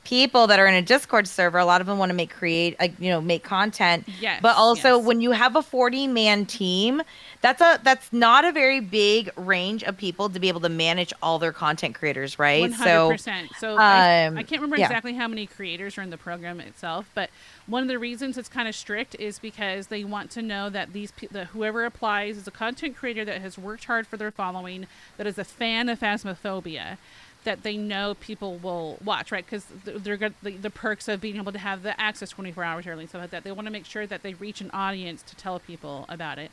people that are in a Discord server, a lot of them want to make content. Yes. But also when you have a 40-man team, that's not a very big range of people to be able to manage all their content creators, right? 100%. So I can't remember exactly how many creators are in the program itself, but one of the reasons it's kind of strict is because they want to know that that whoever applies is a content creator that has worked hard for their following, that is a fan of Phasmophobia, that they know people will watch, right? Because they're got the perks of being able to have the access 24 hours early and stuff like that. They want to make sure that they reach an audience to tell people about it.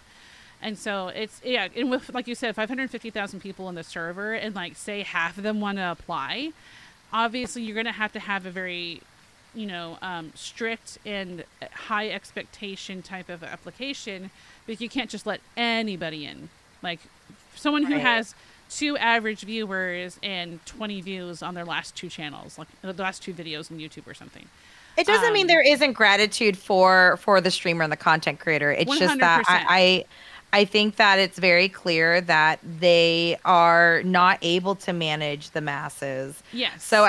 And so and with, like you said, 550,000 people in the server, and like say half of them want to apply, obviously you're going to have a very, strict and high expectation type of application, because you can't just let anybody in. Like someone who has 2 average viewers and 20 views on their last 2 channels, like the last 2 videos on YouTube or something. It doesn't mean there isn't gratitude for the streamer and the content creator. It's 100%. Just that I think that it's very clear that they are not able to manage the masses. Yes. So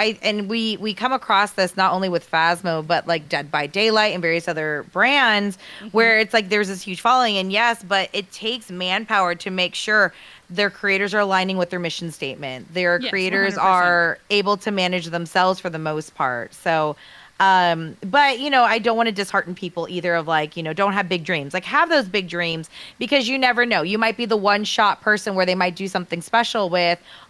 we come across this not only with Phasmo, but like Dead by Daylight and various other brands where it's like there's this huge following, and yes, but it takes manpower to make sure their creators are aligning with their mission statement. Their creators 100%. Are able to manage themselves for the most part. So but I don't want to dishearten people either of like, don't have big dreams. Like have those big dreams, because you never know. You might be the one shot person where they might do something special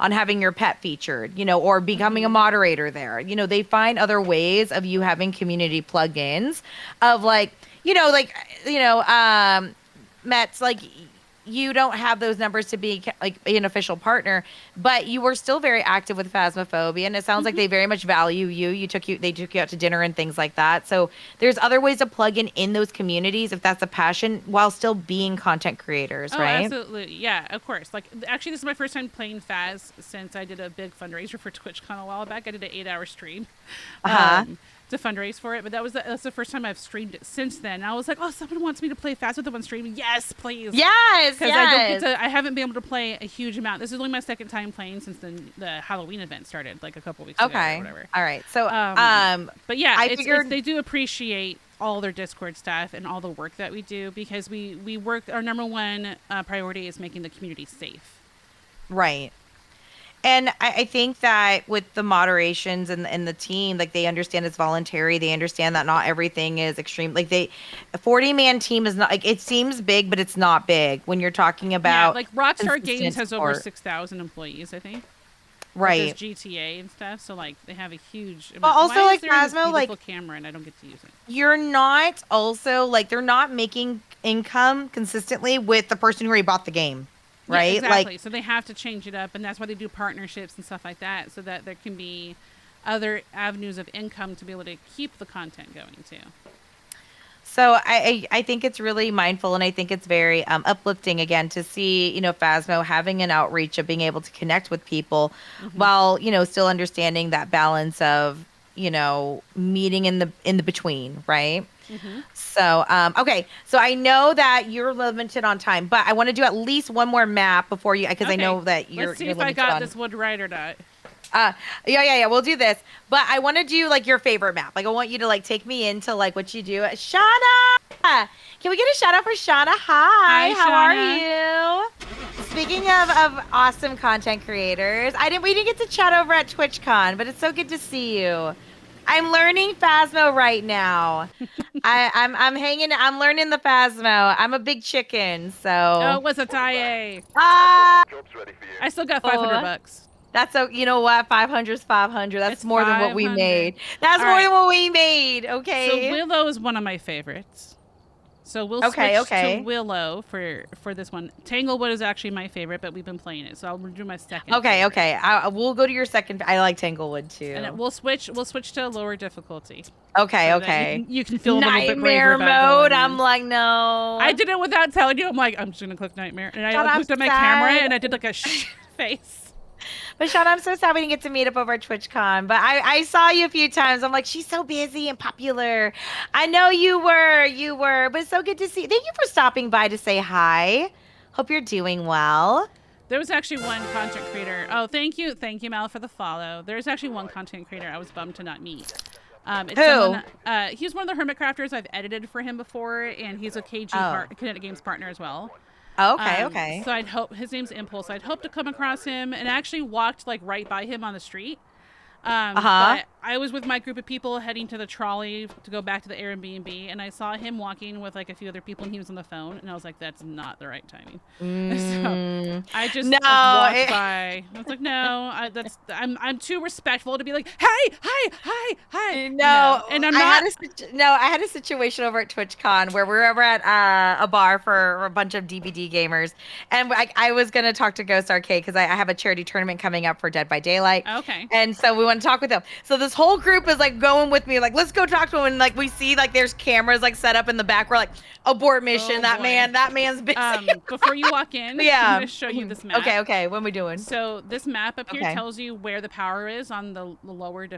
on having your pet featured, or becoming a moderator there. They find other ways of you having community plugins of like, Mets, like you don't have those numbers to be like an official partner, but you were still very active with Phasmophobia, and it sounds like they very much value you. They took you out to dinner and things like that. So there's other ways to plug in those communities if that's a passion, while still being content creators, right? Absolutely, yeah, of course. Like actually, this is my first time playing Phas since I did a big fundraiser for TwitchCon a while back. I did an 8-hour stream. To fundraise for it, but that's the first time I've streamed it since then. I was like, oh, someone wants me to play Phas with them on stream. Yes, please. Yes, because I haven't been able to play a huge amount. This is only my second time playing since the Halloween event started, like a couple weeks ago or whatever. All right. So, but yeah, they do appreciate all their Discord staff and all the work that we do, because we work. Our number one priority is making the community safe. Right. And I think that with the moderations and the team, like they understand it's voluntary. They understand that not everything is extreme. Like a 40-man team is not, like, it seems big, but it's not big when you're talking about. Yeah, like Rockstar Games has over 6,000 employees, I think. Right. Like GTA and stuff. So like they have a huge. But also like Phasmo, like camera, and I don't get to use it. You're not also like they're not making income consistently with the person who already bought the game. Right. Yeah, exactly. Like, so they have to change it up, and that's why they do partnerships and stuff like that, so that there can be other avenues of income to be able to keep the content going too. So I think it's really mindful, and I think it's very uplifting again to see, Phasmo having an outreach of being able to connect with people while, still understanding that balance of, meeting in the between, right? So, okay. So I know that you're limited on time, but I want to do at least one more map before you, because I know that you're. Let's see if I got this one right or not. Yeah. We'll do this, but I want to do like your favorite map. Like I want you to like take me into like what you do. Shauna, can we get a shout out for Shauna? Hi, how Shauna. are you? Speaking of awesome content creators, we didn't get to chat over at TwitchCon, but it's so good to see you. I'm learning Phasmo right now. I'm learning the Phasmo. I'm a big chicken, Oh, so. it was a tie. Ah, I still got oh, $500. that's so. You know what? 500 is 500. That's It's more than what we 500. made. That's All more right. than what we made. So Okay. Willow is one of my favorites. So we'll Okay, switch okay. to Willow for this one. Tanglewood is actually my favorite, but we've been playing it, so I'll do my second. Okay, favorite. okay. We'll go to your second. I like Tanglewood too. And we'll switch to lower difficulty. Okay, so okay. You can feel a little bit braver Nightmare about mode. going I'm in. like, no. I did it without telling you. I'm like, I'm just gonna click Nightmare, and I looked at my camera and I did like a face. But Sean, I'm so sad we didn't get to meet up over at TwitchCon. But I saw you a few times. I'm like, she's so busy and popular. I know you were. But it's so good to see. Thank you for stopping by to say hi. Hope you're doing well. There was actually one content creator. Oh, thank you, Mal, for the follow. There's actually one content creator I was bummed to not meet. It's Who? Someone, he's one of the Hermit Crafters. I've edited for him before, and he's a Kinetic Games partner as well. Oh, okay, okay. So I'd hope his name's Impulse. I'd hope to come across him, and I actually walked like right by him on the street. But I was with my group of people heading to the trolley to go back to the Airbnb, and I saw him walking with like a few other people, and he was on the phone, and I was like, that's not the right timing. So I just walked by. I was like, no, I'm too respectful to be like, hi. No, and I'm not. I had a situation over at TwitchCon where we were over at a bar for a bunch of DVD gamers, and I was gonna talk to Ghost Arcade because I have a charity tournament coming up for Dead by Daylight. Okay. And so we want to talk with them. So this whole group is like going with me, like, let's go talk to him. And like we see like there's cameras like set up in the back. We're like, abort mission. Oh, that man's busy. Before you walk in, I'm gonna show you this map. Okay. What are we doing? So this map up here tells you where the power is on the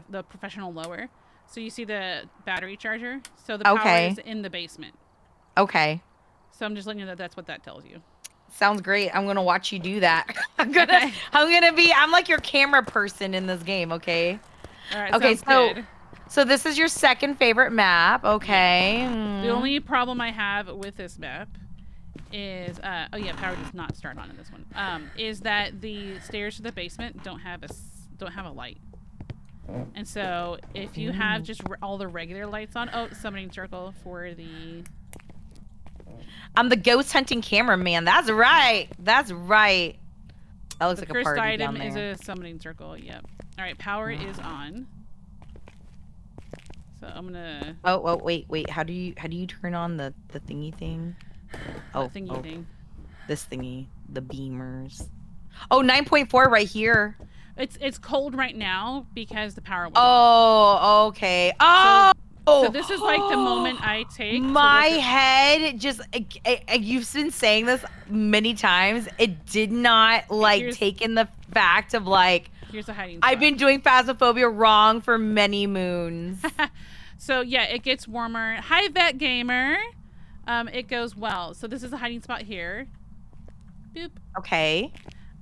the professional lower. So you see the battery charger. So the power is in the basement. Okay. So I'm just letting you know that's what that tells you. Sounds great. I'm gonna watch you do that. I'm like your camera person in this game. Okay. All right. Okay. Good. So this is your second favorite map. Okay. The only problem I have with this map is power does not start on in this one. Is that the stairs to the basement don't have a light. And so if you have just all the regular lights on, summoning circle for the. I'm the ghost hunting cameraman. That's right. That looks like a party down there. The first item is a summoning circle. Yep. All right, power is on. So I'm gonna. Oh wait. How do you turn on the thingy thing? Thing. This thingy, the beamers. Oh, 9.4 right here. It's cold right now because the power went off. Okay. So this is like the moment I take. My head just, you've been saying this many times. It did not take in the fact of here's a hiding spot. I've been doing Phasmophobia wrong for many moons. So yeah, it gets warmer. Hi, Vet Gamer. It goes well. So this is a hiding spot here. Boop. Okay.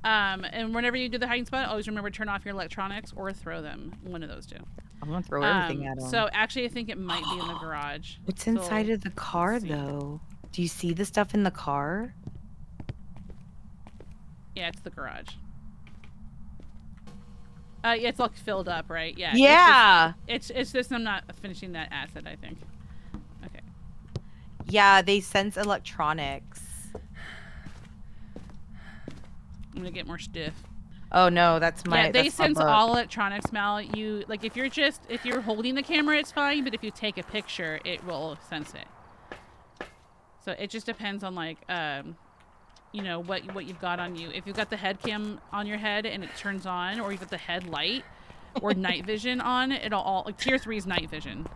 And whenever you do the hiding spot, always remember to turn off your electronics or throw them. One of those two. I'm gonna throw everything at them. So actually, I think it might be in the garage. What's inside of the car, though? Do you see the stuff in the car? Yeah, it's the garage. Yeah, it's all filled up, right? Yeah. Yeah. It's just I'm not finishing that acid, I think. Okay. Yeah, they sense electronics. I'm gonna get more stiff. Oh no, that's my. Yeah, they sense all electronics, Mal. You if you're holding the camera, it's fine, but if you take a picture, it will sense it. So it just depends on what you've got on you. If you've got the head cam on your head and it turns on, or you've got the headlight or night vision on, it'll all tier 3 is night vision.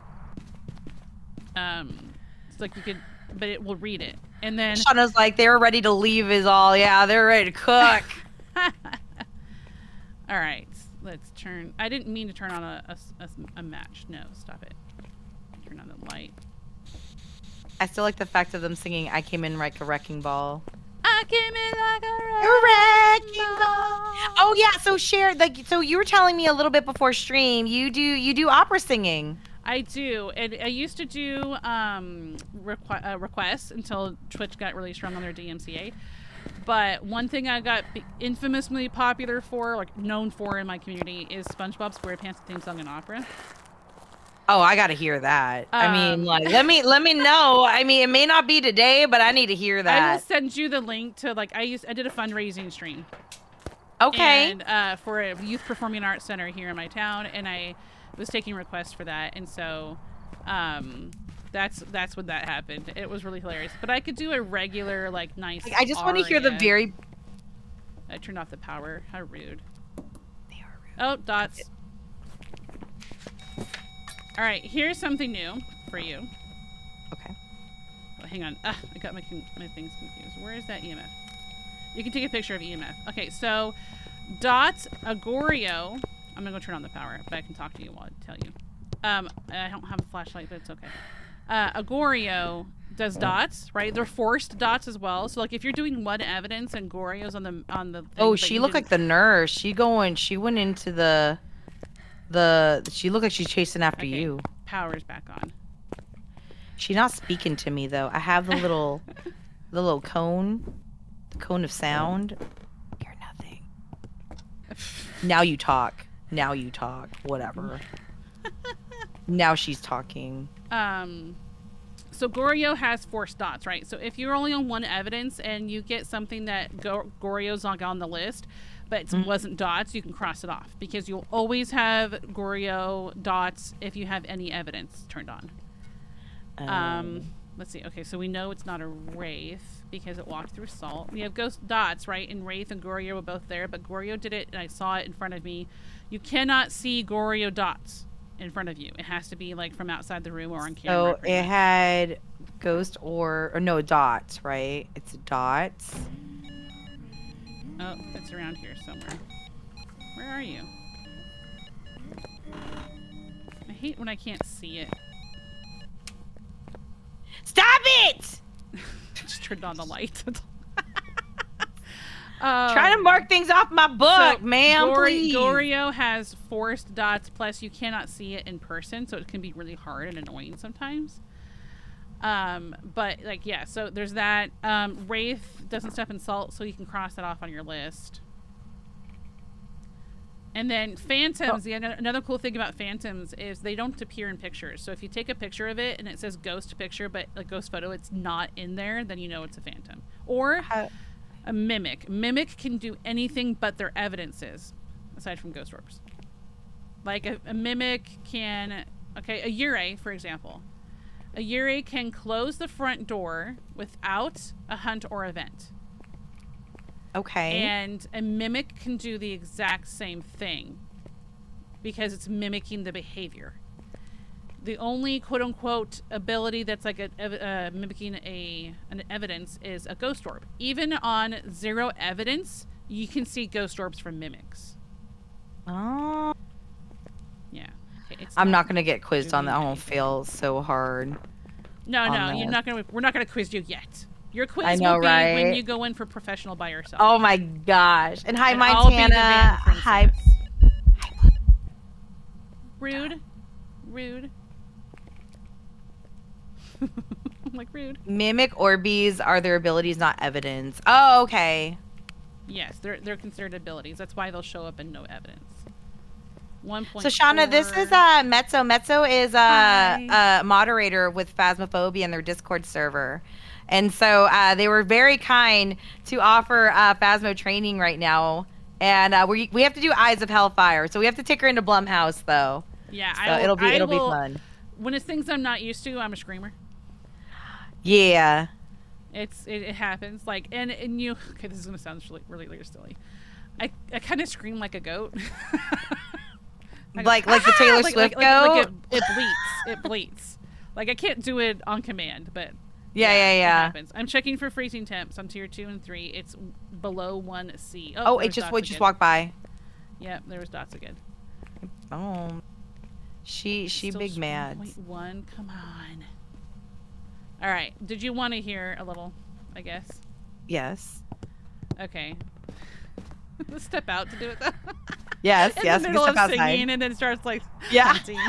It's like you could, but it will read it, and then Shauna's like they're ready to leave. Is all. Yeah, they're ready to cook. All right, let's turn. I didn't mean to turn on a match. No, stop it. Turn on the light. I still like the fact of them singing "I came in like a wrecking ball." I came in like a wrecking ball. Oh yeah, so share so you were telling me a little bit before stream. You do opera singing. I do, and I used to do requests until Twitch got really strong on their DMCA. But one thing I got infamously popular for, known for in my community, is SpongeBob SquarePants theme song and opera. Oh, I gotta hear that. I mean, like, let me know. I mean, it may not be today, but I need to hear that. I will send you the link to like I did a fundraising stream. Okay. And for a youth performing arts center here in my town, and I was taking requests for that, and so that's when that happened. It was really hilarious. But I could do a regular like nice. I just want to hear the very. I turned off the power. How rude. They are rude. Oh, dots. All right, here's something new for you. Okay. Oh, hang on. I got my things confused. Where is that EMF? You can take a picture of EMF. Okay, so Dot Agorio. I'm gonna go turn on the power, but I can talk to you while I tell you. I don't have a flashlight, but it's okay. Agorio does dots, right? They're forced dots as well. So like if you're doing one evidence and Gorio's on the Oh, she looked like the nurse. She went into the she looked like she's chasing after you. Power's back on. She's not speaking to me though. I have the little cone of sound. You're nothing. Now you talk. Whatever. Now she's talking. So Gorio has forced dots, right? So if you're only on one evidence and you get something that Gorio's not on the list, but it wasn't dots, you can cross it off because you'll always have Gorio dots if you have any evidence turned on. Let's see. Okay, so we know it's not a Wraith because it walked through salt. We have ghost dots, right? And Wraith and Gorio were both there, but Gorio did it and I saw it in front of me. You cannot see Gorio dots in front of you. It has to be like from outside the room or on camera. So it had ghost or no dots, right? It's dots. Oh, it's around here somewhere. Where are you? I hate when I can't see it. Stop it! Just turned on the light. Trying to mark things off my book, ma'am, please. Gorio has forced dots, plus you cannot see it in person, so it can be really hard and annoying sometimes. But, like, yeah, so there's that. Wraith doesn't step in salt, so you can cross that off on your list. And then Phantoms, another cool thing about Phantoms is they don't appear in pictures. So if you take a picture of it and it says ghost picture, but a ghost photo, it's not in there, then you know it's a Phantom. Or a Mimic. Mimic can do anything but their evidences, aside from ghost orbs. Like a Mimic can, a Yurei, for example. A Yurei can close the front door without a hunt or event. Okay. And a Mimic can do the exact same thing because it's mimicking the behavior. The only quote-unquote ability that's like mimicking an evidence is a ghost orb. Even on 0 evidence, you can see ghost orbs from Mimics. Oh. Yeah. Okay, I'm not going to get quizzed on that. I won't fail so hard. No, you're not going to. We're not going to quiz you yet. Your quiz will be right? when you go in for professional by yourself. Oh my gosh. And hi, I'll be the Montana. Van Hi. Rude. I'm like, rude. Mimic Orbeez are their abilities, not evidence. Oh, okay. Yes, they're considered abilities. That's why they'll show up in no evidence. 1.4. So Shauna, this is Mezzo. Mezzo is a moderator with Phasmophobia in their Discord server. And so they were very kind to offer Phasmo training right now. And we have to do Eyes of Hellfire. So we have to take her into Blumhouse, though. Yeah, so it'll be fun. When it's things I'm not used to, I'm a screamer. Yeah. It happens. Like, and you... Okay, this is going to sound really silly. I kind of scream like a goat. like the Taylor Swift goat? It bleats. Like, I can't do it on command, but... Yeah. It happens. I'm checking for freezing temps on tier 2 and 3. It's below 1C. Oh, it just walked by. Yeah, there was dots again. Oh. She big mad. 1.1. Come on. All right. Did you want to hear a little, I guess? Yes. Okay. Let's step out to do it, though. Yes, In the middle of singing, and then it starts, like, hunting.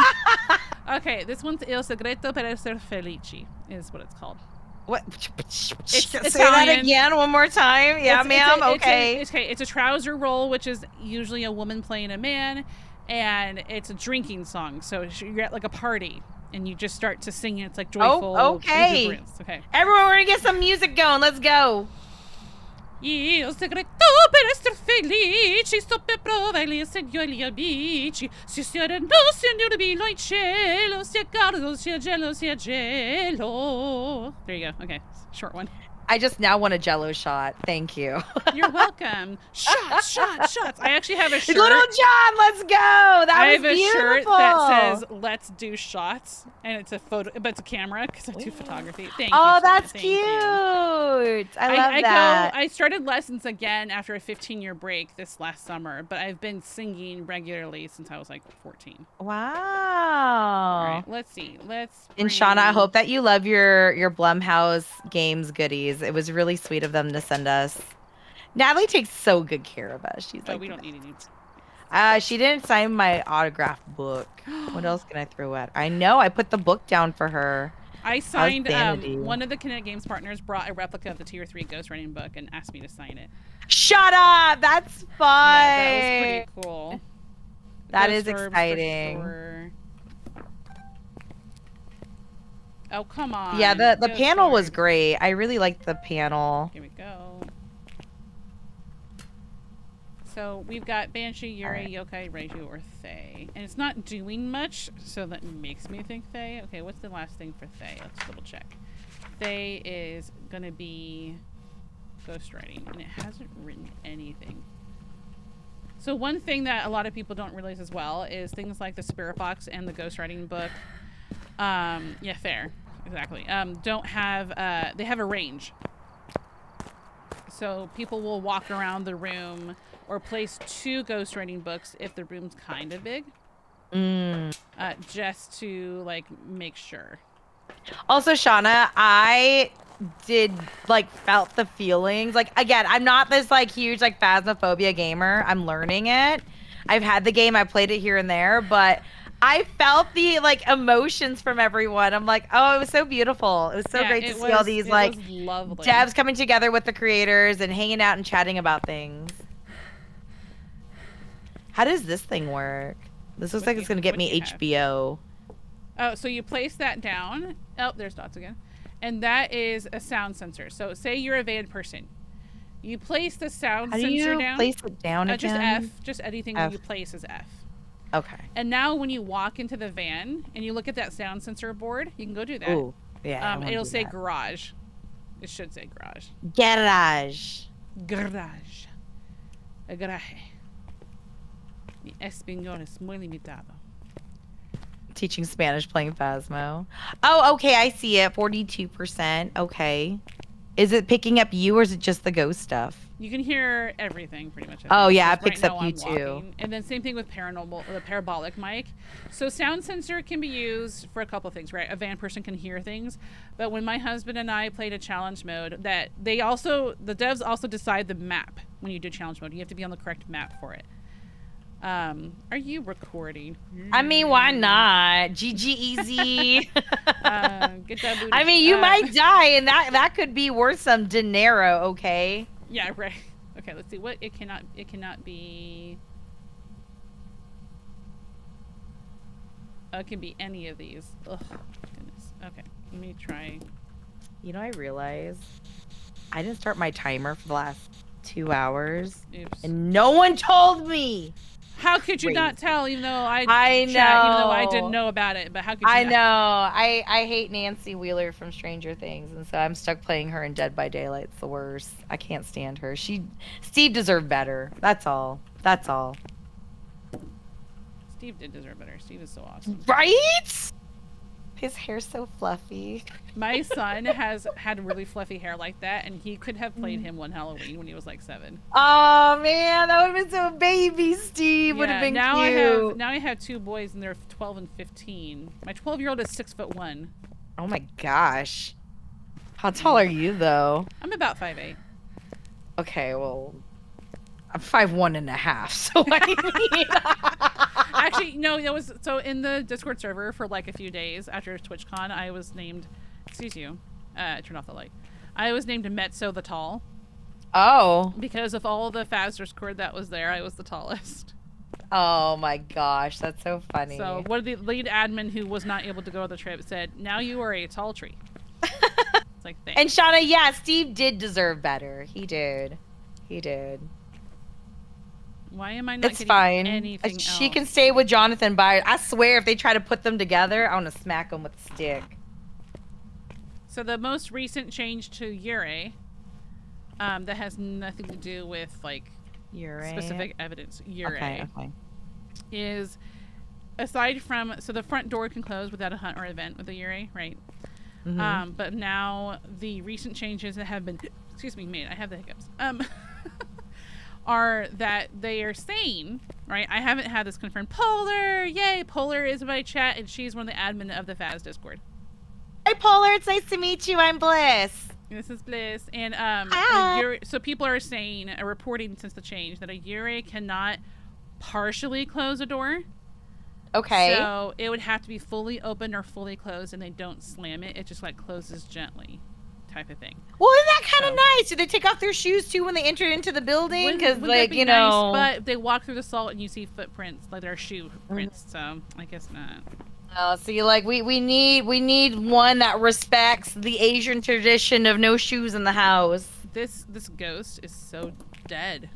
Okay, this one's Il Segreto per Essere Felici, is what it's called. What? It's Say that again one more time. Yeah, ma'am. Okay. It's a trouser role, which is usually a woman playing a man. and it's a drinking song. So you're at like a party, and you just start to sing it. It's like joyful. Okay. exuberance. Okay. Everyone, we're gonna get some music going. Let's go. Io segreto per essere felici, sto per provare il Signore gli amici. Se siete no, Signore mio in cielo, sia caldo, sia gelo. There you go. Okay, short one. I just now want a Jello shot. Thank you. You're welcome. Shots. I actually have a shirt. Little John, let's go. That was beautiful. I have a shirt that says "Let's do shots," and it's a photo, but it's a camera because I do photography. Thank you. Oh, that's Thank cute. you. I love that. I started lessons again after a 15-year break this last summer, but I've been singing regularly since I was like 14. Wow. All right, let's see. And Shauna, I hope that you love your Blumhouse games goodies. It was really sweet of them to send us. Natalie takes so good care of us. She's like, we don't need any. She didn't sign my autograph book. What else can I throw at? I know. I put the book down for her. I signed. One of the Kinetic Games partners brought a replica of the Tier 3 ghostwriting book and asked me to sign it. Shut up! That's fun. Yeah, that was pretty cool. That is exciting. Sure. Oh, come on. Yeah, the panel was great. I really liked the panel. Here we go. So we've got Banshee, Yuri, Yokai, Reiju, or Fae. And it's not doing much, so that makes me think Fae. Okay, what's the last thing for Fae? Let's double check. Fae is going to be ghostwriting, and it hasn't written anything. So one thing that a lot of people don't realize as well is things like the Spirit Box and the ghostwriting book. Yeah, fair. Exactly. Don't have, they have a range. So people will walk around the room or place 2 ghostwriting books if the room's kind of big. Just to, like, make sure. Also, Shauna, I felt the feelings. Like, again, I'm not this, like, huge, like, Phasmophobia gamer. I'm learning it. I've had the game. I played it here and there, but I felt the, like, emotions from everyone. I'm like, oh, it was so beautiful. It was so great to see all these, like, devs coming together with the creators and hanging out and chatting about things. How does this thing work? This looks like it's going to get me HBO. Oh, so you place that down. Oh, there's dots again. And that is a sound sensor. So say you're a van person. You place the sound sensor down. How do you place it down again? Just F. Just anything that you place is F. Okay. And now when you walk into the van and you look at that sound sensor board, you can go do that. Ooh, yeah. It'll say garage. It should say garage. Garage. Garage. A garaje. Mi español es muy limitado. Teaching Spanish playing Phasmo. Oh, okay. I see it. 42%. Okay. Is it picking up you or is it just the ghost stuff? You can hear everything pretty much. Oh, yeah. It picks up you too. And then same thing with the parabolic mic. So sound sensor can be used for a couple of things, right? A van person can hear things. But when my husband and I played a challenge mode, the devs also decide the map when you do challenge mode. You have to be on the correct map for it. Are you recording? I mean, why not? GG easy. Get that booty. I mean, you might die, and that could be worth some dinero. Okay. Yeah. Right. Okay. Let's see. What it cannot be. It can be any of these. Ugh. Goodness. Okay. Let me try. You know, I realized I didn't start my timer for the last 2 hours. Oops. And no one told me. How could you not tell, even though I know. Even though I didn't know about it, but how could you I know. I hate Nancy Wheeler from Stranger Things, and so I'm stuck playing her in Dead by Daylight. It's the worst. I can't stand her. Steve deserved better. That's all. Steve did deserve better. Steve is so awesome. Right? His hair's so fluffy. My son has had really fluffy hair like that, and he could have played him one Halloween when he was like 7. Oh man, that would have been so baby Steve. Would have been cute. Now I have 2 boys, and they're 12 and 15. My 12-year-old is 6'1". Oh my gosh. How tall are you though? I'm about 5'8". Okay, well, I'm 5'1.5", so I mean... Actually, no, it was so in the Discord server for like a few days after TwitchCon, I was named, excuse you, turn off the light. I was named Metso the Tall. Oh. Because of all the Phas Discord that was there, I was the tallest. Oh my gosh, that's so funny. So one of the lead admin who was not able to go on the trip said, "Now you are a tall tree." It's like, thanks. And Shauna, yeah, Steve did deserve better. He did. He did. Why am I not It's getting fine. anything She else? can stay with Jonathan Byers. I swear, if they try to put them together, I want to smack them with a stick. So the most recent change to Ure, that has nothing to do with like specific evidence. Ure Okay. is, aside from, so the front door can close without a hunt or event with the Ure, right? Mm-hmm. But now the recent changes that have been, excuse me, made, I have the hiccups, are that they are saying, right? I haven't had this confirmed. Polar, yay! Polar is in my chat, and she's one of the admin of the Phas Discord. Hey, Polar, it's nice to meet you. I'm Bliss. This is Bliss, and Hi. so people are saying, reporting since the change, that a Ure cannot partially close a door. Okay. So it would have to be fully open or fully closed, and they don't slam it. It just like closes gently, type of thing. Well, isn't that kind of nice? Do they take off their shoes too when they enter into the building? Because, like, be nice, but they walk through the salt and you see footprints, like their shoe prints. So I guess not. Oh, so you're like, we need one that respects the Asian tradition of no shoes in the house. This ghost is so dead.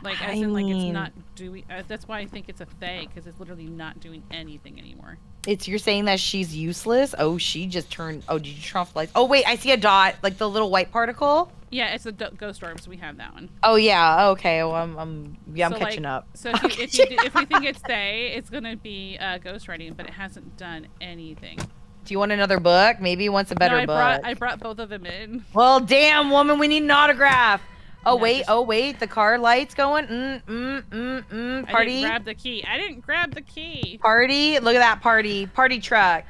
Like, I as in, like, mean, it's not doing. That's why I think it's a fae, because it's literally not doing anything anymore. you're saying that she's useless? Oh, she just turned. Oh, did you turn off the lights? Oh, wait, I see a dot, like the little white particle. Yeah, it's a ghost orb, so we have that one. Oh yeah. Okay. Well, I'm catching up. So if we think it's fae, it's gonna be ghost writing, but it hasn't done anything. Do you want another book? Maybe he wants a better book. I brought both of them in. Well, damn, woman, we need an autograph. Oh, No, wait. Oh, wait. The car light's going. I Party. didn't grab the key. I didn't grab the key. Party. Look at that party. Party truck.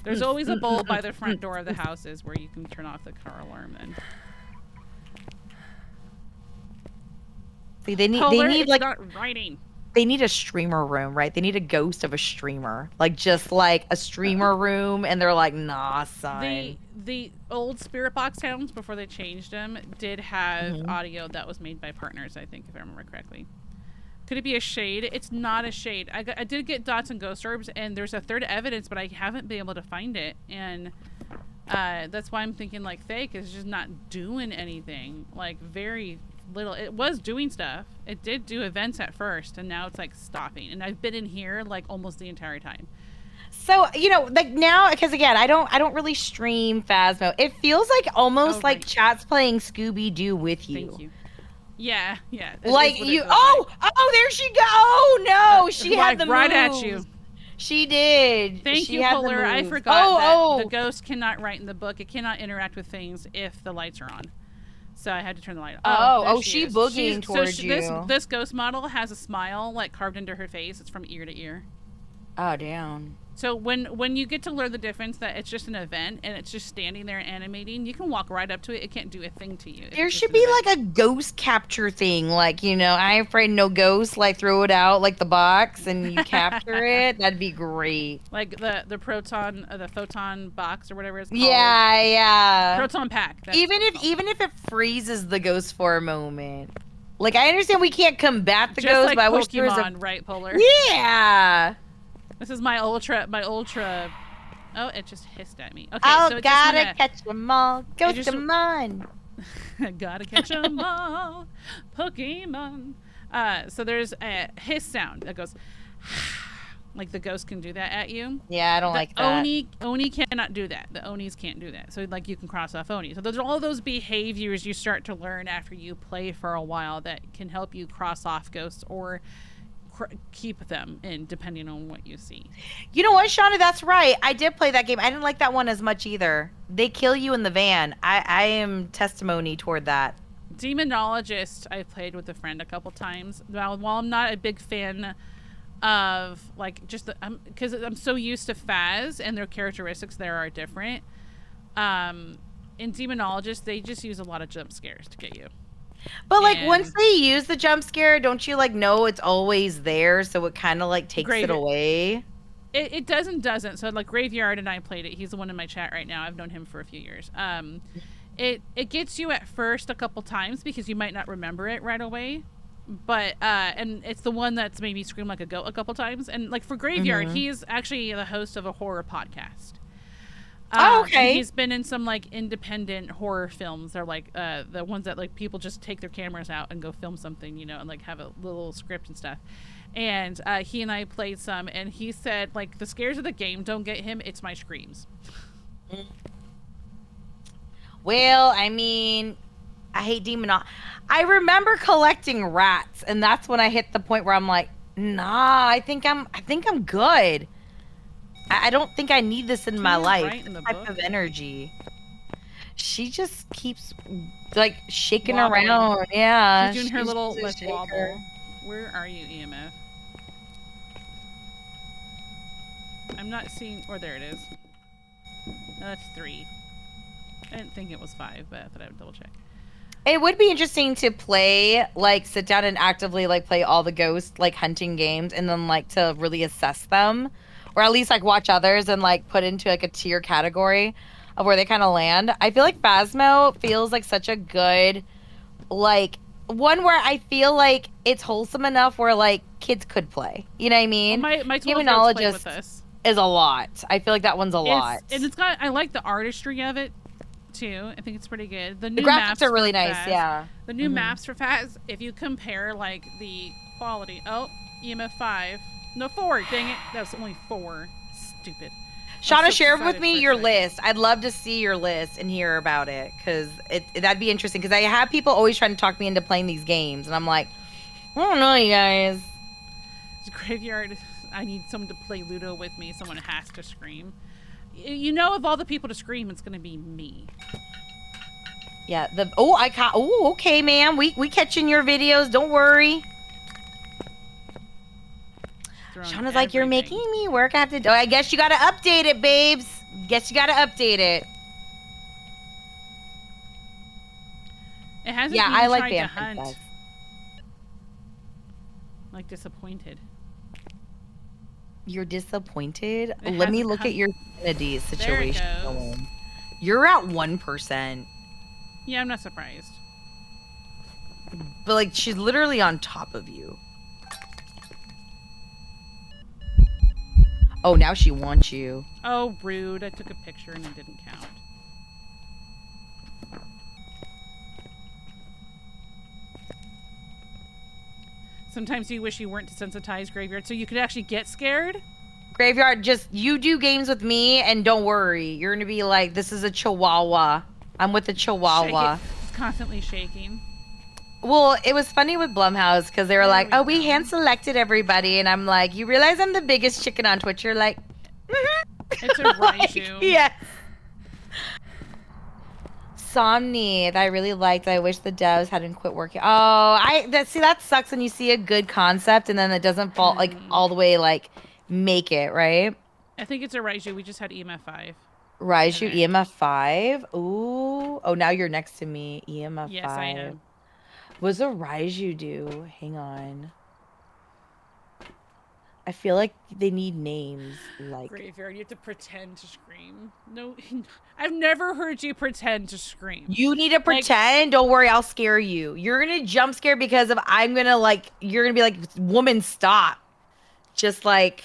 There's always a bolt by the front door of the houses where you can turn off the car alarm then. See, they need It's like not writing. they need a streamer room, right? They need a ghost of a streamer. Like just like a streamer room, and they're like, nah, son. The old Spirit Box towns before they changed them did have audio that was made by partners, I think, if I remember correctly. Could it be a shade? It's not a shade. I did get dots and ghost orbs, and there's a third evidence, but I haven't been able to find it, and that's why I'm thinking like fake is just not doing anything. Like very little. It was doing stuff. It did do events at first, and now it's like stopping. And I've been in here like almost the entire time. So, like now, because again, I don't really stream Phasmo. It feels like almost like chat's playing Scooby-Doo with you. Thank you. Yeah. Like you. Oh, there she go. Oh no, she had the right moves. at you. She did. Thank you, had Polar. I moves. forgot that the ghost cannot write in the book. It cannot interact with things if the lights are on. So I had to turn the light off. Oh, she's boogieing towards you. This ghost model has a smile like carved into her face. It's from ear to ear. Oh, damn. So when you get to learn the difference that it's just an event and it's just standing there and animating, you can walk right up to it. It can't do a thing to you. There should be like a ghost capture thing. Like, I ain't afraid no ghost. Like throw it out like the box and you capture it. That'd be great. Like the photon box or whatever it's called. Yeah. Proton pack. Even if it freezes the ghost for a moment. Like I understand we can't combat the just ghost, like but I Pokemon, wish there was right, Polar? Yeah. This is my ultra. Oh, it just hissed at me. Okay, oh, so gotta catch them all. Pokemon. Gotta catch them all. Pokemon. So there's a hiss sound that goes, like the ghost can do that at you. Yeah, I don't like that. Oni cannot do that. The Onis can't do that. So like you can cross off Oni. So those are all those behaviors you start to learn after you play for a while that can help you cross off ghosts or keep them in depending on what you see. You know what, Shauna, that's right. I did play that game. I didn't like that one as much either. They kill you in the van. I am testimony toward that. Demonologist I've played with a friend a couple times. While I'm not a big fan of like just because I'm so used to Phas and their characteristics there are different, in Demonologist they just use a lot of jump scares to get you. But like once they use the jump scare, don't you like know it's always there, so it kind of like takes it away? It doesn't. So like Graveyard and I played it. He's the one in my chat right now. I've known him for a few years. It gets you at first a couple times because you might not remember it right away. But and it's the one that's made me scream like a goat a couple times. And like for Graveyard, he's actually the host of a horror podcast. Okay. He's been in some like independent horror films. They're like the ones that like people just take their cameras out and go film something, you know, and like have a little script and stuff. And he and I played some, and he said like the scares of the game don't get him. It's my screams. Well, I mean, I hate I remember collecting rats, and that's when I hit the point where I'm like, nah, I think I'm good. I don't think I need this in my life. This type of energy. She just keeps like shaking wobbling around. Yeah. She's doing her little like wobble. Where are you, EMF? I'm not seeing. Or there it is. That's 3. I didn't think it was 5, but I thought I would double check. It would be interesting to play, like, sit down and actively, like, play all the ghost, like, hunting games, and then, like, to really assess them. Or at least, like, watch others and, like, put into, like, a tier category of where they kind of land. I feel like Phasmo feels like such a good, like, one where I feel like it's wholesome enough where, like, kids could play. You know what I mean? Well, my 12-year-old's playing with us. Is a lot. I feel like that one's a lot. And it's got, I like the artistry of it, too. I think it's pretty good. The new graphics maps are really nice, yeah. The new maps for Phas, if you compare, like, the quality. Oh, EMF 5. No, 4. Dang it. That was only 4. Stupid. Shauna, share with me your list. I'd love to see your list and hear about it, because that'd be interesting, because I have people always trying to talk me into playing these games, and I'm like, I don't know, you guys. It's a Graveyard. I need someone to play Ludo with me. Someone has to scream. You know, of all the people to scream, it's going to be me. Yeah, okay, ma'am. We catching your videos. Don't worry. Shauna's like, you're making me work. I have to do. I guess you got to update it, babes. Guess you got to update it. It hasn't even I like tried to hunt. Like disappointed. You're disappointed? Let me look at your sanity situation. You're at 1%. Yeah, I'm not surprised. But like, she's literally on top of you. Oh, now she wants you. Oh, rude. I took a picture and it didn't count. Sometimes you wish you weren't desensitized, Graveyard, so you could actually get scared. Graveyard, just you do games with me and don't worry. You're going to be like, this is a chihuahua. I'm with a chihuahua. It's constantly shaking. Well, it was funny with Blumhouse because they were like, oh, we hand selected everybody. And I'm like, you realize I'm the biggest chicken on Twitch? You're like, it's a Raiju. Yes. Somni that I really liked. I wish the devs hadn't quit working. Oh, see, that sucks when you see a good concept and then it doesn't fall like all the way like make it, right? I think it's a Raiju. We just had EMF 5. Raiju, EMF 5. Ooh. Oh, now you're next to me. EMF 5. Yes, I am. What does a Raiju do? Hang on. I feel like they need names. Like Graveyard, you have to pretend to scream. No, I've never heard you pretend to scream. You need to pretend. Don't worry, I'll scare you. You're gonna jump scare because of I'm gonna like. You're gonna be like, woman, stop. Just like,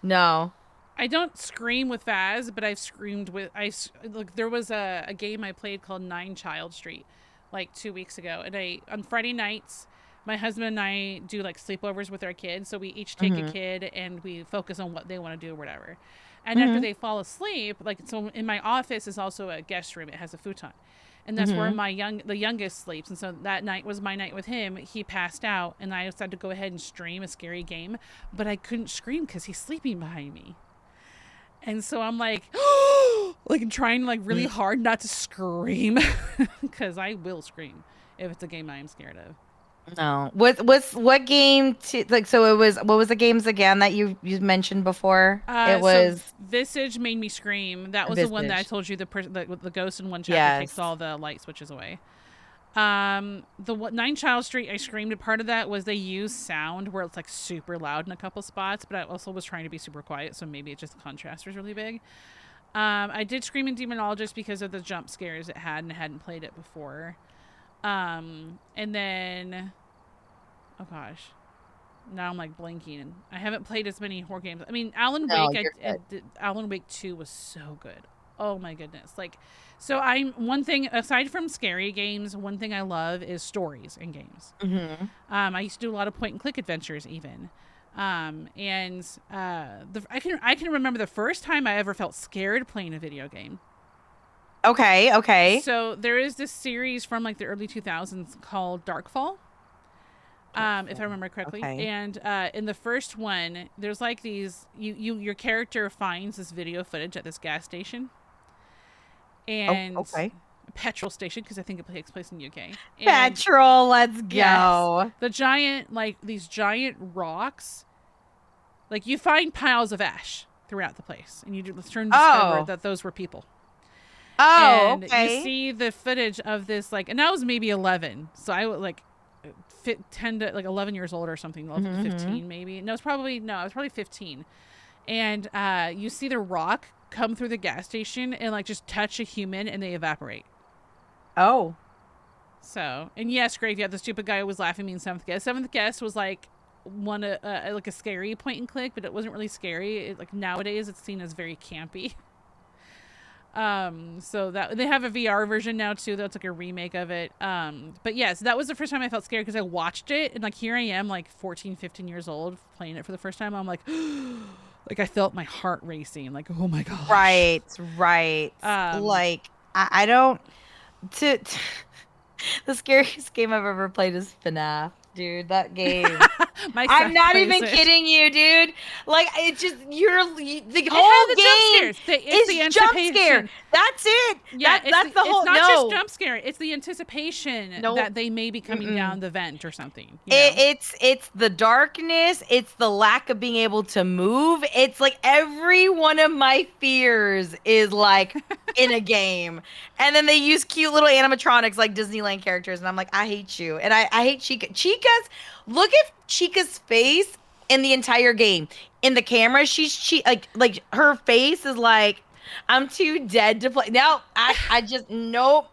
no. I don't scream with Phas, but I've screamed with Look, there was a game I played called 9 Child Street, like 2 weeks ago, and on Friday nights, my husband and I do like sleepovers with our kids. So we each take a kid and we focus on what they want to do or whatever. And after they fall asleep, like, so in my office is also a guest room. It has a futon. And that's where the youngest sleeps. And so that night was my night with him. He passed out and I decided to go ahead and stream a scary game, but I couldn't scream because he's sleeping behind me. And so I'm like, like trying like really hard not to scream because I will scream if it's a game I'm scared of. No. What game so it was, what was the games again that you mentioned before? It was so Visage made me scream. That was the one that I told you the ghost in one chapter takes all the light switches away. The 9 Child Street I screamed, and part of that was they use sound where it's like super loud in a couple spots, but I also was trying to be super quiet, so maybe it just the contrast was really big. I did Screaming Demonologist because of the jump scares it had, and I hadn't played it before. And then, oh gosh, now I'm like blinking. I haven't played as many horror games. I mean, Alan No, Wake. you're good. Alan Wake 2 was so good. Oh my goodness! Like, so I'm one thing aside from scary games. One thing I love is stories in games. Mm-hmm. I used to do a lot of point and click adventures even. I can remember the first time I ever felt scared playing a video game. Okay, okay. So there is this series from like the early 2000s called Darkfall, if I remember correctly. Okay. And in the first one, there's like these your character finds this video footage at this gas station, and Okay. petrol station because I think it takes place in the UK. And Petrol, let's go. yes, the giant these giant rocks. Like you find piles of ash throughout the place, and you turn to discover that those were people. Oh, And okay. you see the footage of this, like, and I was maybe 11, so I was like 10 to like 11 years old or something, 11 to 15 maybe. No, I was probably 15. And you see the rock come through the gas station and like just touch a human, and they evaporate. Oh. So, and yes, Graveyard, the stupid guy who was laughing at me in Seventh Guest. Seventh Guest was like like a scary point and click, but it wasn't really scary. Like nowadays, it's seen as very campy. So that they have a VR version now too. That's like a remake of it. But yes, that was the first time I felt scared because I watched it, and like here I am, like 14, 15 years old, playing it for the first time. I'm like, like I felt my heart racing. Like, oh my gosh. Right. Like I don't. The scariest game I've ever played is FNAF. Dude, that game. I'm not even kidding you, dude. Like it just the whole game is jump scare. That's it. Yeah, that's the whole. It's not just jump scare. It's the anticipation that they may be coming down the vent or something. It's the darkness. It's the lack of being able to move. It's like every one of my fears is like in a game, and then they use cute little animatronics like Disneyland characters, and I'm like, I hate you, and I hate Chica. Look at Chica's face in the entire game. In the camera, she like her face is like, I'm too dead to play. Now I just nope.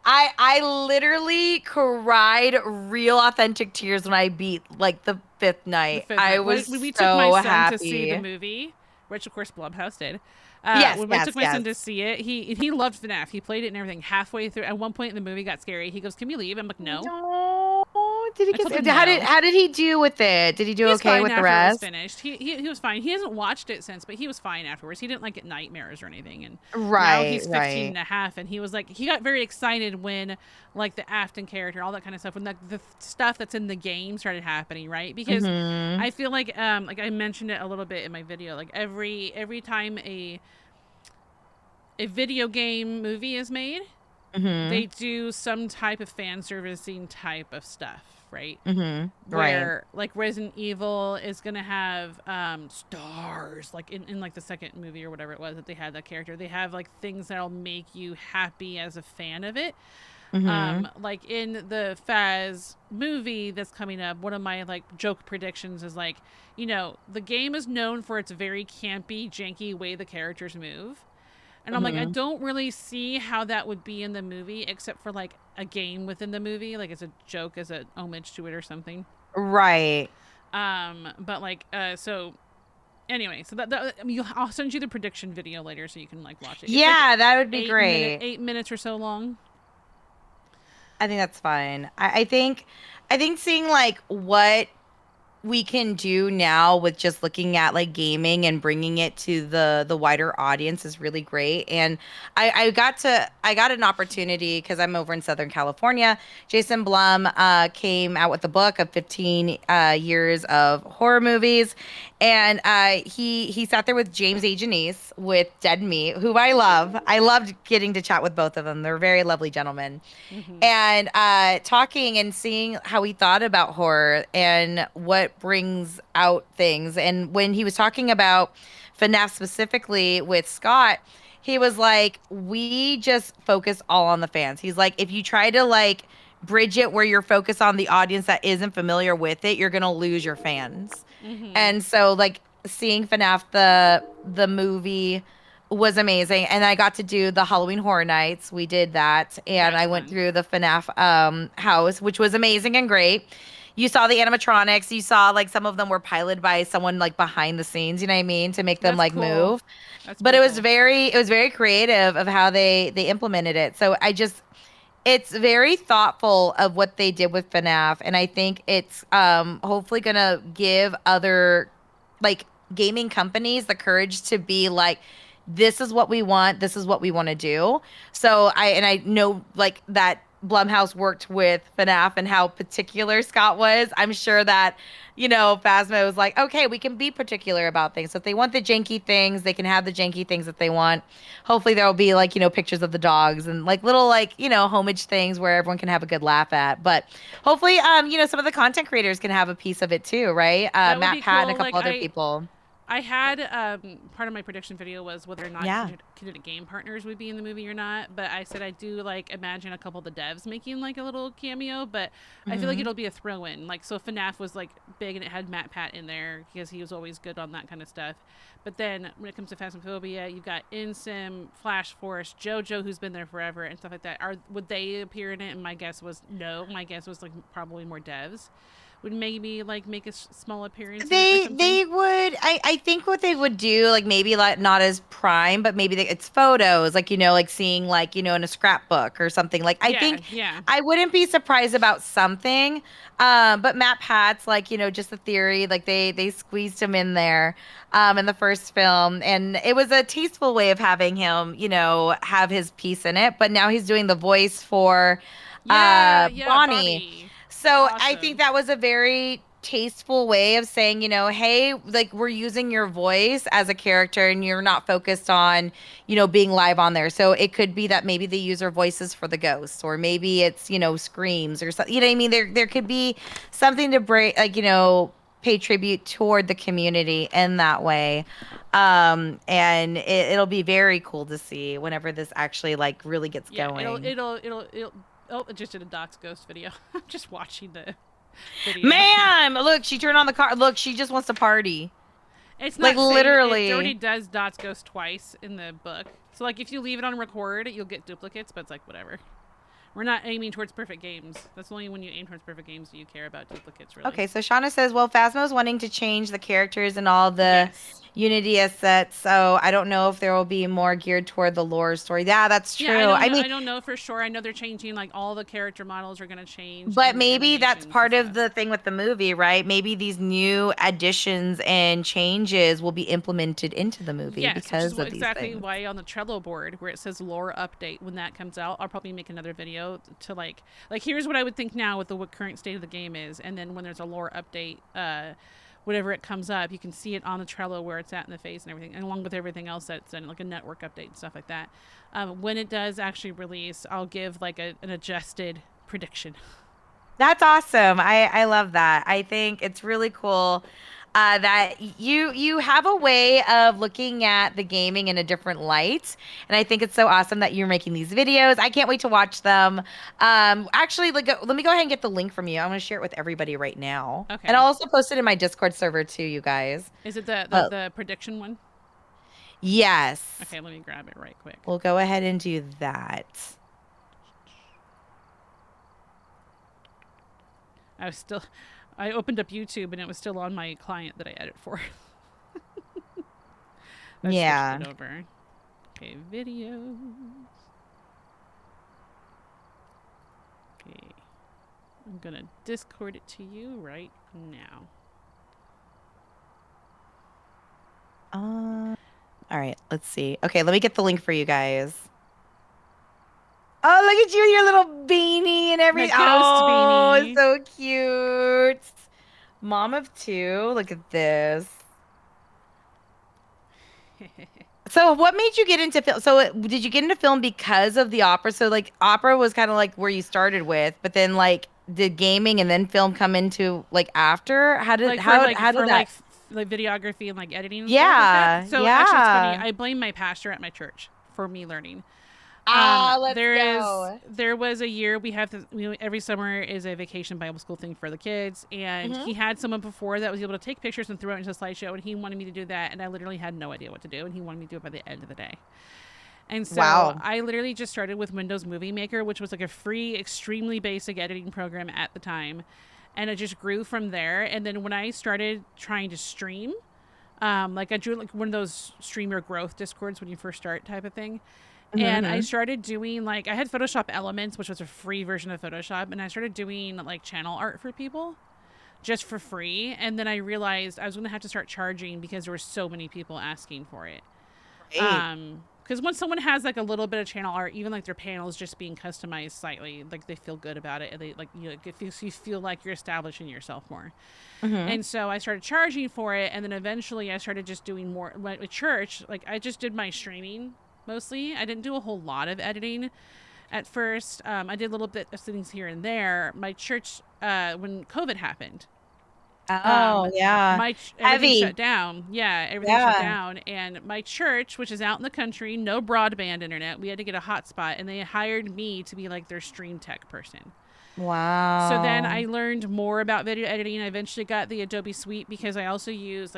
I literally cried real authentic tears when I beat like the fifth night. I was we so took my son happy to see the movie, which of course Blumhouse did. When I took my son to see it, he loved FNAF. He played it and everything. Halfway through, at one point in the movie, got scary. He goes, "Can we leave?" I'm like, "No." Did he get? How did he do with it? Did he do okay with the rest? It was finished. He was fine. He hasn't watched it since, but he was fine afterwards. He didn't like get nightmares or anything. And now he's 15 and a half, and he was like, he got very excited when like the Afton character, all that kind of stuff, when the stuff that's in the game started happening, right? Because I feel like I mentioned it a little bit in my video, like every time a video game movie is made, they do some type of fan servicing type of stuff, right? Where like Resident Evil is gonna have stars, like in like the second movie or whatever it was that they had that character. They have like things that'll make you happy as a fan of it. Like in the Phas movie that's coming up, one of my like joke predictions is like, you know, the game is known for its very campy, janky way the characters move. And I'm like, I don't really see how that would be in the movie, except for like a game within the movie, like as a joke, as an homage to it or something. Right. But like, so anyway, so I mean, I'll send you the prediction video later so you can like watch it. Yeah, like that would be great. 8 minutes or so long. I think that's fine. I think seeing like what we can do now with just looking at like gaming and bringing it to the wider audience is really great. And I got an opportunity because I'm over in Southern California. Jason Blum came out with a book of 15 years of horror movies, and he sat there with James A. Janice with Dead Meat, who I love. I loved getting to chat with both of them. They're very lovely gentlemen. And talking and seeing how he thought about horror and what brings out things. And when he was talking about FNAF specifically with Scott, he was like, we just focus all on the fans. He's like, if you try to like bridge it where you're focused on the audience that isn't familiar with it, you're going to lose your fans. And so like seeing FNAF, the movie, was amazing. And I got to do the Halloween Horror Nights. We did that. And That's I went fun. through the FNAF house, which was amazing and great. You saw the animatronics. You saw like some of them were piloted by someone like behind the scenes, you know what I mean, to make them That's like cool. move. That's But pretty cool. it was very creative of how they implemented it. So I just it's very thoughtful of what they did with FNAF, and I think it's hopefully gonna give other like gaming companies the courage to be like, this is what we want, this is what we want to do. So I know like that Blumhouse worked with FNAF and how particular Scott was. I'm sure that, Phasma was like, okay, we can be particular about things. So if they want the janky things, they can have the janky things that they want. Hopefully there will be like, pictures of the dogs and like little like, homage things where everyone can have a good laugh at. But hopefully some of the content creators can have a piece of it too, right? That would Matt be Pat and a cool. couple other people. I had part of my prediction video was whether or not Yeah. candidate game partners would be in the movie or not. But I said I do like imagine a couple of the devs making like a little cameo, but I feel like Hmm. it'll be a throw in. Like so FNAF was like big and it had Matt Pat in there because he was always good on that kind of stuff. But then when it comes to Phasmophobia, you've got InSim, Flash Force, JoJo who's been there forever and stuff like that. Would they appear in it? And my guess was no. My guess was like probably more devs would maybe like make a small appearance in it or something. They would I think what they would do like maybe like not as prime but maybe it's photos like like seeing like in a scrapbook or something like I Yeah, think yeah. I wouldn't be surprised about something but Matt Pat's like just a theory like they squeezed him in there in the first film and it was a tasteful way of having him have his piece in it but now he's doing the voice for Yeah, yeah, Bonnie. Bonnie. That's So I think awesome. that was a very tasteful way of saying, hey, like we're using your voice as a character and you're not focused on, being live on there. So it could be that maybe they use our voices for the ghosts or maybe it's, screams or something. You know what I mean? There could be something to break like, pay tribute toward the community in that way. And it'll be very cool to see whenever this actually like really gets Yeah, going. it'll oh, it just did a Doc's Ghost video. I'm just watching the video. Ma'am, look, she turned on the car. Look, she just wants to party. It's Like not saying it already literally. does Doc's Ghost twice in the book. So like if you leave it on record, you'll get duplicates, but it's like whatever. We're not aiming towards perfect games. That's only when you aim towards perfect games do you care about duplicates really. Okay, so Shauna says, well, Phasmo's wanting to change the characters and all the Yes. Unity assets, so I don't know if there will be more geared toward the lore story. Yeah, that's Yeah, true. I mean, I don't know for sure. I know they're changing like all the character models are going to change but and the maybe that's animations and part of stuff. the thing with the movie, right? Maybe these new additions and changes will be implemented into the movie Yes, which is because of these exactly things. why on the Trello board where it says lore update, when that comes out, I'll probably make another video to like here's what I would think now with the what current state of the game is, and then when there's a lore update, whenever it comes up, you can see it on the Trello where it's at in the face and everything, and along with everything else that's in like a network update and stuff like that. When it does actually release, I'll give like an adjusted prediction. That's awesome. I love that. I think it's really cool that you have a way of looking at the gaming in a different light, and I think it's so awesome that you're making these videos. I can't wait to watch them. Actually, let me go ahead and get the link from you. I'm going to share it with everybody right now, and I'll Okay, also post it in my Discord server too, you guys. is it the But the prediction one? yes, Okay, let me grab it right quick. we'll go ahead and do that. I was still, I opened up YouTube and it was still on my client that I edit for. I switched Yeah. it over. Okay, videos. Okay, I'm gonna Discord it to you right now. All right, let's see. Okay, let me get the link for you guys. Oh, look at you, your little beanie and My everything. ghost Oh, beanie. so cute. Mom of two. Look at this. So, what made you get into film? So, did you get into film because of the opera? So, like, opera was kind of like where you started with, but then, like, did gaming and then film come into like after? Like for How did that? like videography and like editing and stuff like that. Yeah, So actually, it's funny. yeah. I blame my pastor at my church for me learning. Let's go. There was a year every summer is a vacation Bible school thing for the kids, and he had someone before that was able to take pictures and throw it into a slideshow, and he wanted me to do that, and I literally had no idea what to do, and he wanted me to do it by the end of the day. And so I literally just started with Windows Movie Maker, which was like a free, extremely basic editing program at the time, and it just grew from there. And then when I started trying to stream, like I drew like one of those streamer growth discords when you first start type of thing. And I started doing like, I had Photoshop Elements, which was a free version of Photoshop. And I started doing like channel art for people just for free. And then I realized I was going to have to start charging because there were so many people asking for it. Because once someone has like a little bit of channel art, even like their panels just being customized slightly, like they feel good about it. And they like, you know, you feel like you're establishing yourself more. And so I started charging for it. And then eventually I started just doing more with church. Like I just did my streaming mostly. I didn't do a whole lot of editing at first. I did a little bit of things here and there. My church, when COVID happened, everything shut down. Everything shut down. And my church, which is out in the country, no broadband internet, we had to get a hotspot, and they hired me to be like their stream tech person. Wow. So then I learned more about video editing. I eventually got the Adobe Suite because I also use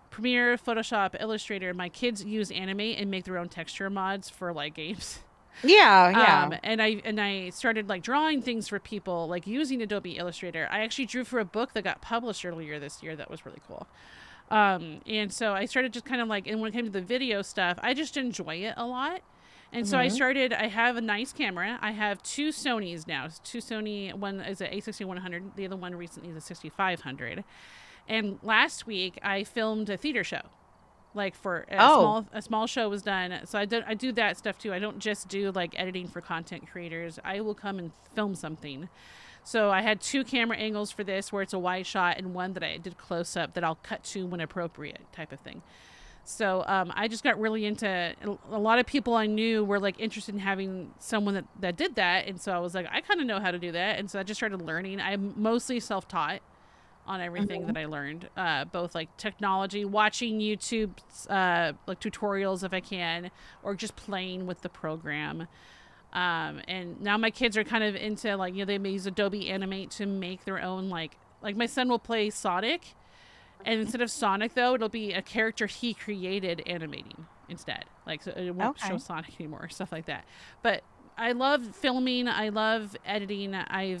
Premiere, Photoshop, Illustrator. My kids use Animate and make their own texture mods for like games. And I started like drawing things for people, like using Adobe Illustrator. I actually drew for a book that got published earlier this year. That was really cool. And so I started just kind of like, and when it came to the video stuff, I just enjoy it a lot. And so I have a nice camera. I have two Sonys now. One is an A6100. The other one recently is a 6500. And last week I filmed a theater show. Like for a small show was done. So I do that stuff too. I don't just do like editing for content creators. I will come and film something. So I had 2 camera angles for this where it's a wide shot, and one that I did close up that I'll cut to when appropriate type of thing. So I just got really into, a lot of people I knew were like interested in having someone that did that. And so I was like, I kind of know how to do that. And so I just started learning. I'm mostly self-taught on everything that I learned, both like technology, watching YouTube, like tutorials if I can, or just playing with the program. And now my kids are kind of into like, you know, they use Adobe Animate to make their own, like my son will play Sonic. And instead of Sonic, though, it'll be a character he created animating instead. Like, so it won't show Sonic anymore, stuff like that. But I love filming. I love editing. I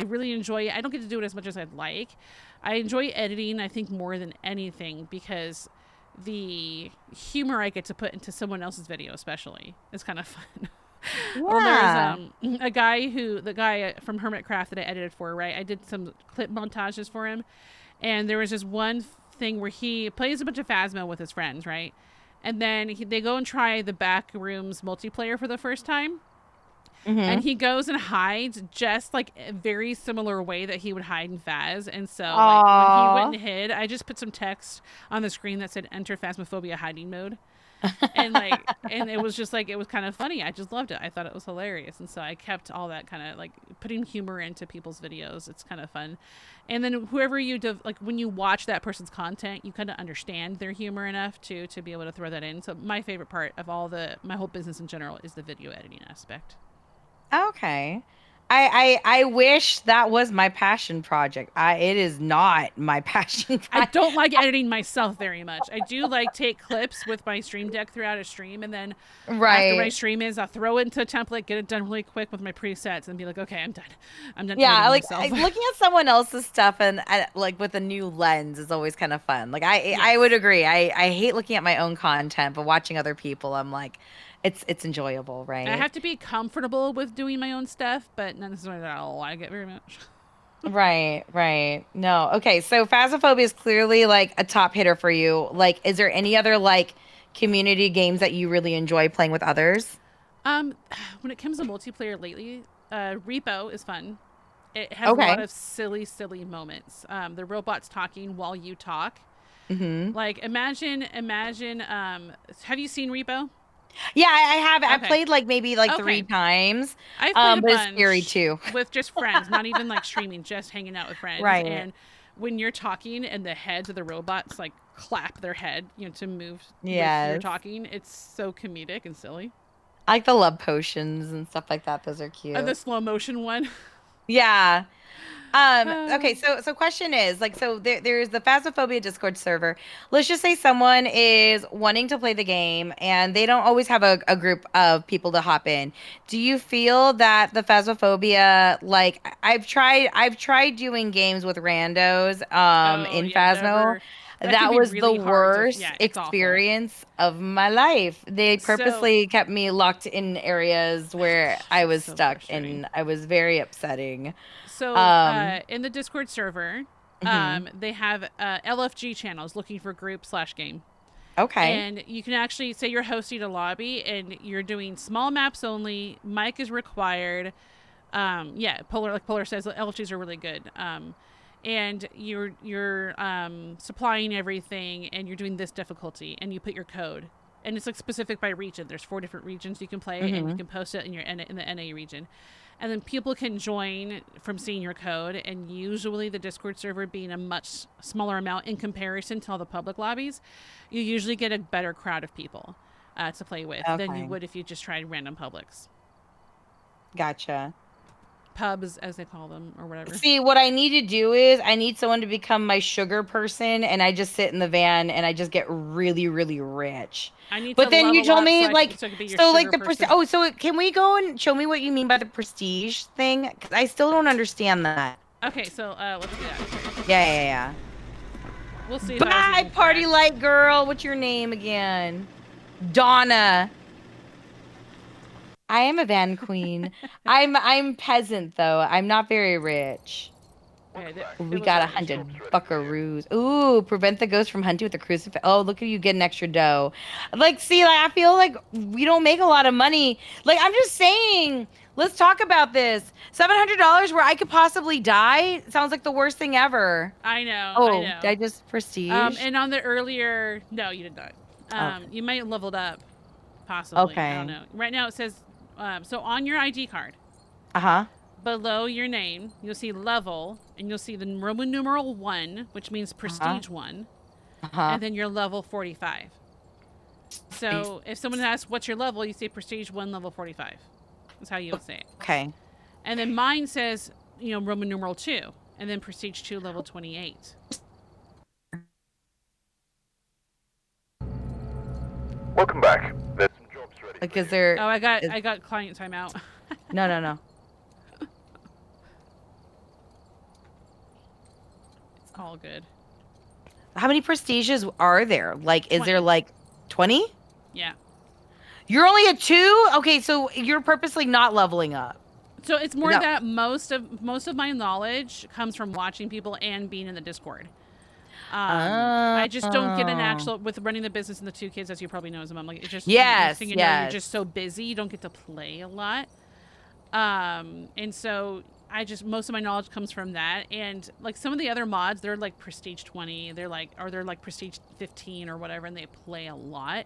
really enjoy it. I don't get to do it as much as I'd like. I enjoy editing, I think, more than anything because the humor I get to put into someone else's video, especially, is kind of fun. Well, there's the guy from Hermitcraft that I edited for, right? I did some clip montages for him. And there was just one thing where he plays a bunch of Phasmo with his friends, right? And then they go and try the Backrooms multiplayer for the first time. And he goes and hides just like a very similar way that he would hide in Phaz. And so like, when he went and hid, I just put some text on the screen that said enter Phasmophobia hiding mode. And it was just like, it was kind of funny. I just loved it. I thought it was hilarious. And so I kept all that kind of like putting humor into people's videos. It's kind of fun. And then whoever you do, like when you watch that person's content, you kind of understand their humor enough to be able to throw that in. So my favorite part of my whole business in general is the video editing aspect. Okay. I wish that was my passion project. It is not my passion project. I don't like editing myself very much. I do like take clips with my Stream Deck throughout a stream, and then after my stream I'll throw it into a template, get it done really quick with my presets, and be like, okay, I'm done. I'm done. Yeah, like looking at someone else's stuff and like with a new lens is always kind of fun. Like I would agree. I hate looking at my own content, but watching other people, I'm like, it's enjoyable, right? I have to be comfortable with doing my own stuff, but not necessarily that I like it very much. Right. No. Okay, so Phasmophobia is clearly like a top hitter for you. Like, is there any other like community games that you really enjoy playing with others? When it comes to multiplayer lately, Repo is fun. It has a lot of silly moments. The robots talking while you talk. Like imagine. Have you seen Repo? Yeah, I have. Okay. I played like maybe like 3 times. I've played a bunch, but it's scary too. With just friends, not even like streaming, just hanging out with friends. Right. And when you're talking and the heads of the robots like clap their head, to move when you're talking, it's so comedic and silly. I like the love potions and stuff like that. Those are cute. The slow motion one. Yeah. Okay, Uh, so question is like so there's the Phasmophobia Discord server. Let's just say someone is wanting to play the game and they don't always have a group of people to hop in. Do you feel that the Phasmophobia like I've tried doing games with randos oh in yeah, Phasmo. never. That can That be was the really hard to. worst Yeah, it's awful. experience of my life. They So purposely kept me locked in areas where I it's was so stuck frustrating. and I was very upsetting. So Um, in the Discord server, mhm. they have LFG channels looking for group/game. Okay. And you can actually say you're hosting a lobby and you're doing small maps only. Mic is required. Yeah, Polar, like Polar says, the LFGs are really good. And you're supplying everything, and you're doing this difficulty, and you put your code, and it's like specific by region. There's 4 different regions you can play, and you Mhm. can post it in the NA region, and then people can join from seeing your code. And usually, the Discord server being a much smaller amount in comparison to all the public lobbies, you usually get a better crowd of people to play with than you Okay. would if you just tried random publics, Gotcha. pubs as they call them, or whatever. See, what I need to do is I need someone to become my sugar person and I just sit in the van and I just get really, really rich. I need to But then you level told up me like so I can be your so like sugar the person. oh so can we go and show me what you mean by the prestige thing? 'Cause I still don't understand that. Okay, so let's do that. Yeah, yeah, yeah. We'll see if I was Bye, even party correct. light girl. What's your name again? Donna. I am a van queen. I'm peasant though. I'm not very rich. Okay, We it looks got like 100 buckaroos. Ooh, prevent the ghost from hunting with the crucifix. Oh, look at you getting extra dough. Like, see, like I feel like we don't make a lot of money. Like, I'm just saying, let's talk about this. $700 where I could possibly die sounds like the worst thing ever. I know, I Oh, did I know. just prestige? And on the earlier, no, you did not. Okay. You might have leveled up, possibly. I don't Okay. know. Right now it says, so on your ID card, Uh-huh. below your name, you'll see level, and you'll see the Roman numeral 1, which means Uh-huh. prestige 1, Uh-huh. and then your level 45. So if someone asks what's your level, you say prestige 1, level 45. That's how you would say it. Okay. And then mine says, Roman numeral 2, and then prestige 2, level 28. Welcome back. There's some jobs ready. Like, is there... Oh, I is- got client timeout. No, no, no. It's all good. How many prestiges are there? Like, is 20. there like 20? Yeah. You're only at 2? Okay, so you're purposely not leveling up. So it's more No. that most of my knowledge comes from watching people and being in the Discord. I just don't get an actual with running the business and the 2 kids, as you probably know as a mom. Like it's just Yes, next thing you know, you're yes. just so busy, you don't get to play a lot. And so most of my knowledge comes from that. And like some of the other mods, they're like prestige 20, they're like prestige 15 or whatever, and they play a lot.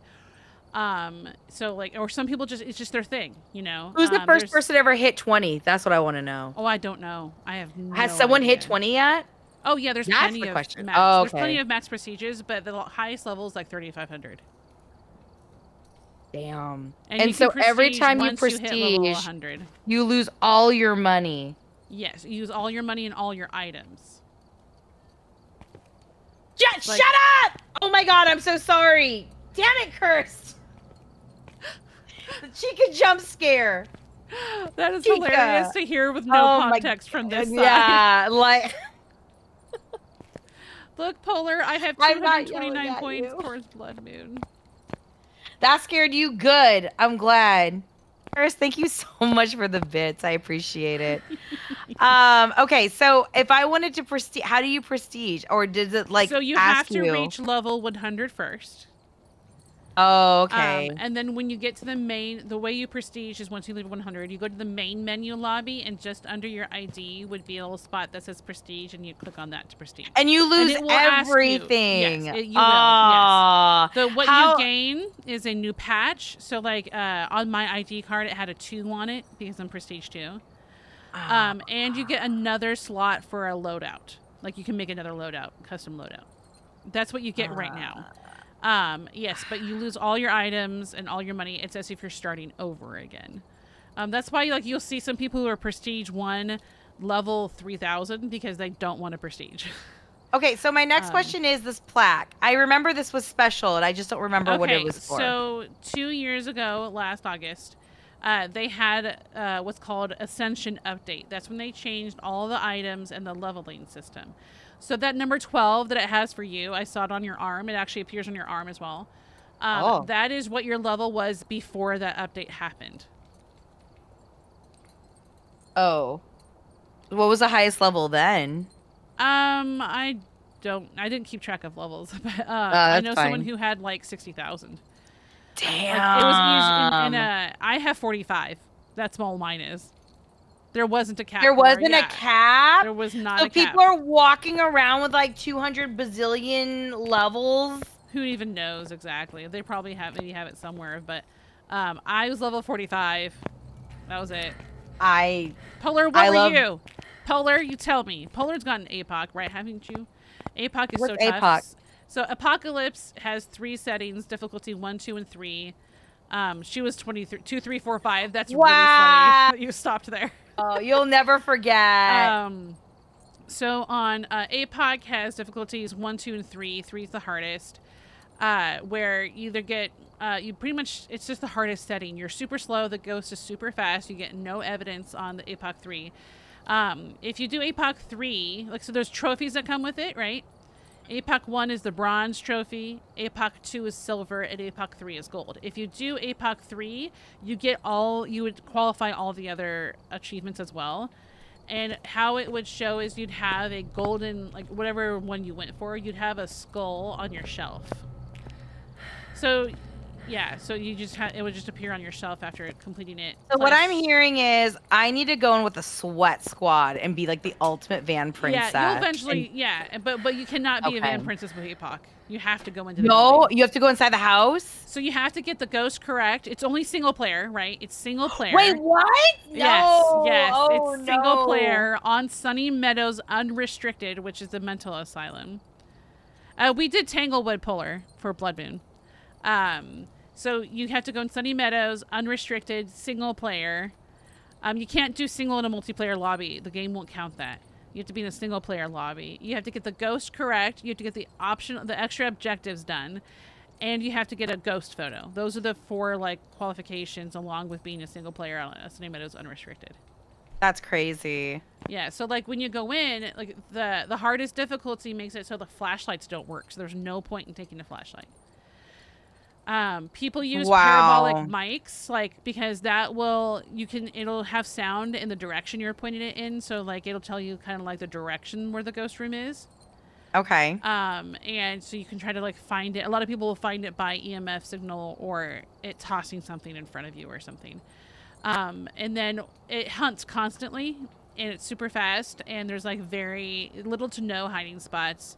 So like, or some people it's just their thing, Who's the first person to ever hit 20? That's what I want to know. Oh, I don't know. I have no Has someone hit idea. 20 yet? Oh yeah, there's That's plenty the of question. max. Oh, There's plenty okay. of max prestiges, but the highest level is like 3,500. Damn. And you so can every prestige time you once hit level prestige, 100. you lose all your money. Yes, you use all your money and all your items. Shut up! Oh my god, I'm so sorry. Damn it, Cursed. The Chica jump scare. That is Chica. hilarious to hear with no Oh my context from this side. Yeah, like... Look, Polar, I have I'm not 229 yelling at points you. towards Blood Moon. That scared you? Good. I'm glad. First, thank you so much for the bits. I appreciate it. Okay, so if I wanted to prestige, how do you prestige? Or does it like So you ask have to you? reach level 100 first. Oh, okay. And then when you get to the way you prestige is once you leave 100, you go to the main menu lobby, and just under your ID would be a little spot that says prestige, and you click on that to prestige. And you lose it will ask you- everything. Yes, you will. Yes. So what How- you gain is a new patch. So like on my ID card, it had a 2 on it because I'm prestige 2. And you get another slot for a loadout. Like you can make another loadout, custom loadout. That's what you get right now. Yes, but you lose all your items and all your money. It's as if you're starting over again. That's why like you'll see some people who are prestige 1 level 3000 because they don't want a prestige. Okay, so my next question is this plaque. I remember this was special, and I just don't remember what it was for. So 2 years ago, last August, they had what's called Ascension Update. That's when they changed all the items and the leveling system. So that number 12 that it has for you, I saw it on your arm. It actually appears on your arm as well. That is what your level was before that update happened. Oh. What was the highest level then? I didn't keep track of levels, but I know fine. someone who had like 60,000. Damn. Like, it was easy. I have 45. That's all mine is. There wasn't a cap. There wasn't a cap? There was not so a cap. So people are walking around with like 200 bazillion levels? Who even knows exactly? They probably maybe have it somewhere, but I was level 45. That was it. Polar, what were you? Polar, you tell me. Polar's gotten APOC, right? Haven't you? APOC is so tough. APOC? So Apocalypse has 3 settings, difficulty 1, 2, and 3. She was 23, 2, 3, 4, 5. That's really funny that you stopped there. Oh, you'll never forget. So on APOC has difficulties 1, 2, and 3. 3 is the hardest. Where you either get you pretty much it's just the hardest setting. You're super slow. The ghost is super fast. You get no evidence on the APOC 3. If you do APOC 3, like so, there's trophies that come with it, right? APOC 1 is the bronze trophy, APOC 2 is silver, and APOC 3 is gold. If you do APOC 3, you would qualify all the other achievements as well. And how it would show is you'd have a golden, like whatever one you went for, you'd have a skull on your shelf. So, yeah, so you just it would just appear on your shelf after completing it. So what I'm hearing is I need to go in with a sweat squad and be like the ultimate van princess. Yeah, you'll eventually, but you cannot be a van princess with APOC. You have to go into the No, building. you have to go inside the house? So you have to get the ghost correct. It's only single player, right? It's single player. Wait, what? No. Yes. Oh, it's single player on Sunny Meadows Unrestricted, which is the mental asylum. We did Tanglewood Polar for Blood Moon. So you have to go in Sunny Meadows, unrestricted, single player. You can't do single in a multiplayer lobby. The game won't count that. You have to be in a single player lobby. You have to get the ghost correct. You have to get the extra objectives done. And you have to get a ghost photo. Those are the 4 like qualifications along with being a single player on Sunny Meadows unrestricted. That's crazy. Yeah, so like when you go in, like the hardest difficulty makes it so the flashlights don't work. So there's no point in taking a flashlight. People use parabolic mics, like, because it'll have sound in the direction you're pointing it in. So like, it'll tell you kind of like the direction where the ghost room is. Okay. And so you can try to like find it. A lot of people will find it by EMF signal or it tossing something in front of you or something. And then it hunts constantly and it's super fast and there's like very little to no hiding spots.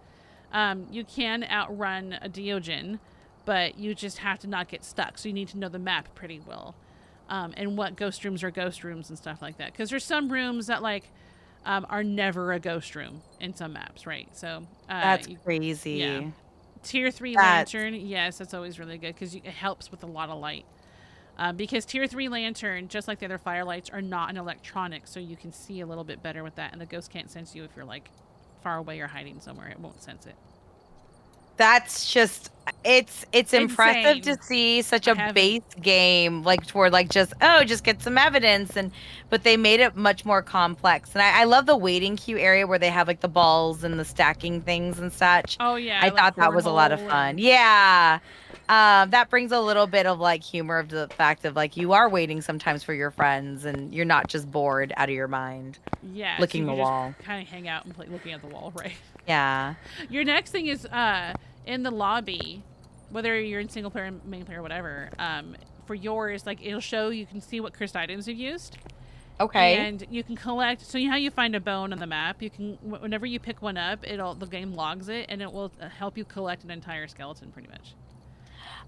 You can outrun a Diogen, but you just have to not get stuck. So you need to know the map pretty well. And what ghost rooms are ghost rooms and stuff like that. Because there's some rooms that like are never a ghost room in some maps, right? So that's crazy. Yeah. Tier 3 lantern, yes, that's always really good because it helps with a lot of light. Because Tier 3 lantern, just like the other firelights, are not an electronic, so you can see a little bit better with that. And the ghost can't sense you if you're like far away or hiding somewhere. It won't sense it. That's just it's impressive to see such a base game like for like just get some evidence but they made it much more complex. And I love the waiting queue area where they have like the balls and the stacking things and such. Oh yeah. I thought that was a lot of fun. Yeah. That brings a little bit of like humor of the fact of like you are waiting sometimes for your friends and you're not just bored out of your mind. Yeah. Licking the wall. Kind of hang out and looking at the wall, right? Yeah. Your next thing is in the lobby, whether you're in single player, main player, whatever. For yours, like it'll show you can see what cursed items you've used. Okay. And you can collect. So you know how you find a bone on the map. You can whenever you pick one up, the game logs it and it will help you collect an entire skeleton, pretty much.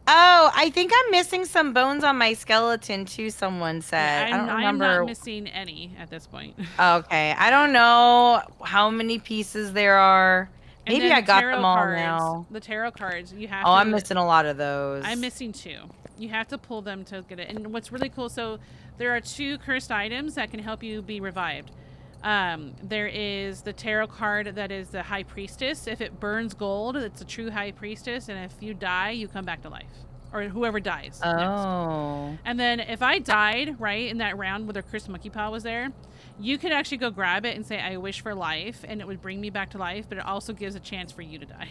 Oh, I think I'm missing some bones on my skeleton too, someone said. I don't remember. I'm not missing any at this point. Okay. I don't know how many pieces there are And Maybe then I the got tarot them all cards, now. The tarot cards, you have Oh, to... I'm missing a lot of those. I'm missing 2. You have to pull them to get it. And what's really cool, so there are 2 cursed items that can help you be revived. There is the tarot card that is the High Priestess. If it burns gold, it's a true High Priestess. And if you die, you come back to life. Or whoever dies next. Oh. And then if I died, right, in that round where the cursed monkey paw was there, you could actually go grab it and say, I wish for life. And it would bring me back to life. But it also gives a chance for you to die.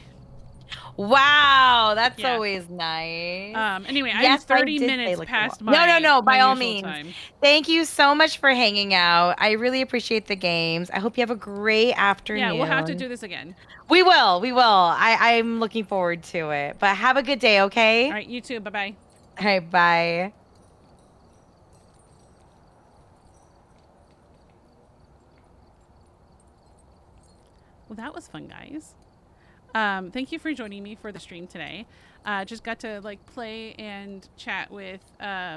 Wow, that's Yeah. always nice. Anyway, Yes, I'm I 30 did say minutes look past them up. my No, by my all usual means. time. Thank you so much for hanging out. I really appreciate the games. I hope you have a great afternoon. Yeah, we'll have to do this again. We will. I'm looking forward to it. But have a good day, okay? All right, you too. Bye-bye. All right, bye. Well, that was fun, guys. Thank you for joining me for the stream today. Just got to like play and chat with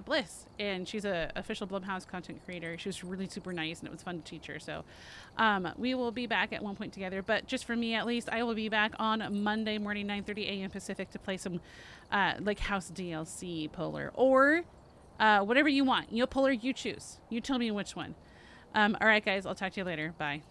Bliss, and she's a official Blumhouse content creator. She was really super nice, and it was fun to teach her. So we will be back at one point together. But just for me, at least, I will be back on Monday morning, 9:30 a.m. Pacific, to play some like House DLC Polar or whatever you want. You know, Polar, you choose. You tell me which one. All right, guys. I'll talk to you later. Bye.